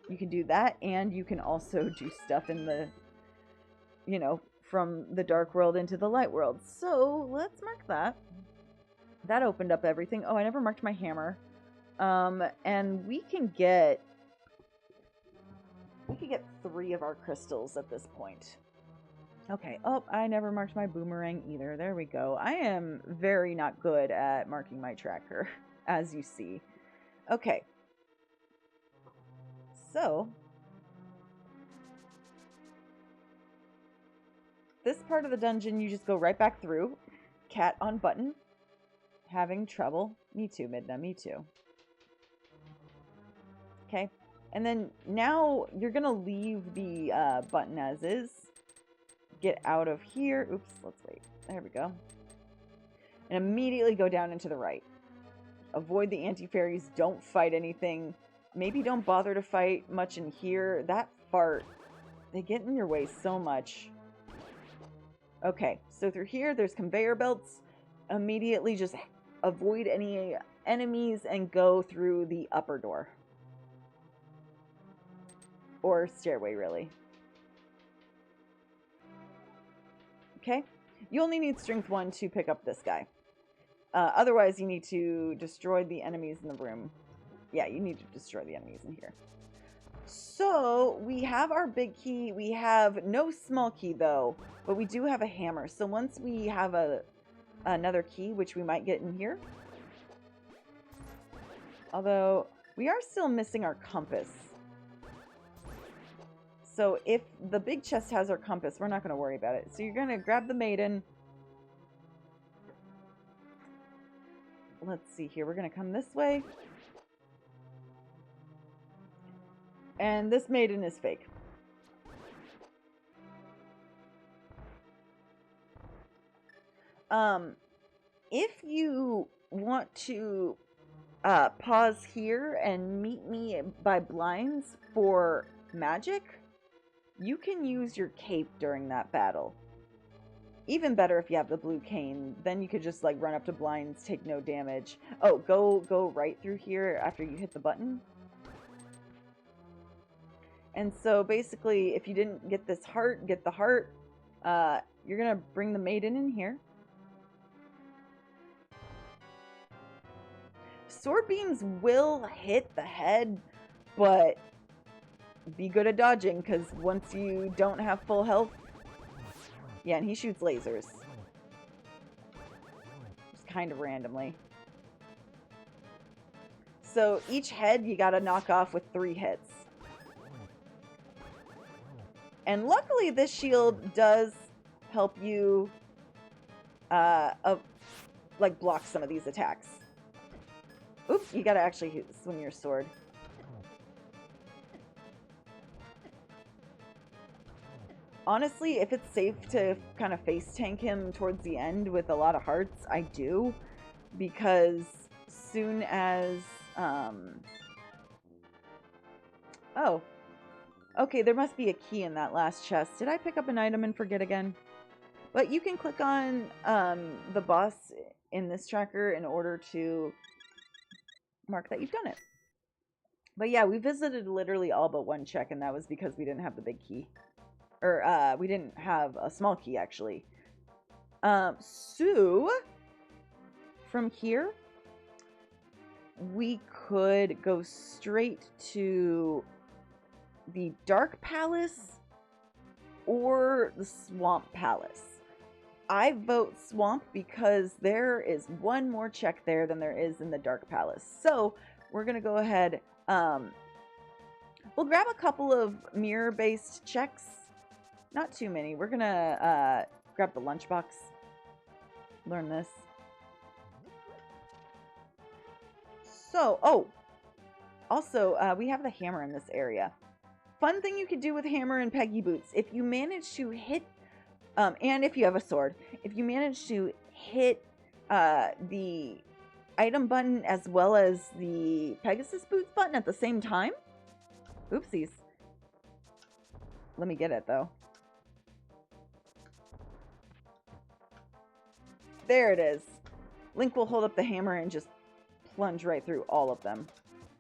you can do that, and you can also do stuff in the, from the dark world into the light world. So, let's mark that. That opened up everything. Oh, I never marked my hammer. And we can get 3 of our crystals at this point. Okay. Oh, I never marked my boomerang either. There we go. I am very not good at marking my tracker, as you see. Okay. So, this part of the dungeon, you just go right back through. Cat on button. Having trouble. Me too, Midna. Me too. Okay. And then now you're going to leave the button as is. Get out of here. Oops, let's wait. There we go. And immediately go down into the right. Avoid the anti-fairies. Don't fight anything. Maybe don't bother to fight much in here. That fart, they get in your way so much. Okay, so through here, there's conveyor belts. Immediately just avoid any enemies and go through the upper door. Or stairway, really. Okay, you only need strength 1 to pick up this guy. Otherwise, you need to destroy the enemies in the room. Yeah, you need to destroy the enemies in here. So, we have our big key. We have no small key, though. But we do have a hammer. So, once we have a another key, which we might get in here. Although, we are still missing our compass. So if the big chest has our compass, we're not going to worry about it. So you're going to grab the maiden. Let's see here. We're going to come this way. And this maiden is fake. If you want to pause here and meet me by blinds for magic, you can use your cape during that battle. Even better if you have the blue cane, then you could just like run up to blinds, take no damage. Oh, go right through here after you hit the button. And so basically, if you didn't get this heart, get the heart. You're gonna bring the maiden in here. Sword beams will hit the head, but be good at dodging, because once you don't have full health... Yeah, and he shoots lasers. Just kind of randomly. So each head you gotta knock off with 3 hits. And luckily this shield does help you like block some of these attacks. Oops, you gotta actually swing your sword. Honestly, if it's safe to kind of face tank him towards the end with a lot of hearts, I do. Because soon as... Oh. Okay, there must be a key in that last chest. Did I pick up an item and forget again? But you can click on the boss in this tracker in order to mark that you've done it. But yeah, we visited literally all but one check, and that was because we didn't have the big key. Or, we didn't have a small key, actually. So, from here, we could go straight to the Dark Palace or the Swamp Palace. I vote Swamp because there is one more check there than there is in the Dark Palace. So, we're going to go ahead. We'll grab a couple of mirror-based checks. Not too many. We're going to grab the lunchbox. Learn this. So, oh. Also, we have the hammer in this area. Fun thing you could do with hammer and peggy boots. If you manage to hit, and if you have a sword, if you manage to hit the item button as well as the Pegasus boots button at the same time. Oopsies. Let me get it, though. There it is. Link will hold up the hammer and just plunge right through all of them.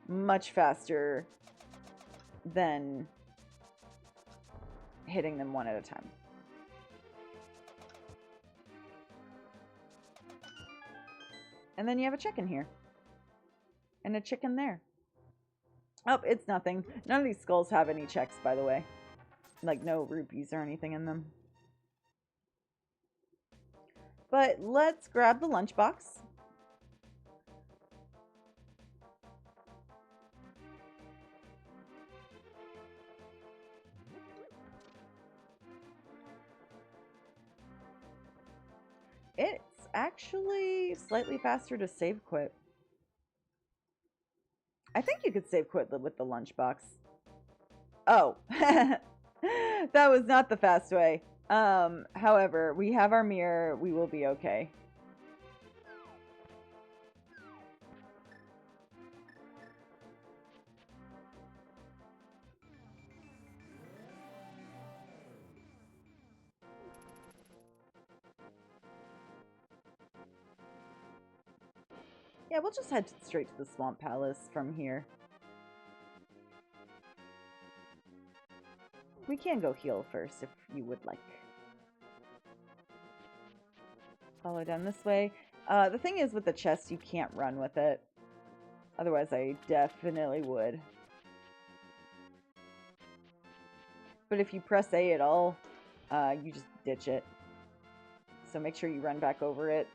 Much faster than hitting them one at a time. And then you have a chicken here. And a chicken there. Oh, it's nothing. None of these skulls have any checks, by the way. Like, no rupees or anything in them. But let's grab the lunchbox. It's actually slightly faster to save quit. I think you could save quit with the lunchbox. Oh, that was not the fast way. However, we have our mirror. We will be okay. Yeah, we'll just head straight to the Swamp Palace from here. We can go heal first if you would like. Follow down this way. The thing is with the chest, you can't run with it. Otherwise, I definitely would. But if you press A at all, you just ditch it. So make sure you run back over it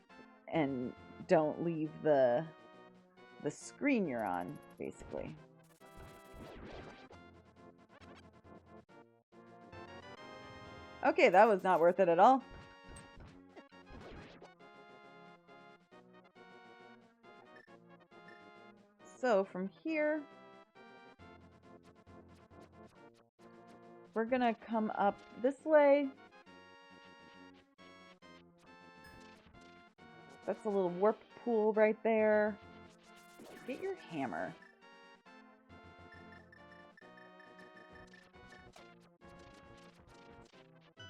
and don't leave the screen you're on, basically. Okay, that was not worth it at all. So from here, we're gonna come up this way. That's a little warp pool right there. Get your hammer.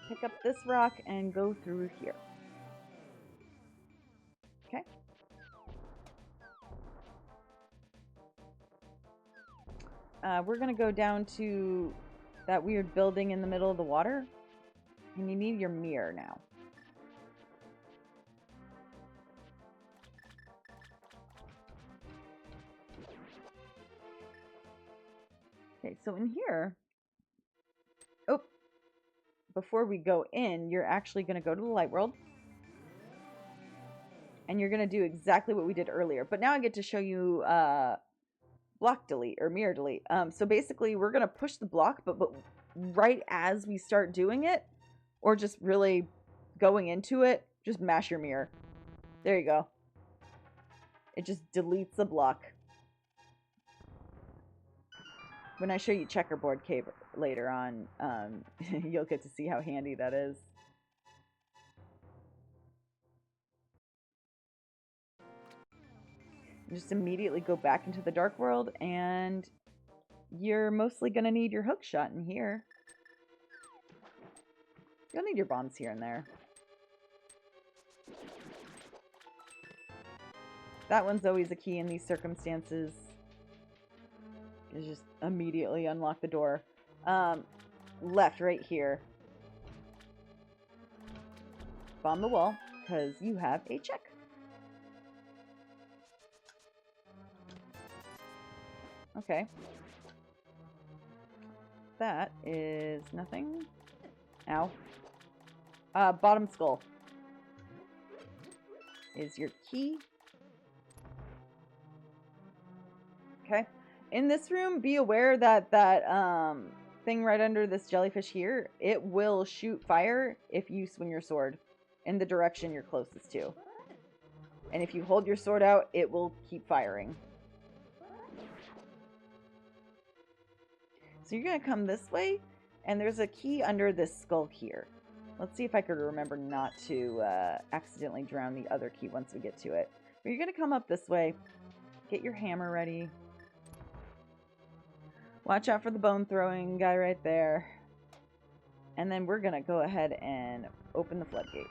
Pick up this rock and go through here. Okay. We're going to go down to that weird building in the middle of the water. And you need your mirror now. Okay, so in here... Oh! Before we go in, you're actually going to go to the light world. And you're going to do exactly what we did earlier. But now I get to show you block delete or mirror delete. So basically, we're going to push the block, but right as we start doing it, or just really going into it, just mash your mirror. There you go. It just deletes the block. When I show you checkerboard cave later on, you'll get to see how handy that is. Just immediately go back into the dark world, and you're mostly going to need your hook shot in here. You'll need your bombs here and there. That one's always a key in these circumstances. You just immediately unlock the door. Left, right here. Bomb the wall, because you have a check. Okay. That is nothing. Ow. Bottom skull is your key. Okay. In this room, be aware that that thing right under this jellyfish here, it will shoot fire if you swing your sword in the direction you're closest to. And if you hold your sword out, it will keep firing. So you're going to come this way, and there's a key under this skull here. Let's see if I could remember not to accidentally drown the other key once we get to it. But you're going to come up this way, get your hammer ready. Watch out for the bone throwing guy right there. And then we're going to go ahead and open the floodgates.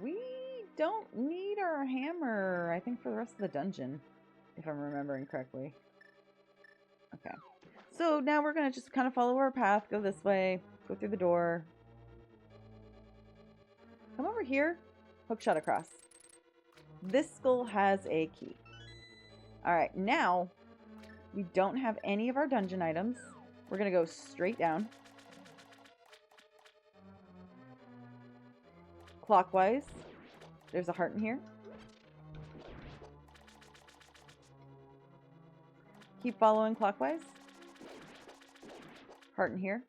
We don't need our hammer, I think, for the rest of the dungeon, if I'm remembering correctly. Okay. So now we're going to just kind of follow our path, go this way, go through the door. Come over here, hook shot across. This skull has a key. Alright, now we don't have any of our dungeon items. We're going to go straight down. Clockwise. There's a heart in here. Keep following clockwise. Heart in here.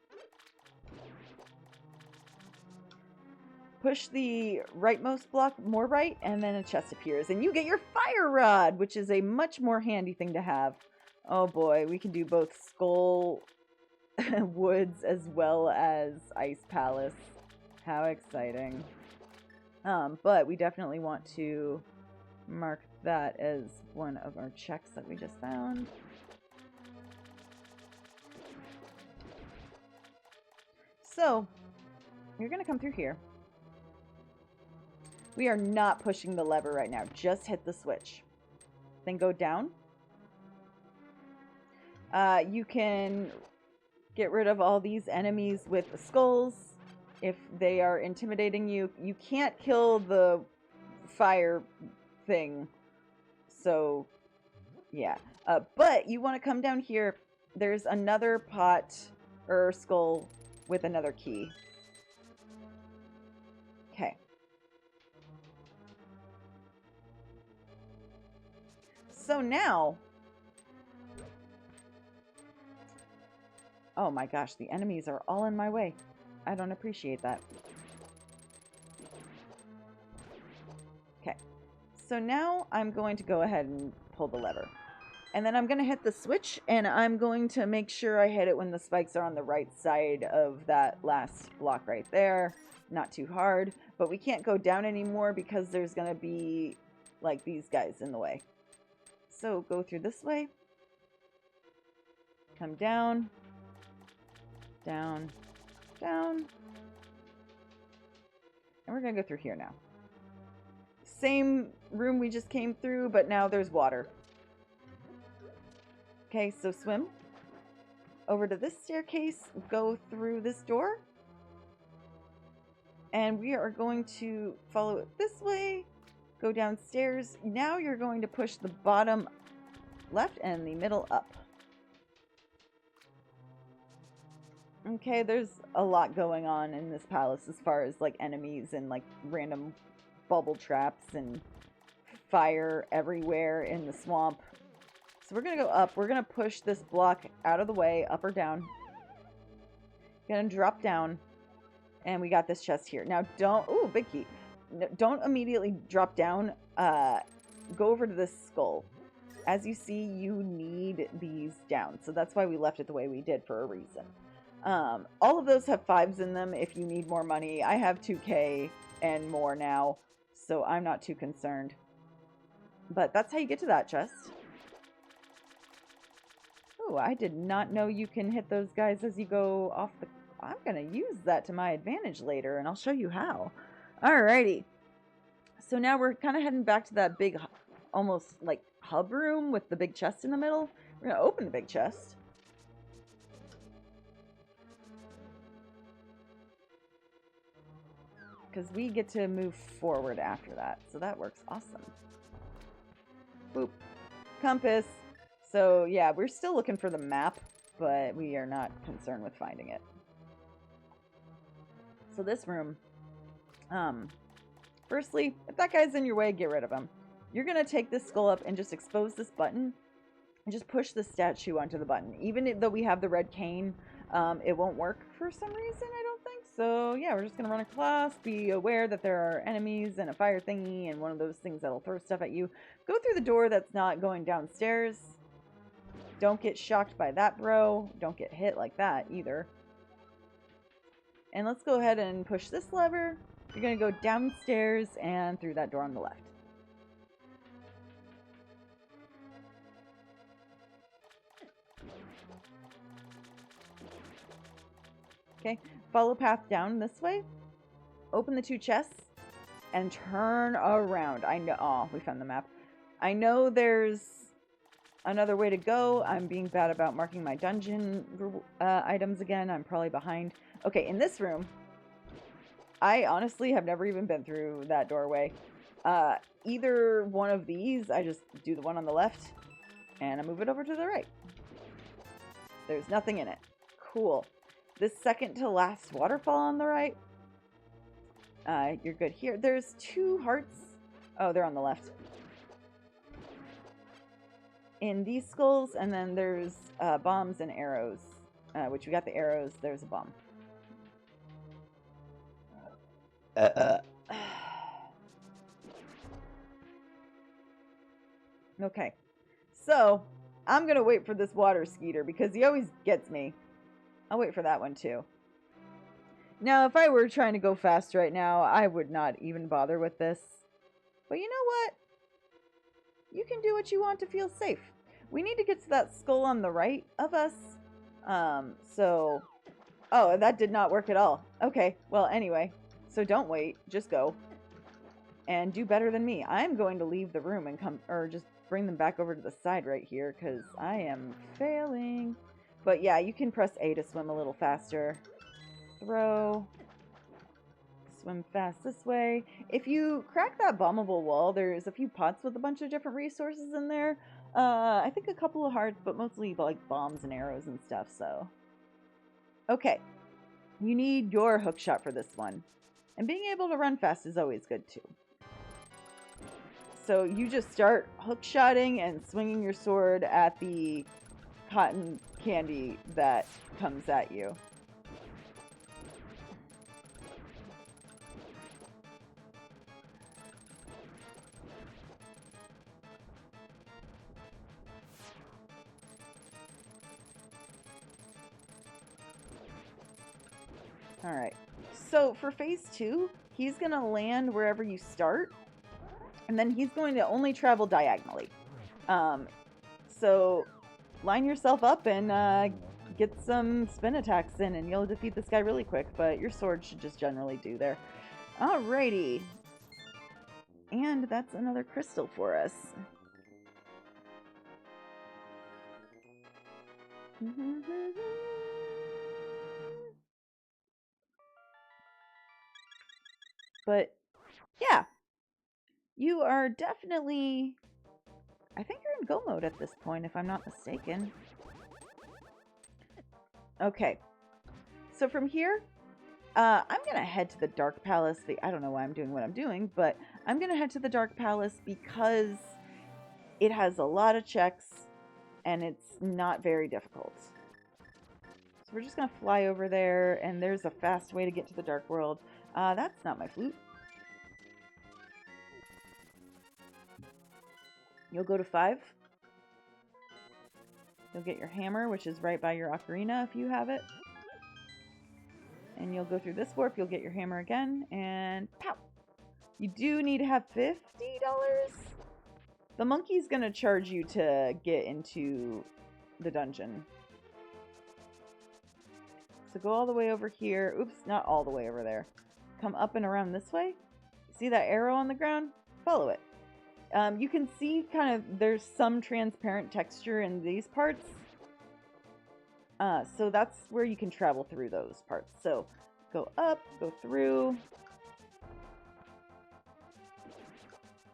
Push the rightmost block more right, and then a chest appears. And you get your fire rod, which is a much more handy thing to have. Oh boy, we can do both skull woods as well as ice palace. How exciting. But we definitely want to mark that as one of our checks that we just found. So, you're going to come through here. We are not pushing the lever right now. Just hit the switch. Then go down. You can get rid of all these enemies with the skulls. If they are intimidating you, you can't kill the fire thing. So, yeah. But you want to come down here. There's another pot or skull with another key. Okay. So now... Oh my gosh, the enemies are all in my way. I don't appreciate that. Okay. So now I'm going to go ahead and pull the lever. And then I'm going to hit the switch, and I'm going to make sure I hit it when the spikes are on the right side of that last block right there. Not too hard, but we can't go down anymore because there's going to be, like, these guys in the way. So go through this way. Come down. Down. Down. And we're going to go through here now. Same room we just came through, but now there's water. Okay, so swim over to this staircase, go through this door, and we are going to follow it this way, go downstairs. Now you're going to push the bottom left and the middle up. Okay, there's a lot going on in this palace as far as like enemies and like random bubble traps and fire everywhere in the swamp. So we're going to go up. We're going to push this block out of the way, up or down. Going to drop down. And we got this chest here. Now don't... Ooh, big key. Don't immediately drop down. Go over to this skull. As you see, you need these down. So that's why we left it the way we did for a reason. All of those have 5s in them if you need more money. I have 2K and more now. So I'm not too concerned. But that's how you get to that chest. Oh, I did not know you can hit those guys as you go off the... I'm going to use that to my advantage later, and I'll show you how. Alrighty. So now we're kind of heading back to that big, almost like hub room with the big chest in the middle. We're going to open the big chest. Because we get to move forward after that. So that works awesome. Boop. Compass. So, yeah, we're still looking for the map, but we are not concerned with finding it. So this room, firstly, if that guy's in your way, get rid of him. You're going to take this skull up and just expose this button and just push the statue onto the button. Even though we have the red cane, it won't work for some reason, I don't think. So, yeah, we're just going to run a class, be aware that there are enemies and a fire thingy and one of those things that'll throw stuff at you. Go through the door that's not going downstairs. Don't get shocked by that, bro. Don't get hit like that either. And let's go ahead and push this lever. You're going to go downstairs and through that door on the left. Okay, follow path down this way. Open the 2 chests and turn around. I know... Oh, we found the map. I know there's another way to go. I'm being bad about marking my dungeon items again. I'm probably behind. Okay, in this room, I honestly have never even been through that doorway. Either one of these, I just do the one on the left, and I move it over to the right. There's nothing in it. Cool. This second to last waterfall on the right, you're good here. There's 2 hearts. Oh, they're on the left. In these skulls, and then there's bombs and arrows, which we got the arrows. There's a bomb. Okay, so I'm gonna wait for this water skeeter because he always gets me. I'll wait for that one too. Now, if I were trying to go fast right now, I would not even bother with this. But you know what? You can do what you want to feel safe. We need to get to that skull on the right of us. Oh, that did not work at all. Okay, well, anyway. So don't wait. Just go. And do better than me. I'm going to leave the room and come... Or just bring them back over to the side right here, because I am failing. But yeah, you can press A to swim a little faster. Throw. Swim fast this way. If you crack that bombable wall, there's a few pots with a bunch of different resources in there. I think a couple of hearts, but mostly like bombs and arrows and stuff, so. Okay. You need your hook shot for this one. And being able to run fast is always good too. So you just start hook shotting and swinging your sword at the cotton candy that comes at you. Alright, so for phase 2, he's going to land wherever you start, and then he's going to only travel diagonally. So line yourself up and get some spin attacks in, and you'll defeat this guy really quick, but your sword should just generally do there. Alrighty. And that's another crystal for us. But, yeah. You are definitely... I think you're in go mode at this point, if I'm not mistaken. Okay. So from here, I'm going to head to the Dark Palace. I don't know why I'm doing what I'm doing, but I'm going to head to the Dark Palace because it has a lot of checks and it's not very difficult. So we're just going to fly over there, and there's a fast way to get to the Dark World. That's not my flute. You'll go to 5. You'll get your hammer, which is right by your ocarina if you have it. And you'll go through this warp, you'll get your hammer again, and pow! You do need to have $50. The monkey's gonna charge you to get into the dungeon. So go all the way over here. Oops, not all the way over there. Come up and around this way. See that arrow on the ground? Follow it. You can see kind of there's some transparent texture in these parts. So that's where you can travel through those parts. So go up, go through.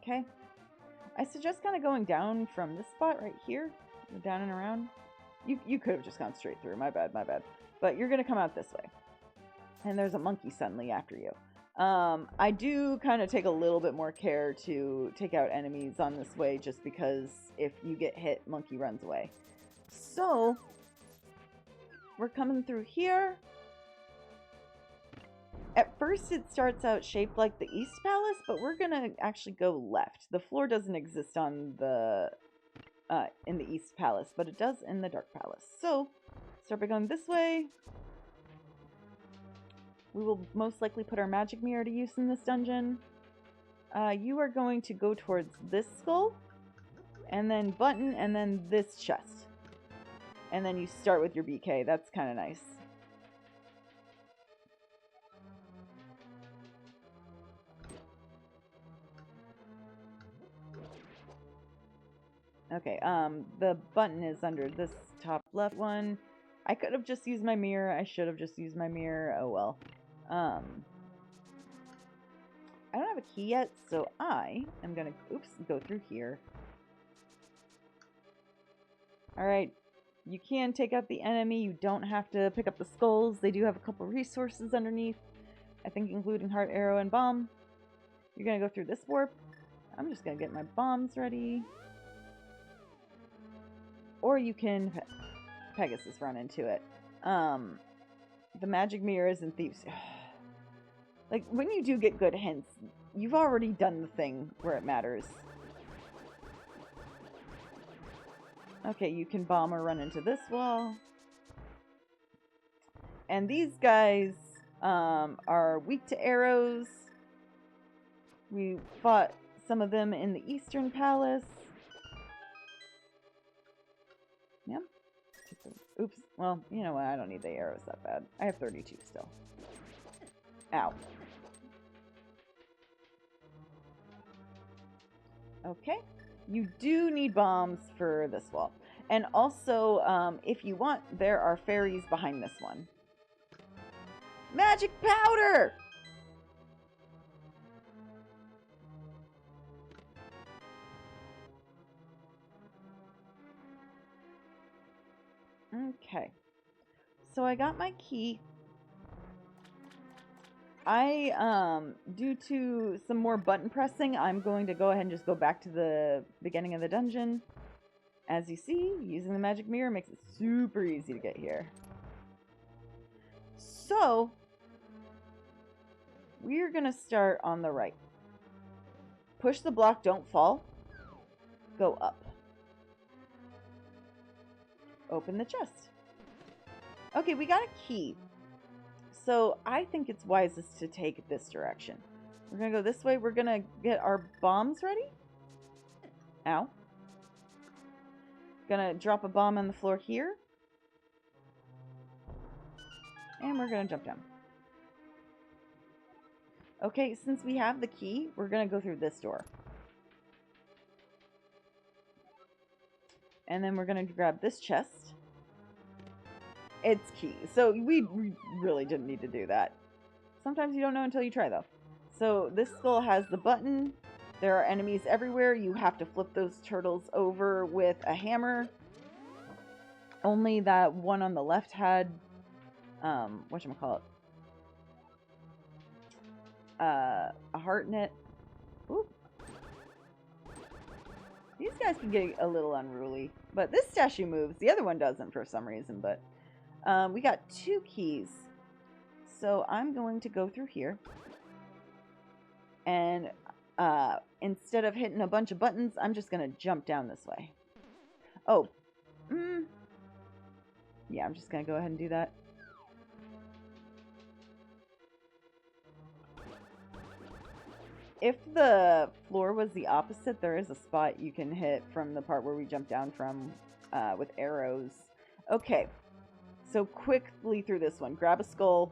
Okay. I suggest kind of going down from this spot right here. Down and around. You could have just gone straight through. My bad, my bad. But you're going to come out this way. And there's a monkey suddenly after you. I do kind of take a little bit more care to take out enemies on this way, just because if you get hit, monkey runs away. So, we're coming through here. At first it starts out shaped like the East Palace, but we're gonna actually go left. The floor doesn't exist on the in the East Palace, but it does in the Dark Palace. So, start by going this way. We will most likely put our magic mirror to use in this dungeon. You are going to go towards this skull, and then button, and then this chest. And then you start with your BK. That's kind of nice. Okay, the button is under this top left one. I could have just used my mirror. I should have just used my mirror. Oh well. I don't have a key yet, so I am gonna, go through here. Alright, you can take out the enemy. You don't have to pick up the skulls. They do have a couple resources underneath, I think including heart, arrow, and bomb. You're gonna go through this warp. I'm just gonna get my bombs ready. Or you can Pegasus run into it. The magic mirror isn't thieves. Like, when you do get good hints, you've already done the thing where it matters. Okay, you can bomb or run into this wall. And these guys are weak to arrows. We fought some of them in the Eastern Palace. Yeah. Oops. Well, you know what? I don't need the arrows that bad. I have 32 still. Ow. Okay. You do need bombs for this wall. And also, if you want, there are fairies behind this one. Magic powder! Okay. So I got my key. Due to some more button pressing, I'm going to go ahead and just go back to the beginning of the dungeon. As you see, using the magic mirror makes it super easy to get here. So, we're going to start on the right. Push the block, don't fall. Go up. Open the chest. Okay, we got a key. So I think it's wisest to take this direction. We're going to go this way. We're going to get our bombs ready. Ow. Gonna drop a bomb on the floor here. And we're gonna jump down. Okay, since we have the key, we're gonna go through this door. And then we're gonna grab this chest. It's key. So we really didn't need to do that. Sometimes you don't know until you try, though. So this skull has the button. There are enemies everywhere. You have to flip those turtles over with a hammer. Only that one on the left had, whatchamacallit? A heart in it. Ooh. These guys can get a little unruly. But this statue moves. The other one doesn't for some reason, but we got 2 keys. So I'm going to go through here. And instead of hitting a bunch of buttons, I'm just going to jump down this way. Oh. Yeah, I'm just going to go ahead and do that. If the floor was the opposite, there is a spot you can hit from the part where we jumped down from with arrows. Okay, so quickly through this one. Grab a skull,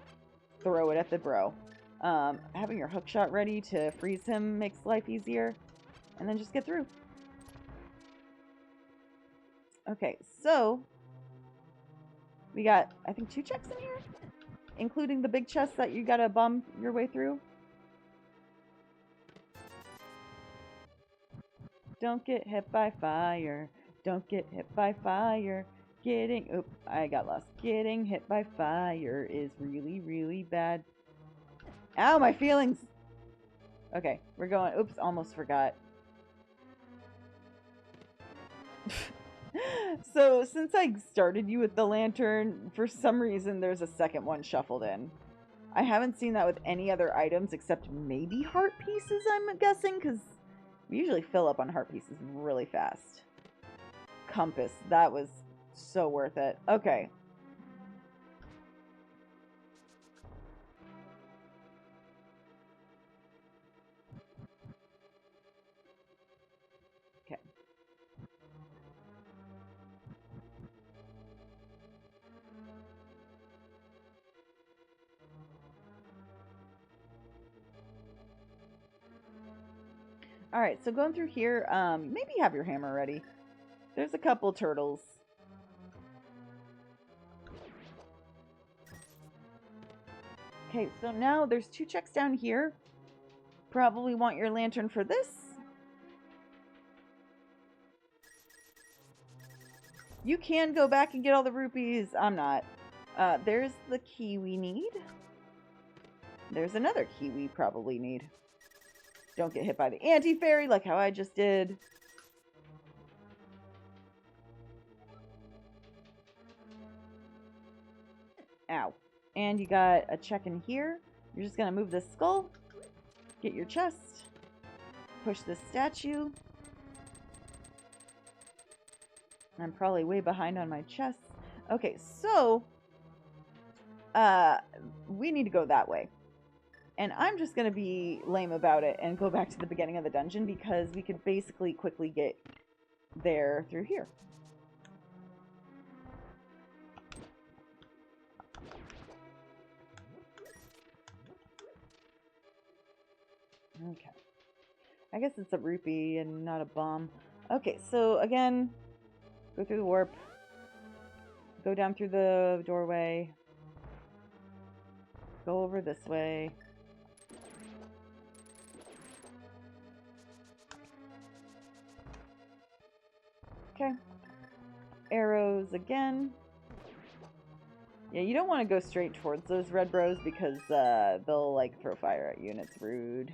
throw it at the bro. Having your hook shot ready to freeze him makes life easier. And then just get through. Okay, so we got, I think, 2 checks in here, including the big chest that you gotta bomb your way through. Don't get hit by fire. Don't get hit by fire. Oop, I got lost. Getting hit by fire is really, really bad. Ow, my feelings! Okay, we're going. Oops, almost forgot. So, since I started you with the lantern, for some reason there's a second one shuffled in. I haven't seen that with any other items except maybe heart pieces, I'm guessing, because we usually fill up on heart pieces really fast. Compass, that was so worth it. Okay. Okay. Alright, so going through here, maybe have your hammer ready. There's a couple turtles. Okay, so now there's 2 checks down here. Probably want your lantern for this. You can go back and get all the rupees. I'm not. There's the key we need. There's another key we probably need. Don't get hit by the anti-fairy like how I just did. Ow. And you got a check in here. You're just going to move this skull. Get your chest. Push this statue. I'm probably way behind on my chest. Okay, so we need to go that way. And I'm just going to be lame about it and go back to the beginning of the dungeon because we could basically quickly get there through here. Okay. I guess it's a rupee and not a bomb. Okay, so again, go through the warp. Go down through the doorway. Go over this way. Okay. Arrows again. Yeah, you don't want to go straight towards those red bros because they'll like throw fire at you and it's rude.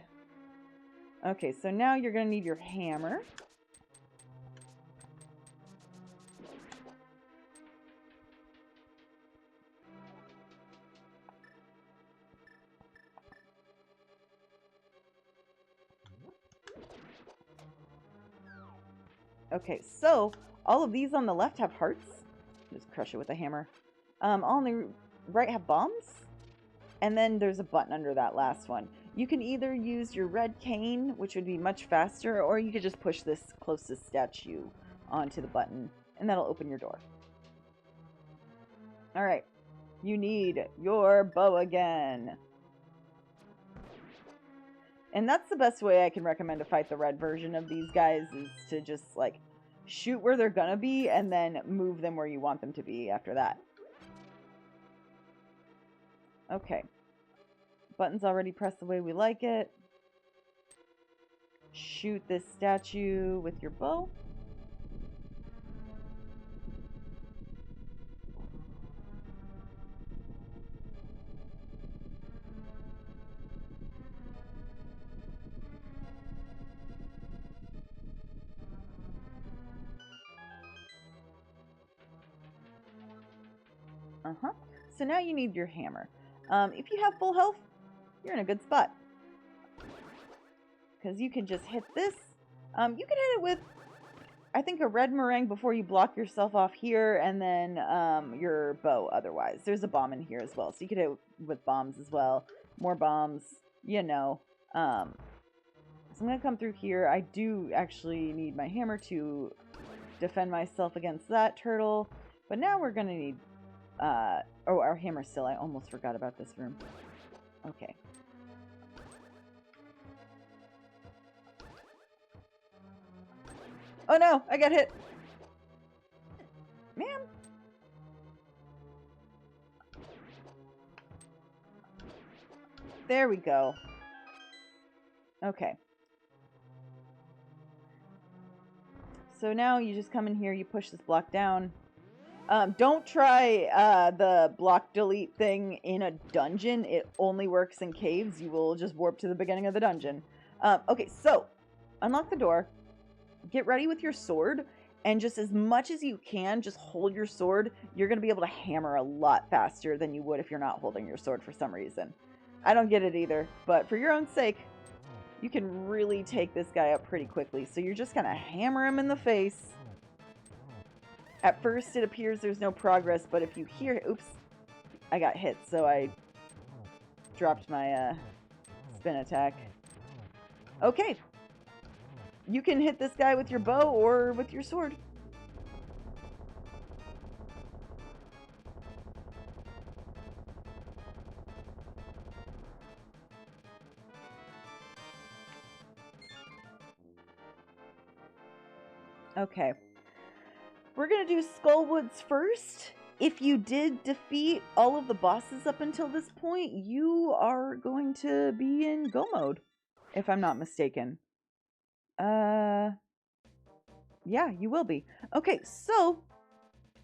Okay, so now you're going to need your hammer. Okay, so all of these on the left have hearts. Just crush it with a hammer. All on the right have bombs. And then there's a button under that last one. You can either use your red cane, which would be much faster, or you could just push this closest statue onto the button, and that'll open your door. Alright, you need your bow again. And that's the best way I can recommend to fight the red version of these guys, is to just, like, shoot where they're gonna be, and then move them where you want them to be after that. Okay. Button's already pressed the way we like it. Shoot this statue with your bow. So now you need your hammer. If you have full health, you're in a good spot. Because you can just hit this. You can hit it with, I think, a red meringue before you block yourself off here, and then your bow otherwise. There's a bomb in here as well, so you could hit it with bombs as well. More bombs, you know. So I'm going to come through here. I do actually need my hammer to defend myself against that turtle. But now we're going to need... oh, our hammer still. I almost forgot about this room. Okay. Oh no! I got hit! Man! There we go. Okay. So now you just come in here, you push this block down. Don't try the block delete thing in a dungeon. It only works in caves. You will just warp to the beginning of the dungeon. Okay, so unlock the door. Get ready with your sword. And just as much as you can, just hold your sword. You're going to be able to hammer a lot faster than you would if you're not holding your sword for some reason. I don't get it either. But for your own sake, you can really take this guy up pretty quickly. So you're just going to hammer him in the face. At first, it appears there's no progress, but if you hear... Oops. I got hit, so I dropped my spin attack. Okay. You can hit this guy with your bow or with your sword. Okay. We're going to do Skullwoods first. If you did defeat all of the bosses up until this point, you are going to be in go mode, if I'm not mistaken. Yeah, you will be. Okay, so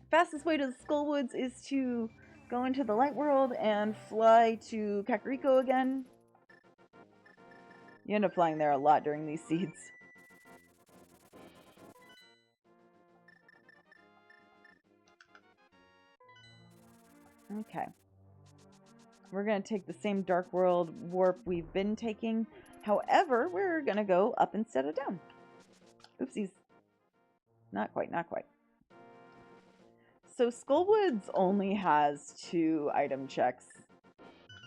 fastest way to the Skullwoods is to go into the light world and fly to Kakariko again. You end up flying there a lot during these seeds. Okay. We're going to take the same Dark World warp we've been taking. However, we're going to go up instead of down. Oopsies. Not quite, not quite. So Skullwoods only has 2 item checks.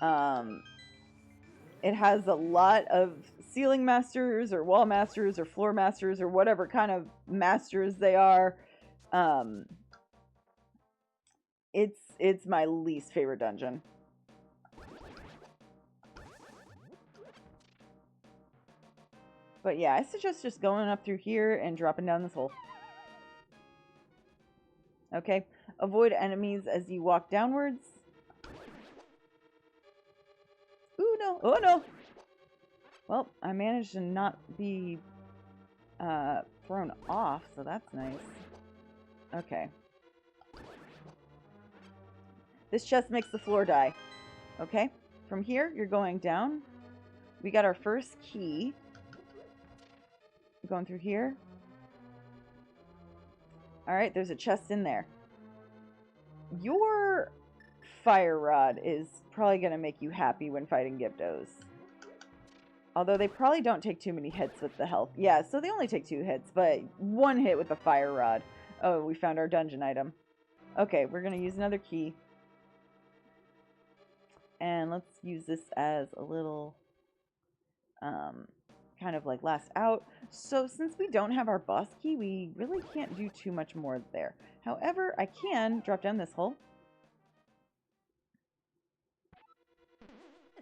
It has a lot of ceiling masters or wall masters or floor masters or whatever kind of masters they are. It's my least favorite dungeon. But yeah, I suggest just going up through here and dropping down this hole. Okay, avoid enemies as you walk downwards. Ooh, no. Oh, no. Well, I managed to not be thrown off, so that's nice. Okay. This chest makes the floor die. Okay, from here, you're going down. We got our first key. Going through here. Alright, there's a chest in there. Your fire rod is probably going to make you happy when fighting Gyptos. Although they probably don't take too many hits with the health. Yeah, so they only take 2 hits, but 1 hit with the fire rod. Oh, we found our dungeon item. Okay, we're going to use another key. And let's use this as a little kind of like last out. So since we don't have our boss key, we really can't do too much more there. However, I can drop down this hole.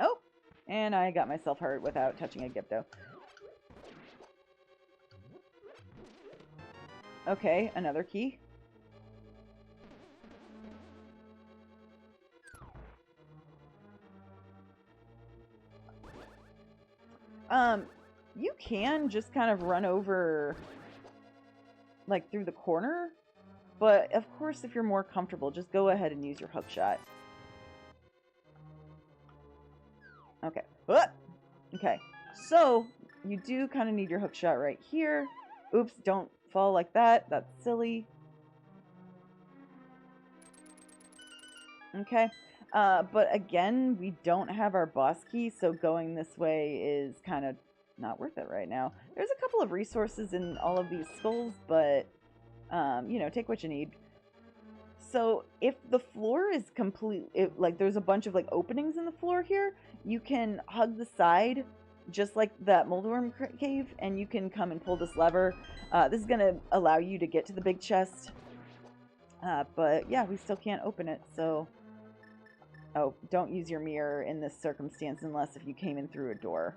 Oh, and I got myself hurt without touching a Gypto. Okay, another key. You can just kind of run over, like, through the corner. But, of course, if you're more comfortable, just go ahead and use your hook shot. Okay. Okay. So, you do kind of need your hook shot right here. Oops, don't fall like that. That's silly. Okay. But again, we don't have our boss key, so going this way is kind of not worth it right now. There's a couple of resources in all of these skulls, but, you know, take what you need. So if the floor is like there's a bunch of like openings in the floor here, you can hug the side, just like that Moldworm cave, and you can come and pull this lever. This is going to allow you to get to the big chest. But yeah, we still can't open it, so... Oh, don't use your mirror in this circumstance unless if you came in through a door.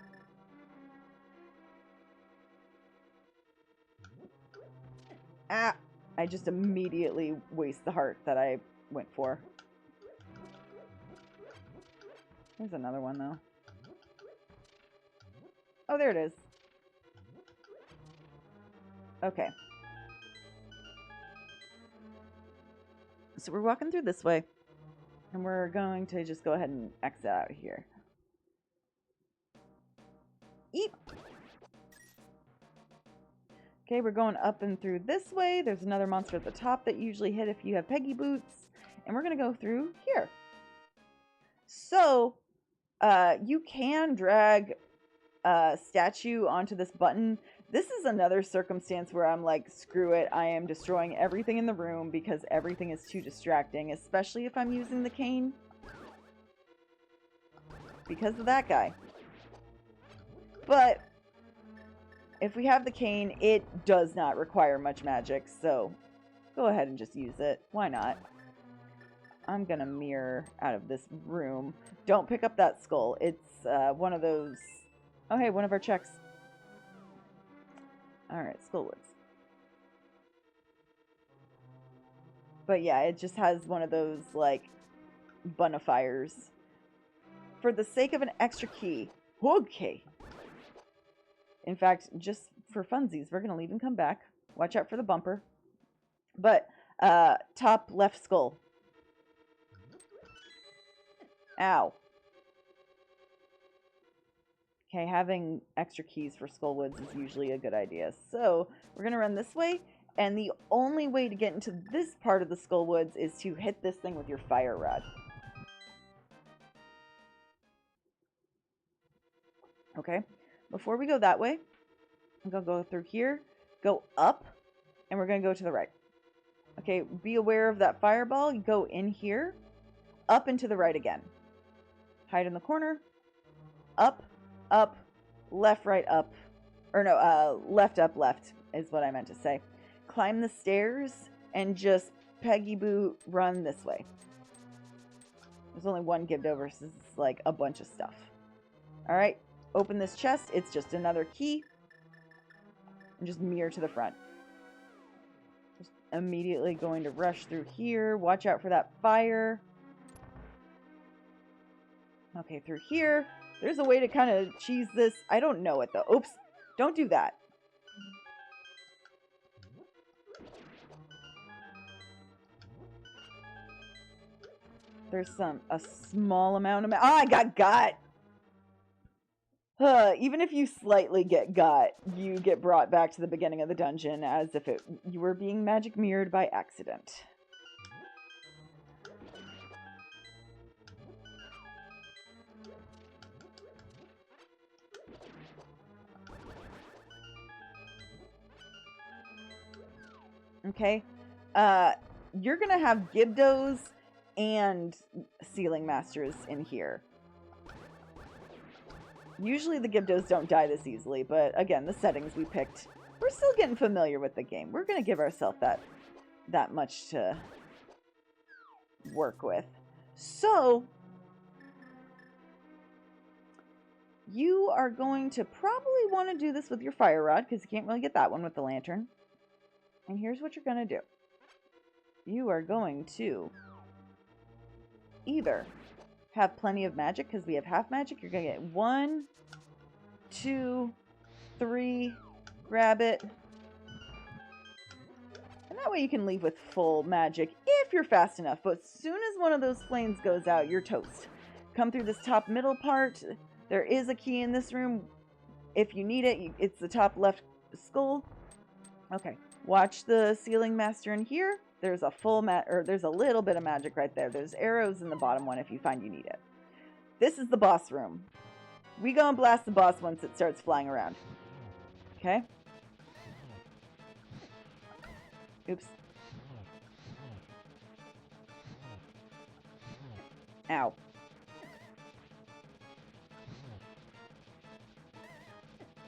Ah! I just immediately waste the heart that I went for. There's another one, though. Oh, there it is. Okay. So we're walking through this way. And we're going to just go ahead and exit out here. Eep! Okay, we're going up and through this way. There's another monster at the top that you usually hit if you have Peggy boots. And we're going to go through here. So, you can drag a statue onto this button. This is another circumstance where I'm like, screw it, I am destroying everything in the room because everything is too distracting, especially if I'm using the cane. Because of that guy. But, if we have the cane, it does not require much magic, so go ahead and just use it. Why not? I'm gonna mirror out of this room. Don't pick up that skull. It's one of those... Oh, hey, one of our checks. Alright, Skullwoods. But yeah, it just has one of those, like, bonifiers. For the sake of an extra key. Okay. In fact, just for funsies, we're going to leave and come back. Watch out for the bumper. But, top left skull. Ow. Okay, having extra keys for Skullwoods is usually a good idea. So, we're going to run this way, and the only way to get into this part of the Skullwoods is to hit this thing with your fire rod. Okay, before we go that way, I'm going to go through here, go up, and we're going to go to the right. Okay, be aware of that fireball. You go in here, up and to the right again. Hide in the corner, up, up, left, right, up. Or no, left, up, left is what I meant to say. Climb the stairs and just Peggy boot run this way. There's only one Gypto versus like a bunch of stuff. Alright, open this chest. It's just another key. And just mirror to the front. Just immediately going to rush through here. Watch out for that fire. Okay, through here. There's a way to kind of cheese this. I don't know it, though. Oops. Don't do that. There's a small amount of... I got! Even if you slightly get got, you get brought back to the beginning of the dungeon as if you were being magic mirrored by accident. Okay, you're gonna have Gibdos and Ceiling Masters in here. Usually the Gibdos don't die this easily, but again, the settings we picked, we're still getting familiar with the game. We're gonna give ourselves that much to work with. So, you are going to probably want to do this with your fire rod, because you can't really get that one with the lantern. And here's what you're going to do. You are going to either have plenty of magic, because we have half magic. You're going to get 1, 2, 3, grab it. And that way you can leave with full magic if you're fast enough. But as soon as one of those flames goes out, you're toast. Come through this top middle part. There is a key in this room. If you need it, it's the top left skull. Okay. Watch the Ceiling Master in here. There's a there's a little bit of magic right there. There's arrows in the bottom one if you find you need it. This is the boss room. We go and blast the boss once it starts flying around. Okay? Oops. Ow.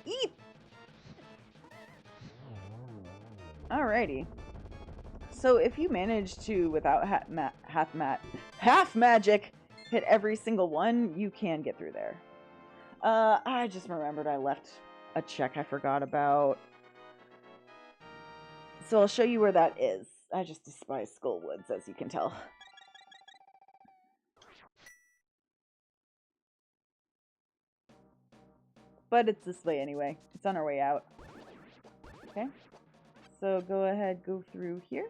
Eep! Alrighty. So if you manage to, without half magic, hit every single one, you can get through there. I just remembered I left a check I forgot about. So I'll show you where that is. I just despise Skullwoods, as you can tell. But it's this way anyway. It's on our way out. Okay. So go ahead, go through here.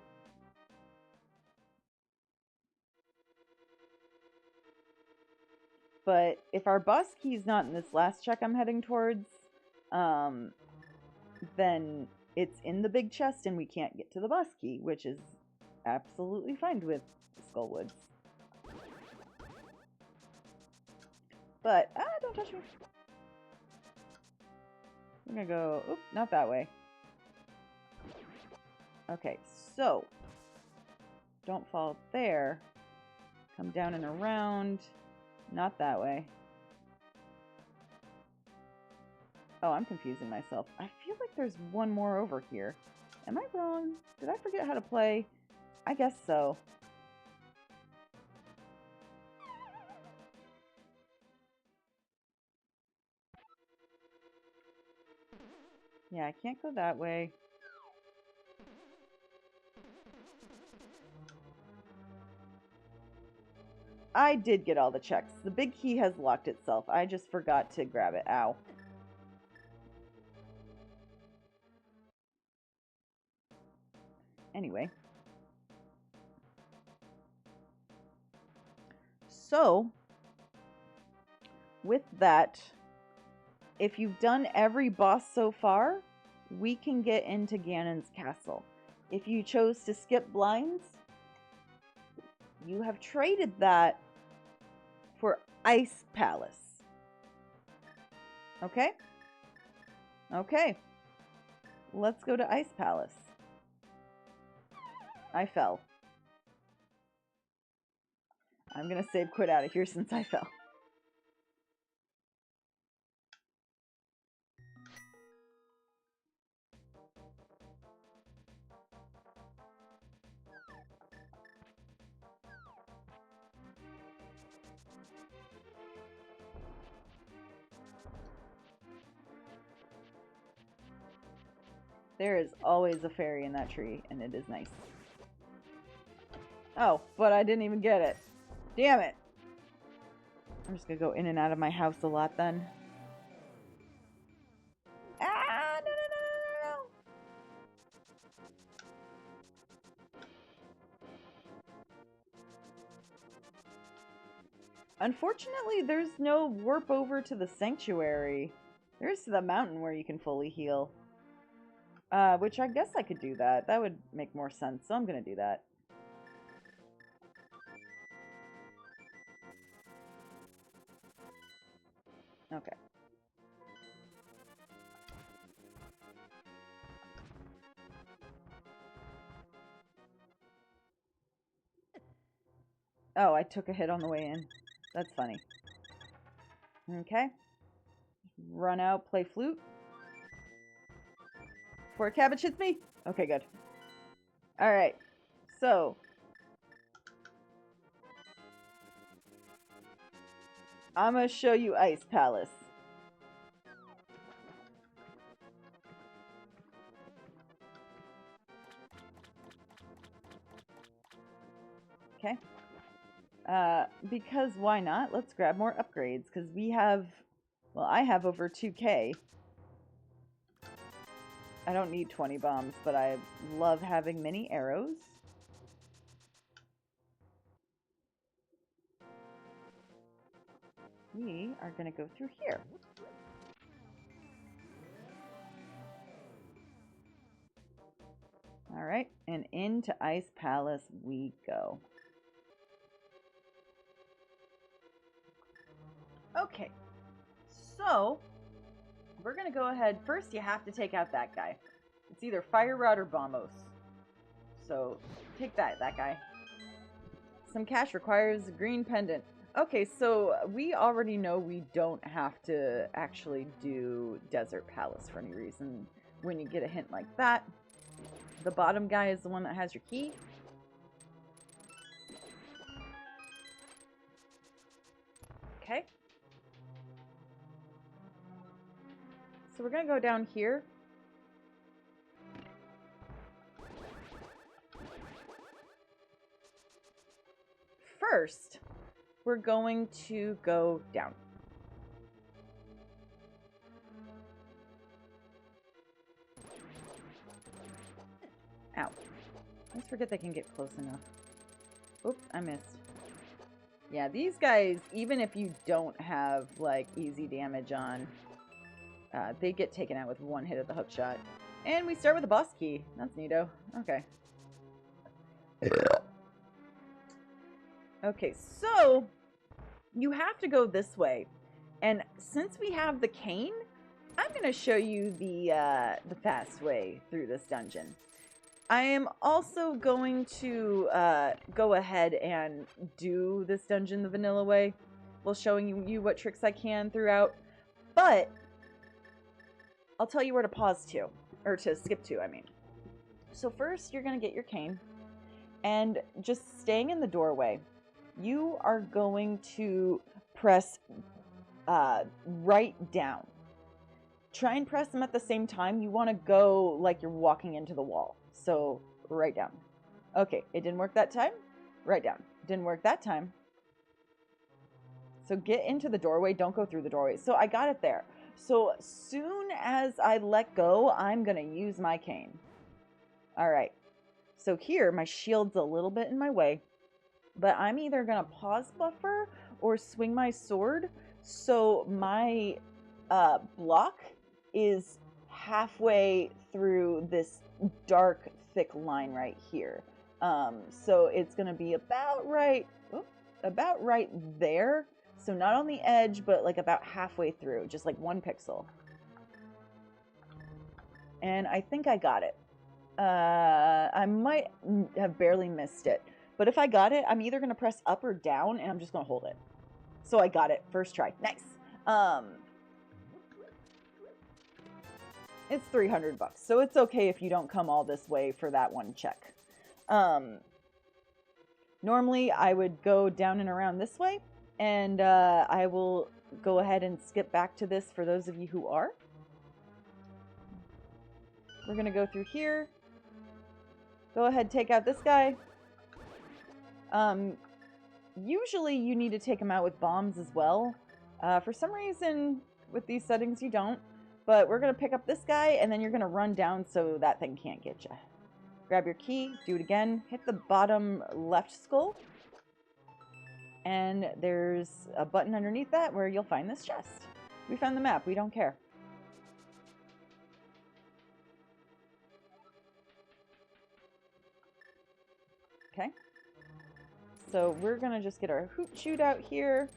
But if our boss key is not in this last check I'm heading towards, then it's in the big chest and we can't get to the boss key, which is absolutely fine with Skullwoods. But, don't touch me. We're gonna go, oop, not that way. Okay, so, don't fall there. Come down and around. Not that way. Oh, I'm confusing myself. I feel like there's one more over here. Am I wrong? Did I forget how to play? I guess so. Yeah, I can't go that way. I did get all the checks. The big key has locked itself. I just forgot to grab it. Ow. Anyway. So, with that, if you've done every boss so far, we can get into Ganon's castle. If you chose to skip blinds, you have traded that for Ice Palace. Okay? Okay. Let's go to Ice Palace. I fell. I'm gonna save quit out of here since I fell. There is always a fairy in that tree, and it is nice. Oh, but I didn't even get it. Damn it. I'm just gonna go in and out of my house a lot then. Ah, no. Unfortunately, there's no warp over to the sanctuary. There's the mountain where you can fully heal. Which I guess I could do that. That would make more sense, so I'm gonna do that. Okay. Oh, I took a hit on the way in. That's funny. Okay. Run out, play flute. Before a cabbage hits me? Okay, good. Alright. So. I'm gonna show you Ice Palace. Okay. Because why not? Let's grab more upgrades, because we have, well, I have over 2K. I don't need 20 bombs, but I love having many arrows. We are going to go through here. Alright, and into Ice Palace we go. Okay, so we're going to go ahead. First, you have to take out that guy. It's either Fire Rod or Bombos. So, take that guy. Some cash requires a green pendant. Okay, so we already know we don't have to actually do Desert Palace for any reason when you get a hint like that. The bottom guy is the one that has your key. Okay. So we're going to go down here. First, we're going to go down. Ow. I always forget they can get close enough. Oops, I missed. Yeah, these guys, even if you don't have, like, easy damage on, they get taken out with one hit of the hook shot. And we start with a boss key. That's neato. Okay. Okay, so you have to go this way. And since we have the cane, I'm going to show you the fast way through this dungeon. I am also going to go ahead and do this dungeon the vanilla way while showing you what tricks I can throughout. But I'll tell you where to pause to, or to skip to, I mean. So first, you're going to get your cane, and just staying in the doorway, you are going to press right down. Try and press them at the same time. You want to go like you're walking into the wall. So, right down. Okay, it didn't work that time. Right down. Didn't work that time. So, get into the doorway. Don't go through the doorway. So, I got it there. So, soon as I let go, I'm going to use my cane. Alright. So, here, my shield's a little bit in my way. But I'm either going to pause buffer or swing my sword. So, my block is halfway through this dark, thick line right here. So it's going to be about right there. So not on the edge, but like about halfway through, just like 1 pixel. And I think I got it. I might have barely missed it. But if I got it, I'm either going to press up or down, and I'm just going to hold it. So I got it. First try. Nice. It's $300, so it's okay if you don't come all this way for that one check. Normally, I would go down and around this way, and I will go ahead and skip back to this for those of you who are. We're going to go through here. Go ahead, take out this guy. Usually, you need to take him out with bombs as well. For some reason, with these settings, you don't. But we're going to pick up this guy, and then you're going to run down so that thing can't get you. Grab your key, do it again, hit the bottom left skull, And there's a button underneath that where you'll find this chest. We found the map. We don't care. Okay. So we're going to just get our hoot shoot out here.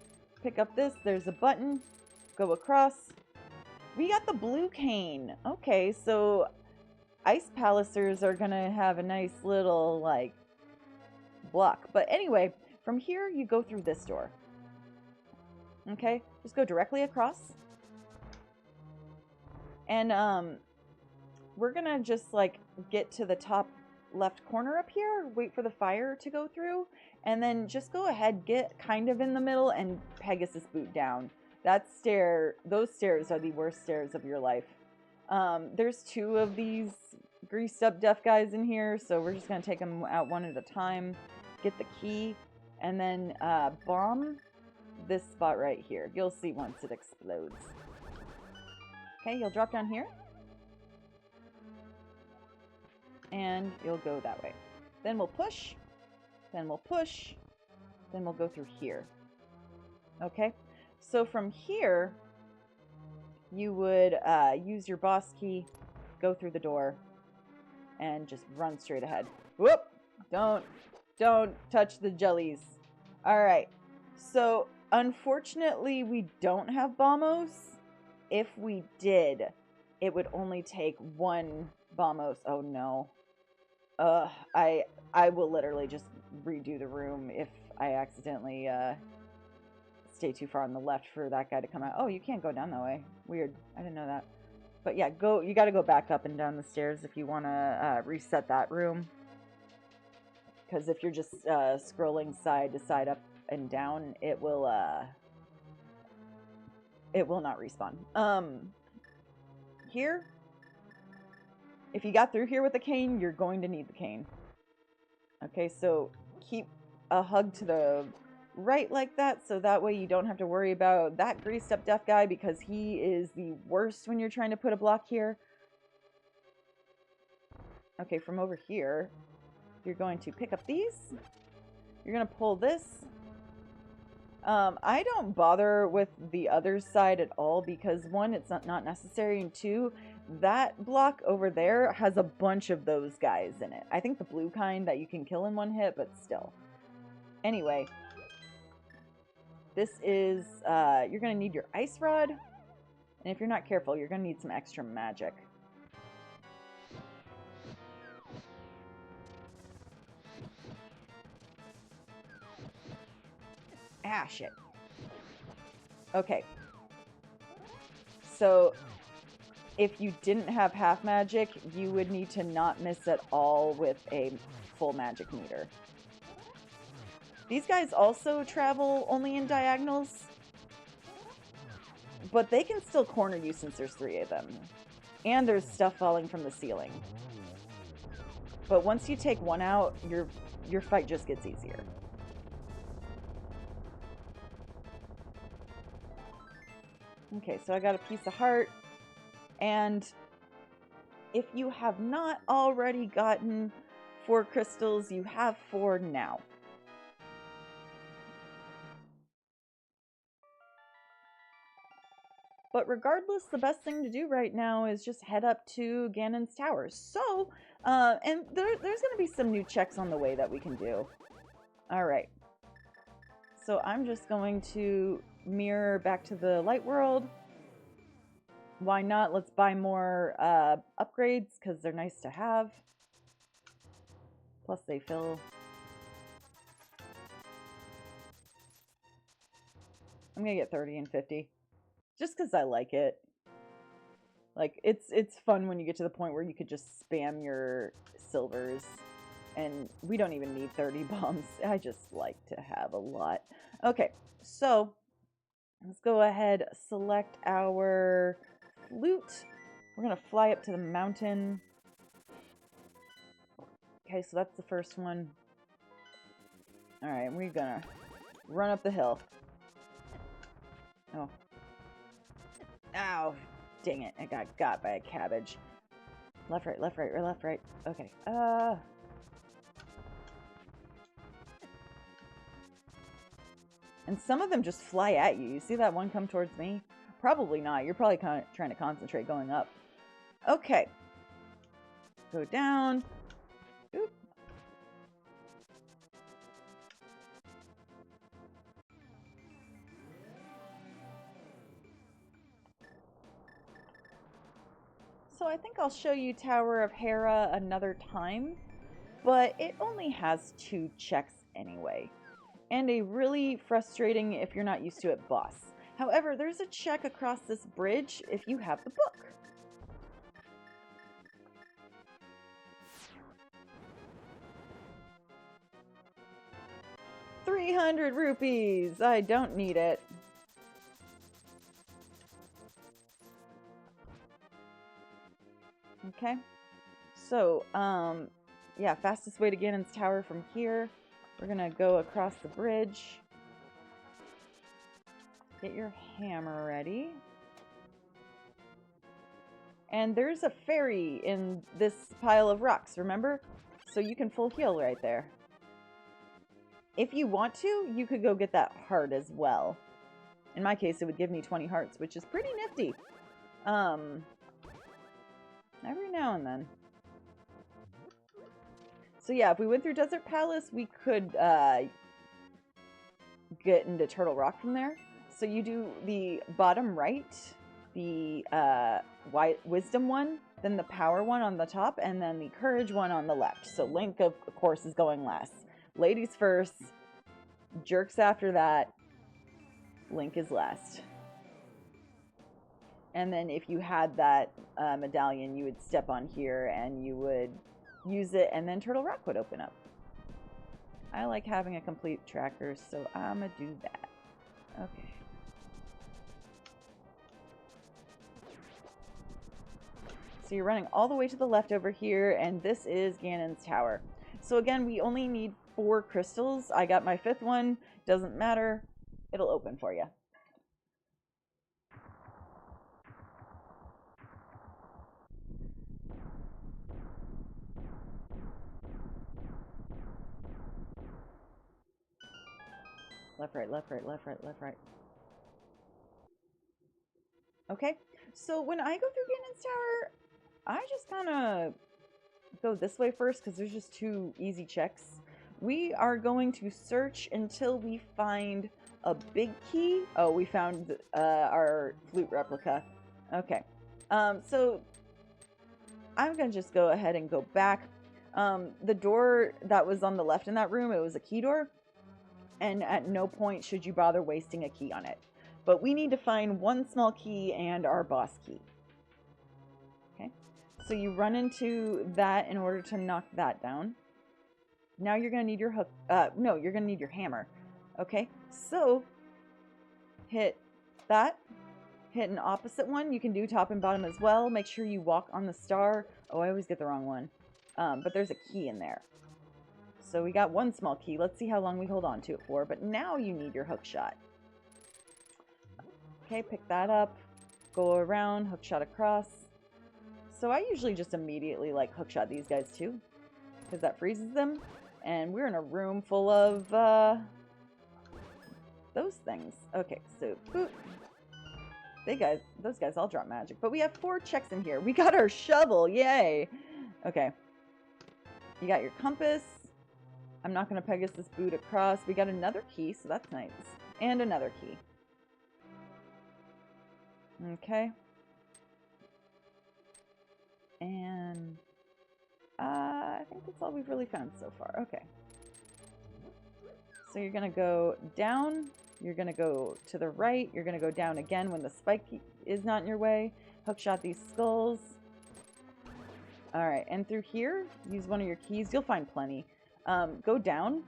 Pick up this. There's a button. Go across. We got the blue cane. Okay, so ice palacers are going to have a nice little, like, block. But anyway, from here, you go through this door. Okay, just go directly across. And we're gonna just like get to the top left corner up here, wait for the fire to go through, and then just go ahead, get kind of in the middle and Pegasus boot down. Those stairs are the worst stairs of your life. There's 2 of these greased up deaf guys in here, so we're just gonna take them out one at a time, get the key, and then bomb this spot right here. You'll see once it explodes. Okay, you'll drop down here. And you'll go that way. Then we'll push. Then we'll push. Then we'll go through here. Okay? So from here, you would use your boss key, go through the door, and just run straight ahead. Whoop! Don't touch the jellies. Alright. So, unfortunately, we don't have bombos. If we did, it would only take 1 bombos. Oh no. I will literally just redo the room if I accidentally stay too far on the left for that guy to come out. Oh, you can't go down that way. Weird. I didn't know that. But yeah, you got to go back up and down the stairs if you want to reset that room. Because if you're just scrolling side to side up and down, it will not respawn. Here, if you got through here with the cane, you're going to need the cane. Okay, so keep a hug to the right like that, so that way you don't have to worry about that greased up deaf guy, because he is the worst when you're trying to put a block here. Okay, from over here, you're going to pick up these. You're going to pull this. I don't bother with the other side at all because 1, it's not necessary, and 2, that block over there has a bunch of those guys in it. I think the blue kind that you can kill in 1 hit, but still. Anyway, this is, you're going to need your ice rod, and if you're not careful, you're going to need some extra magic. Ah, shit. Okay. So, if you didn't have half magic, you would need to not miss at all with a full magic meter. These guys also travel only in diagonals, but they can still corner you since there's 3 of them. And there's stuff falling from the ceiling. But once you take 1 out, your fight just gets easier. Okay, so I got a piece of heart, and if you have not already gotten 4 crystals, you have 4 now. But regardless, the best thing to do right now is just head up to Ganon's tower. So, and there's going to be some new checks on the way that we can do. Alright. So I'm just going to mirror back to the light world. Why not? Let's buy more upgrades because they're nice to have. Plus they fill. I'm gonna get 30 and 50 just because I like it. Like it's fun when you get to the point where you could just spam your silvers, and we don't even need 30 bombs. I just like to have a lot. Okay, so let's go ahead, select our flute. We're gonna fly up to the mountain. Okay, so that's the first one. Alright, we're gonna run up the hill. Oh. Ow. Dang it, I got by a cabbage. Left, right, left, right, or left, right. Okay. And some of them just fly at you. You see that one come towards me? Probably not. You're probably kind of trying to concentrate going up. Okay. Go down. Oop. So I think I'll show you Tower of Hera another time, but it only has 2 checks anyway, and a really frustrating, if you're not used to it, boss. However, there's a check across this bridge if you have the book. ₹300! I don't need it. Okay, so, yeah, fastest way to Ganon's Tower from here. We're gonna go across the bridge. Get your hammer ready. And there's a fairy in this pile of rocks, remember? So you can full heal right there. If you want to, you could go get that heart as well. In my case, it would give me 20 hearts, which is pretty nifty. Every now and then. So yeah, if we went through Desert Palace, we could get into Turtle Rock from there. So you do the bottom right, the Wisdom one, then the Power one on the top, and then the Courage one on the left. So Link, of course, is going last. Ladies first, jerks after that, Link is last. And then if you had that medallion, you would step on here and you would use it, and then Turtle Rock would open up. I like having a complete tracker, so I'm gonna do that. Okay. So you're running all the way to the left over here, and this is Ganon's Tower. So again, we only need 4 crystals. I got my 5th one. Doesn't matter. It'll open for you. Left, right, left, right, left, right, left, right. Okay, so when I go through Ganon's Tower, I just kind of go this way first because there's just 2 easy checks. We are going to search until we find a big key. Oh, we found our flute replica. Okay, so I'm going to just go ahead and go back. The door that was on the left in that room, it was a key door. And at no point should you bother wasting a key on it. But we need to find 1 small key and our boss key. Okay, so you run into that in order to knock that down. Now you're going to need your hook. No, you're going to need your hammer. Okay, so hit that. Hit an opposite one. You can do top and bottom as well. Make sure you walk on the star. Oh, I always get the wrong one. But there's a key in there. So we got 1 small key. Let's see how long we hold on to it for. But now you need your hook shot. Okay, pick that up. Go around, hook shot across. So I usually just immediately like hook shot these guys too, because that freezes them. And we're in a room full of those things. Okay, so boop. Those guys all drop magic. But we have 4 checks in here. We got our shovel. Yay. Okay. You got your compass. I'm not going to Pegasus boot across. We got another key, so that's nice. And another key. Okay. And I think that's all we've really found so far. Okay. So you're going to go down. You're going to go to the right. You're going to go down again when the spike is not in your way. Hookshot these skulls. Alright, and through here, use one of your keys. You'll find plenty. Go down.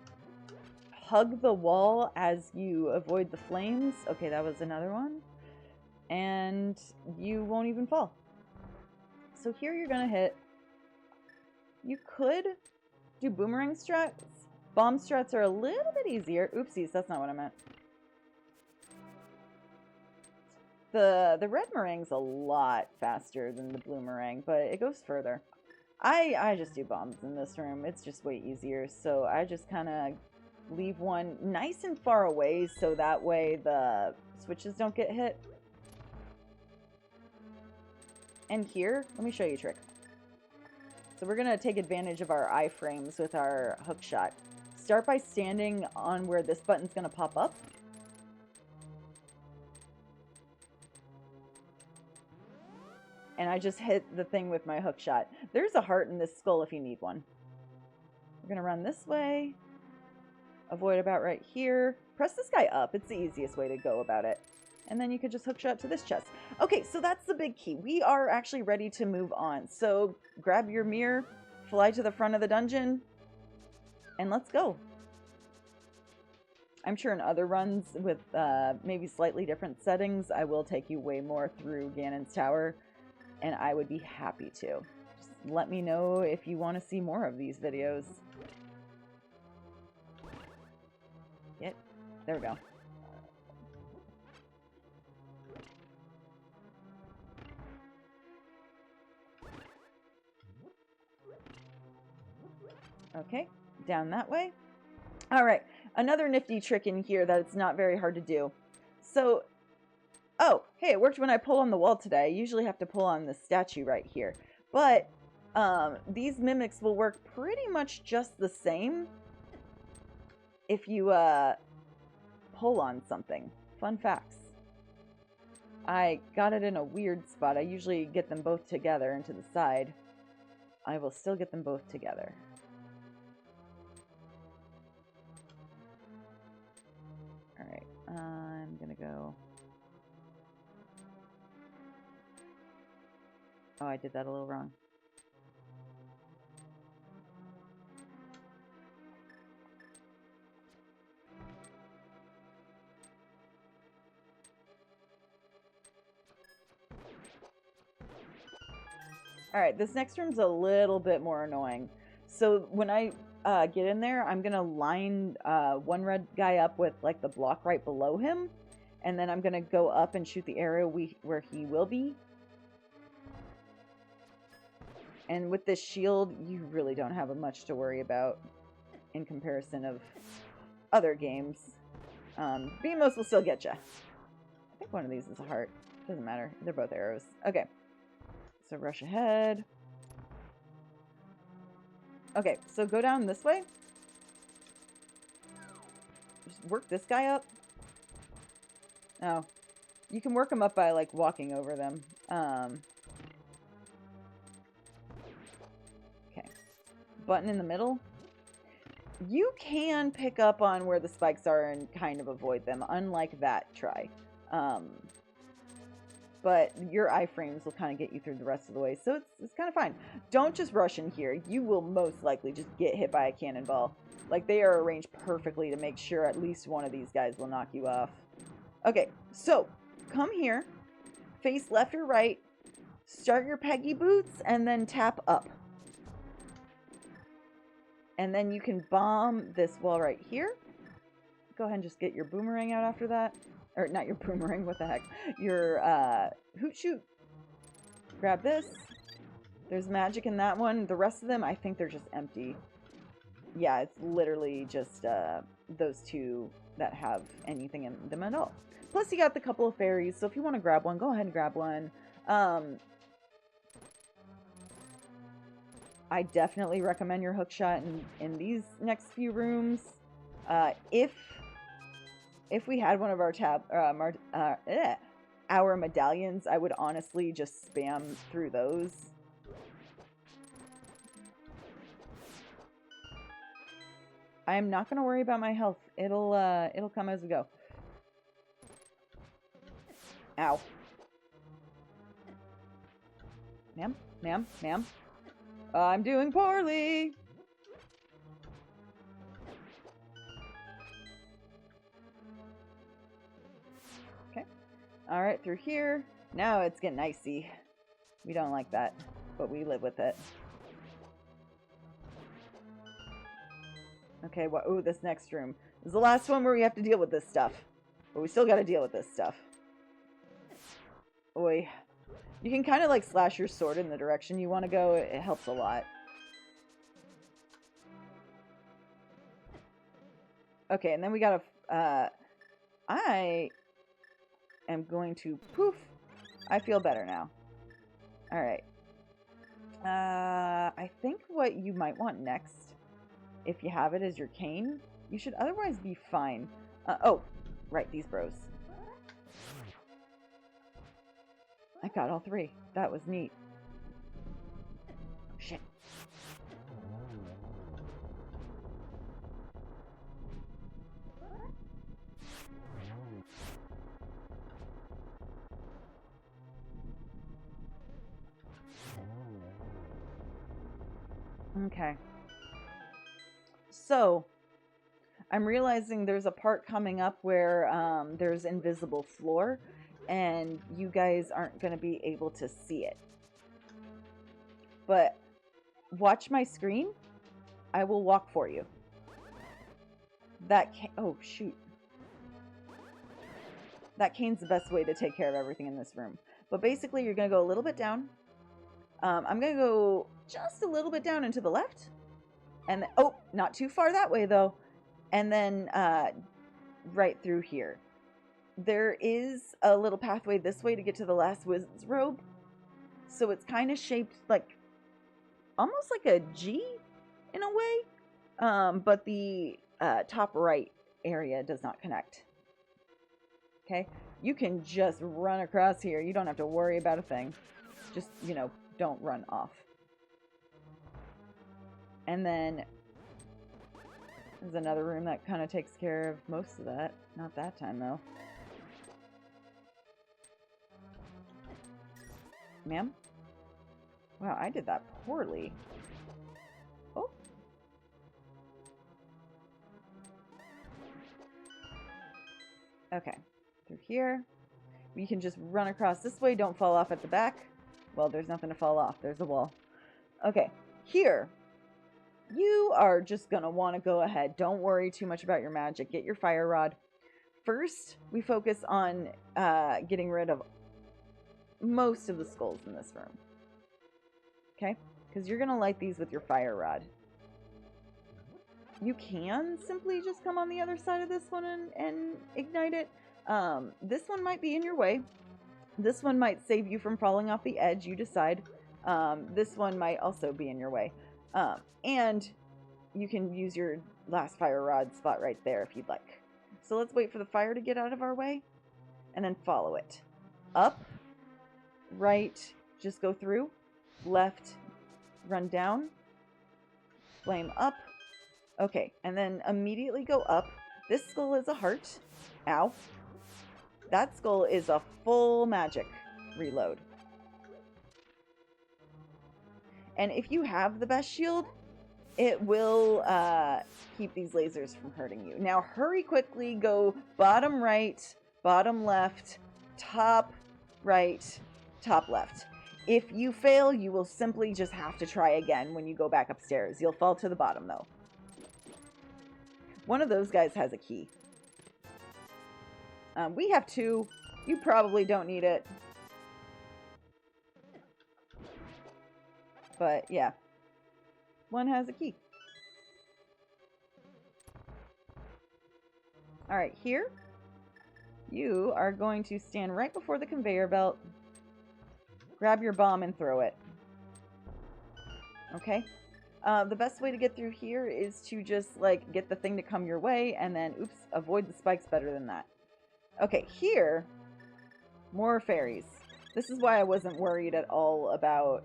Hug the wall as you avoid the flames. Okay, that was another one. And you won't even fall. So here you're going to hit. You could do boomerang strats. Bomb strats are a little bit easier. Oopsies, that's not what I meant. The red meringue's a lot faster than the blue meringue, but it goes further. I just do bombs in this room. It's just way easier. So I just kind of leave one nice and far away so that way the switches don't get hit. And here, let me show you a trick. So we're going to take advantage of our iframes with our hook shot. Start by standing on where this button's going to pop up. And I just hit the thing with my hook shot. There's a heart in this skull if you need one. We're going to run this way. Avoid about right here. Press this guy up. It's the easiest way to go about it. And then you could just hook shot to this chest. Okay, so that's the big key. We are actually ready to move on. So grab your mirror, fly to the front of the dungeon, and let's go. I'm sure in other runs with maybe slightly different settings, I will take you way more through Ganon's Tower, and I would be happy to. Just let me know if you want to see more of these videos. There we go. Okay, down that way. All right, another nifty trick in here that it's not very hard to do. So, oh, hey, it worked when I pull on the wall today. I usually have to pull on the statue right here. But these mimics will work pretty much just the same if you pull on something. Fun facts. I got it in a weird spot. I usually get them both together and to the side. I will still get them both together. Alright, I'm gonna go... Oh, I did that a little wrong. Alright, this next room's a little bit more annoying. So when I get in there, I'm going to line one red guy up with like the block right below him. And then I'm going to go up and shoot the area where he will be. And with this shield, you really don't have much to worry about in comparison of other games. Beamos will still get you. I think one of these is a heart. Doesn't matter. They're both arrows. Okay. So rush ahead. Okay, so go down this way. Just work this guy up. Oh. You can work them up by, like, walking over them. Okay. Button in the middle. You can pick up on where the spikes are and kind of avoid them, unlike that try. But your iframes will kind of get you through the rest of the way, so it's kind of fine. Don't just rush in here. You will most likely just get hit by a cannonball. Like, they are arranged perfectly to make sure at least one of these guys will knock you off. Okay, so come here, face left or right, start your peggy boots, and then tap up. And then you can bomb this wall right here. Go ahead and just get your boomerang out after that. Or not your boomerang, what the heck. Your hoot shoot. Grab this. There's magic in that one. The rest of them, I think they're just empty. Yeah, it's literally just those two that have anything in them at all. Plus you got the couple of fairies, so if you want to grab one, go ahead and grab one. I definitely recommend your hook shot in these next few rooms. If we had one of our medallions, I would honestly just spam through those. I am not going to worry about my health. It'll come as we go. Ow. Ma'am, ma'am, ma'am. I'm doing poorly. Okay. All right, through here. Now it's getting icy. We don't like that, but we live with it. Okay, well, ooh, this next room. This is the last one where we have to deal with this stuff. But we still got to deal with this stuff. Oi. You can kind of like slash your sword in the direction you want to go. It helps a lot. Okay, and then we got a... I am going to... Poof! I feel better now. Alright. I think what you might want next, if you have it, is your cane. You should otherwise be fine. Oh, right, these bros. I got all three. That was neat. Oh, shit. Okay. So, I'm realizing there's a part coming up where there's invisible floor, and you guys aren't going to be able to see it. But watch my screen. I will walk for you. Oh, shoot. That cane's the best way to take care of everything in this room. But basically, you're going to go a little bit down. I'm going to go just a little bit down and to the left. And oh, not too far that way, though. And then right through here. There is a little pathway this way to get to the last wizard's robe. So it's kind of shaped like, almost like a G in a way. But the top right area does not connect. Okay? You can just run across here. You don't have to worry about a thing. Just, you know, don't run off. And then there's another room that kind of takes care of most of that. Not that time, though. Ma'am? Wow, I did that poorly. Oh. Okay. Through here. We can just run across this way. Don't fall off at the back. Well, there's nothing to fall off. There's a wall. Okay. Here. You are just going to want to go ahead. Don't worry too much about your magic. Get your fire rod. First, we focus on getting rid of most of the skulls in this room. Okay? Because you're going to light these with your fire rod. You can simply just come on the other side of this one and ignite it. This one might be in your way. This one might save you from falling off the edge. You decide. This one might also be in your way. And you can use your last fire rod spot right there if you'd like. So let's wait for the fire to get out of our way. And then follow it. Up. Right. Just go through. Left. Run down. Flame up. Okay. And then immediately go up. This skull is a heart. Ow. That skull is a full magic reload. And if you have the best shield, it will keep these lasers from hurting you. Now hurry quickly, go bottom right, bottom left, top right, top left. If you fail, you will simply just have to try again when you go back upstairs. You'll fall to the bottom though. One of those guys has a key. We have two. You probably don't need it. But yeah, one has a key. All right, here, you are going to stand right before the conveyor belt, grab your bomb and throw it. Okay? The best way to get through here is to just, like, get the thing to come your way and then, oops, avoid the spikes better than that. Okay, here, more fairies. This is why I wasn't worried at all about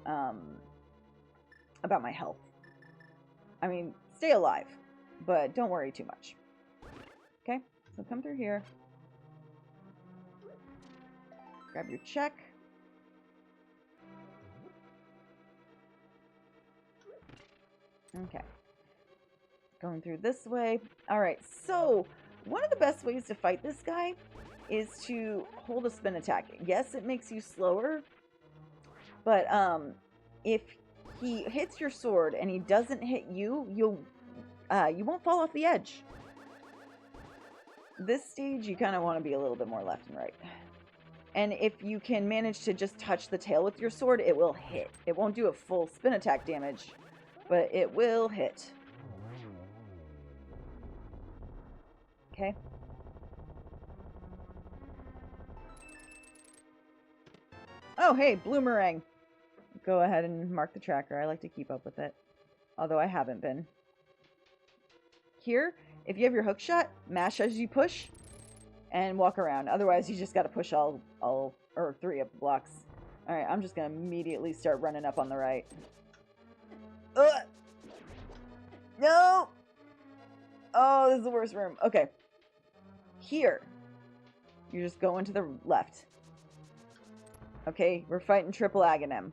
my health. I mean, stay alive, but don't worry too much. Okay, so come through here. Grab your check. Okay. Going through this way. Alright, so one of the best ways to fight this guy is to hold a spin attack. Yes, it makes you slower, but if he hits your sword and he doesn't hit you, you won't fall off the edge. This stage, you kind of want to be a little bit more left and right. And if you can manage to just touch the tail with your sword, it will hit. It won't do a full spin attack damage, but it will hit. Okay. Oh, hey, Bloomerang. Go ahead and mark the tracker. I like to keep up with it. Although I haven't been. Here, if you have your hook shot, mash as you push and walk around. Otherwise, you just got to push all or 3 of the blocks. Alright, I'm just going to immediately start running up on the right. Ugh! No! Oh, this is the worst room. Okay. Here. You're just going to the left. Okay, we're fighting Triple Aghanim.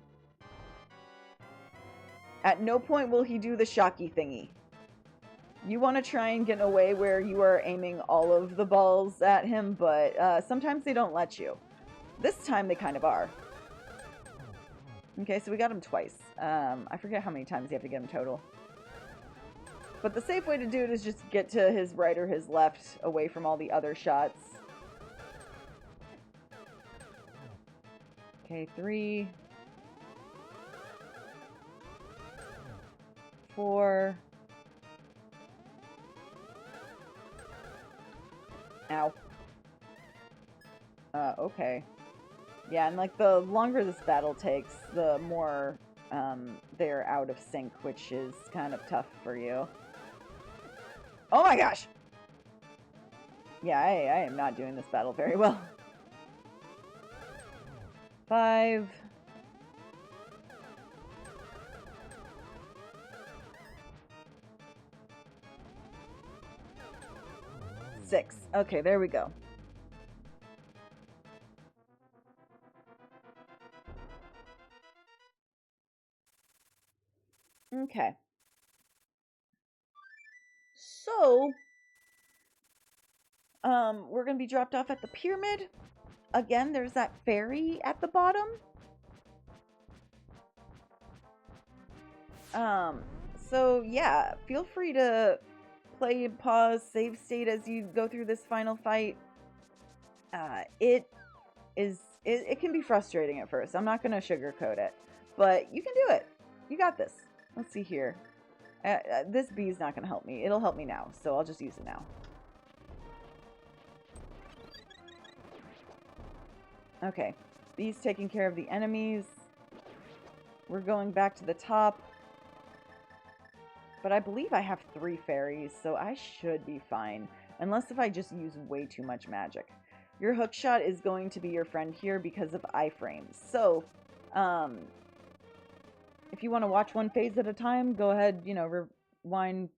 At no point will he do the shocky thingy. You want to try and get away where you are aiming all of the balls at him, but sometimes they don't let you. This time they kind of are. Okay, so we got him twice. I forget how many times you have to get him total. But the safe way to do it is just get to his right or his left, away from all the other shots. Okay, 3, 4. Ow. Okay. Yeah, and like the longer this battle takes, the more they're out of sync, which is kind of tough for you. Oh my gosh! Yeah, I am not doing this battle very well. 5. 6. Okay, there we go. Okay. So, we're going to be dropped off at the pyramid. Again, there's that fairy at the bottom. So yeah, feel free to play, pause, save state as you go through this final fight. It can be frustrating at first. I'm not going to sugarcoat it, but you can do it. You got this. Let's see here. This bee's not going to help me. It'll help me now, so I'll just use it now. Okay, bee's taking care of the enemies. We're going back to the top. But I believe I have 3 fairies, so I should be fine. Unless if I just use way too much magic. Your hookshot is going to be your friend here because of iframes. So, if you want to watch one phase at a time, go ahead, you know, rewind,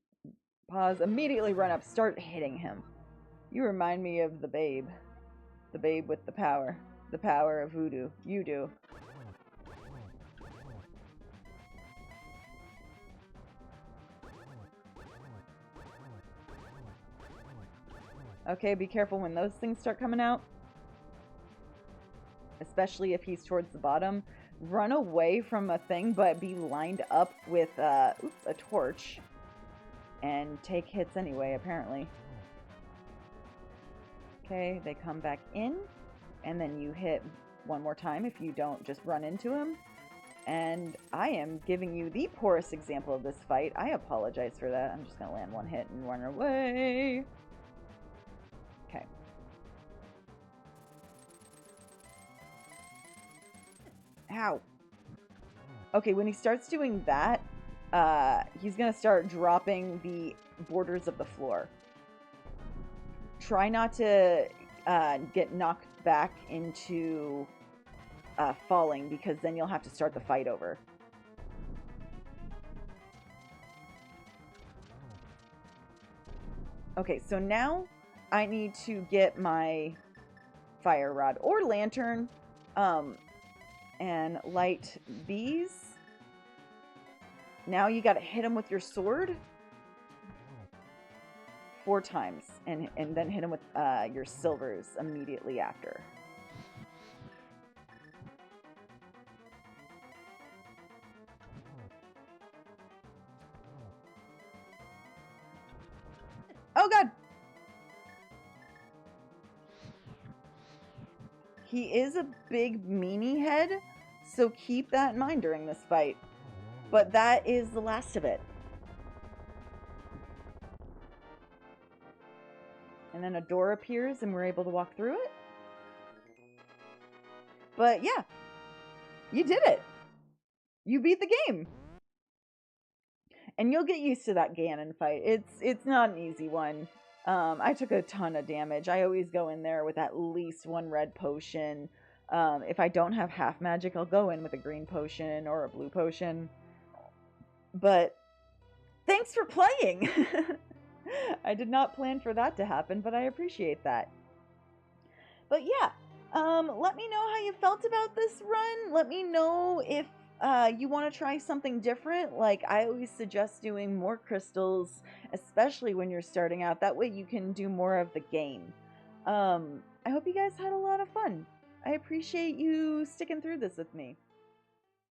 pause, immediately run up, start hitting him. You remind me of the babe. The babe with the power of voodoo. You do. Okay, be careful when those things start coming out. Especially if he's towards the bottom. Run away from a thing, but be lined up with a torch. And take hits anyway, apparently. Okay, they come back in. And then you hit one more time if you don't just run into him. And I am giving you the poorest example of this fight. I apologize for that. I'm just going to land one hit and run away. Okay. Ow. Okay, when he starts doing that, he's going to start dropping the borders of the floor. Try not to get knocked back into falling, because then you'll have to start the fight over. Okay, so now I need to get my fire rod or lantern and light these. Now you gotta hit them with your sword 4 times and then hit them with your silvers immediately after. Oh god! He is a big meanie head, so keep that in mind during this fight. But that is the last of it. and then a door appears and we're able to walk through it. But yeah, you did it. You beat the game. And you'll get used to that Ganon fight. It's not an easy one. I took a ton of damage. I always go in there with at least one red potion. If I don't have half magic, I'll go in with a green potion or a blue potion. But thanks for playing! I did not plan for that to happen, but I appreciate that. But yeah, let me know how you felt about this run. Let me know if you want to try something different. Like, I always suggest doing more crystals, especially when you're starting out. That way you can do more of the game. I hope you guys had a lot of fun. I appreciate you sticking through this with me.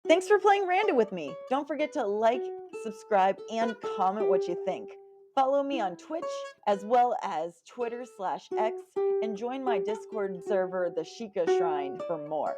Thanks for playing Rando with me. Don't forget to like, subscribe, and comment what you think. Follow me on Twitch as well as Twitter/X and join my Discord server, the Sheikah Shrine, for more.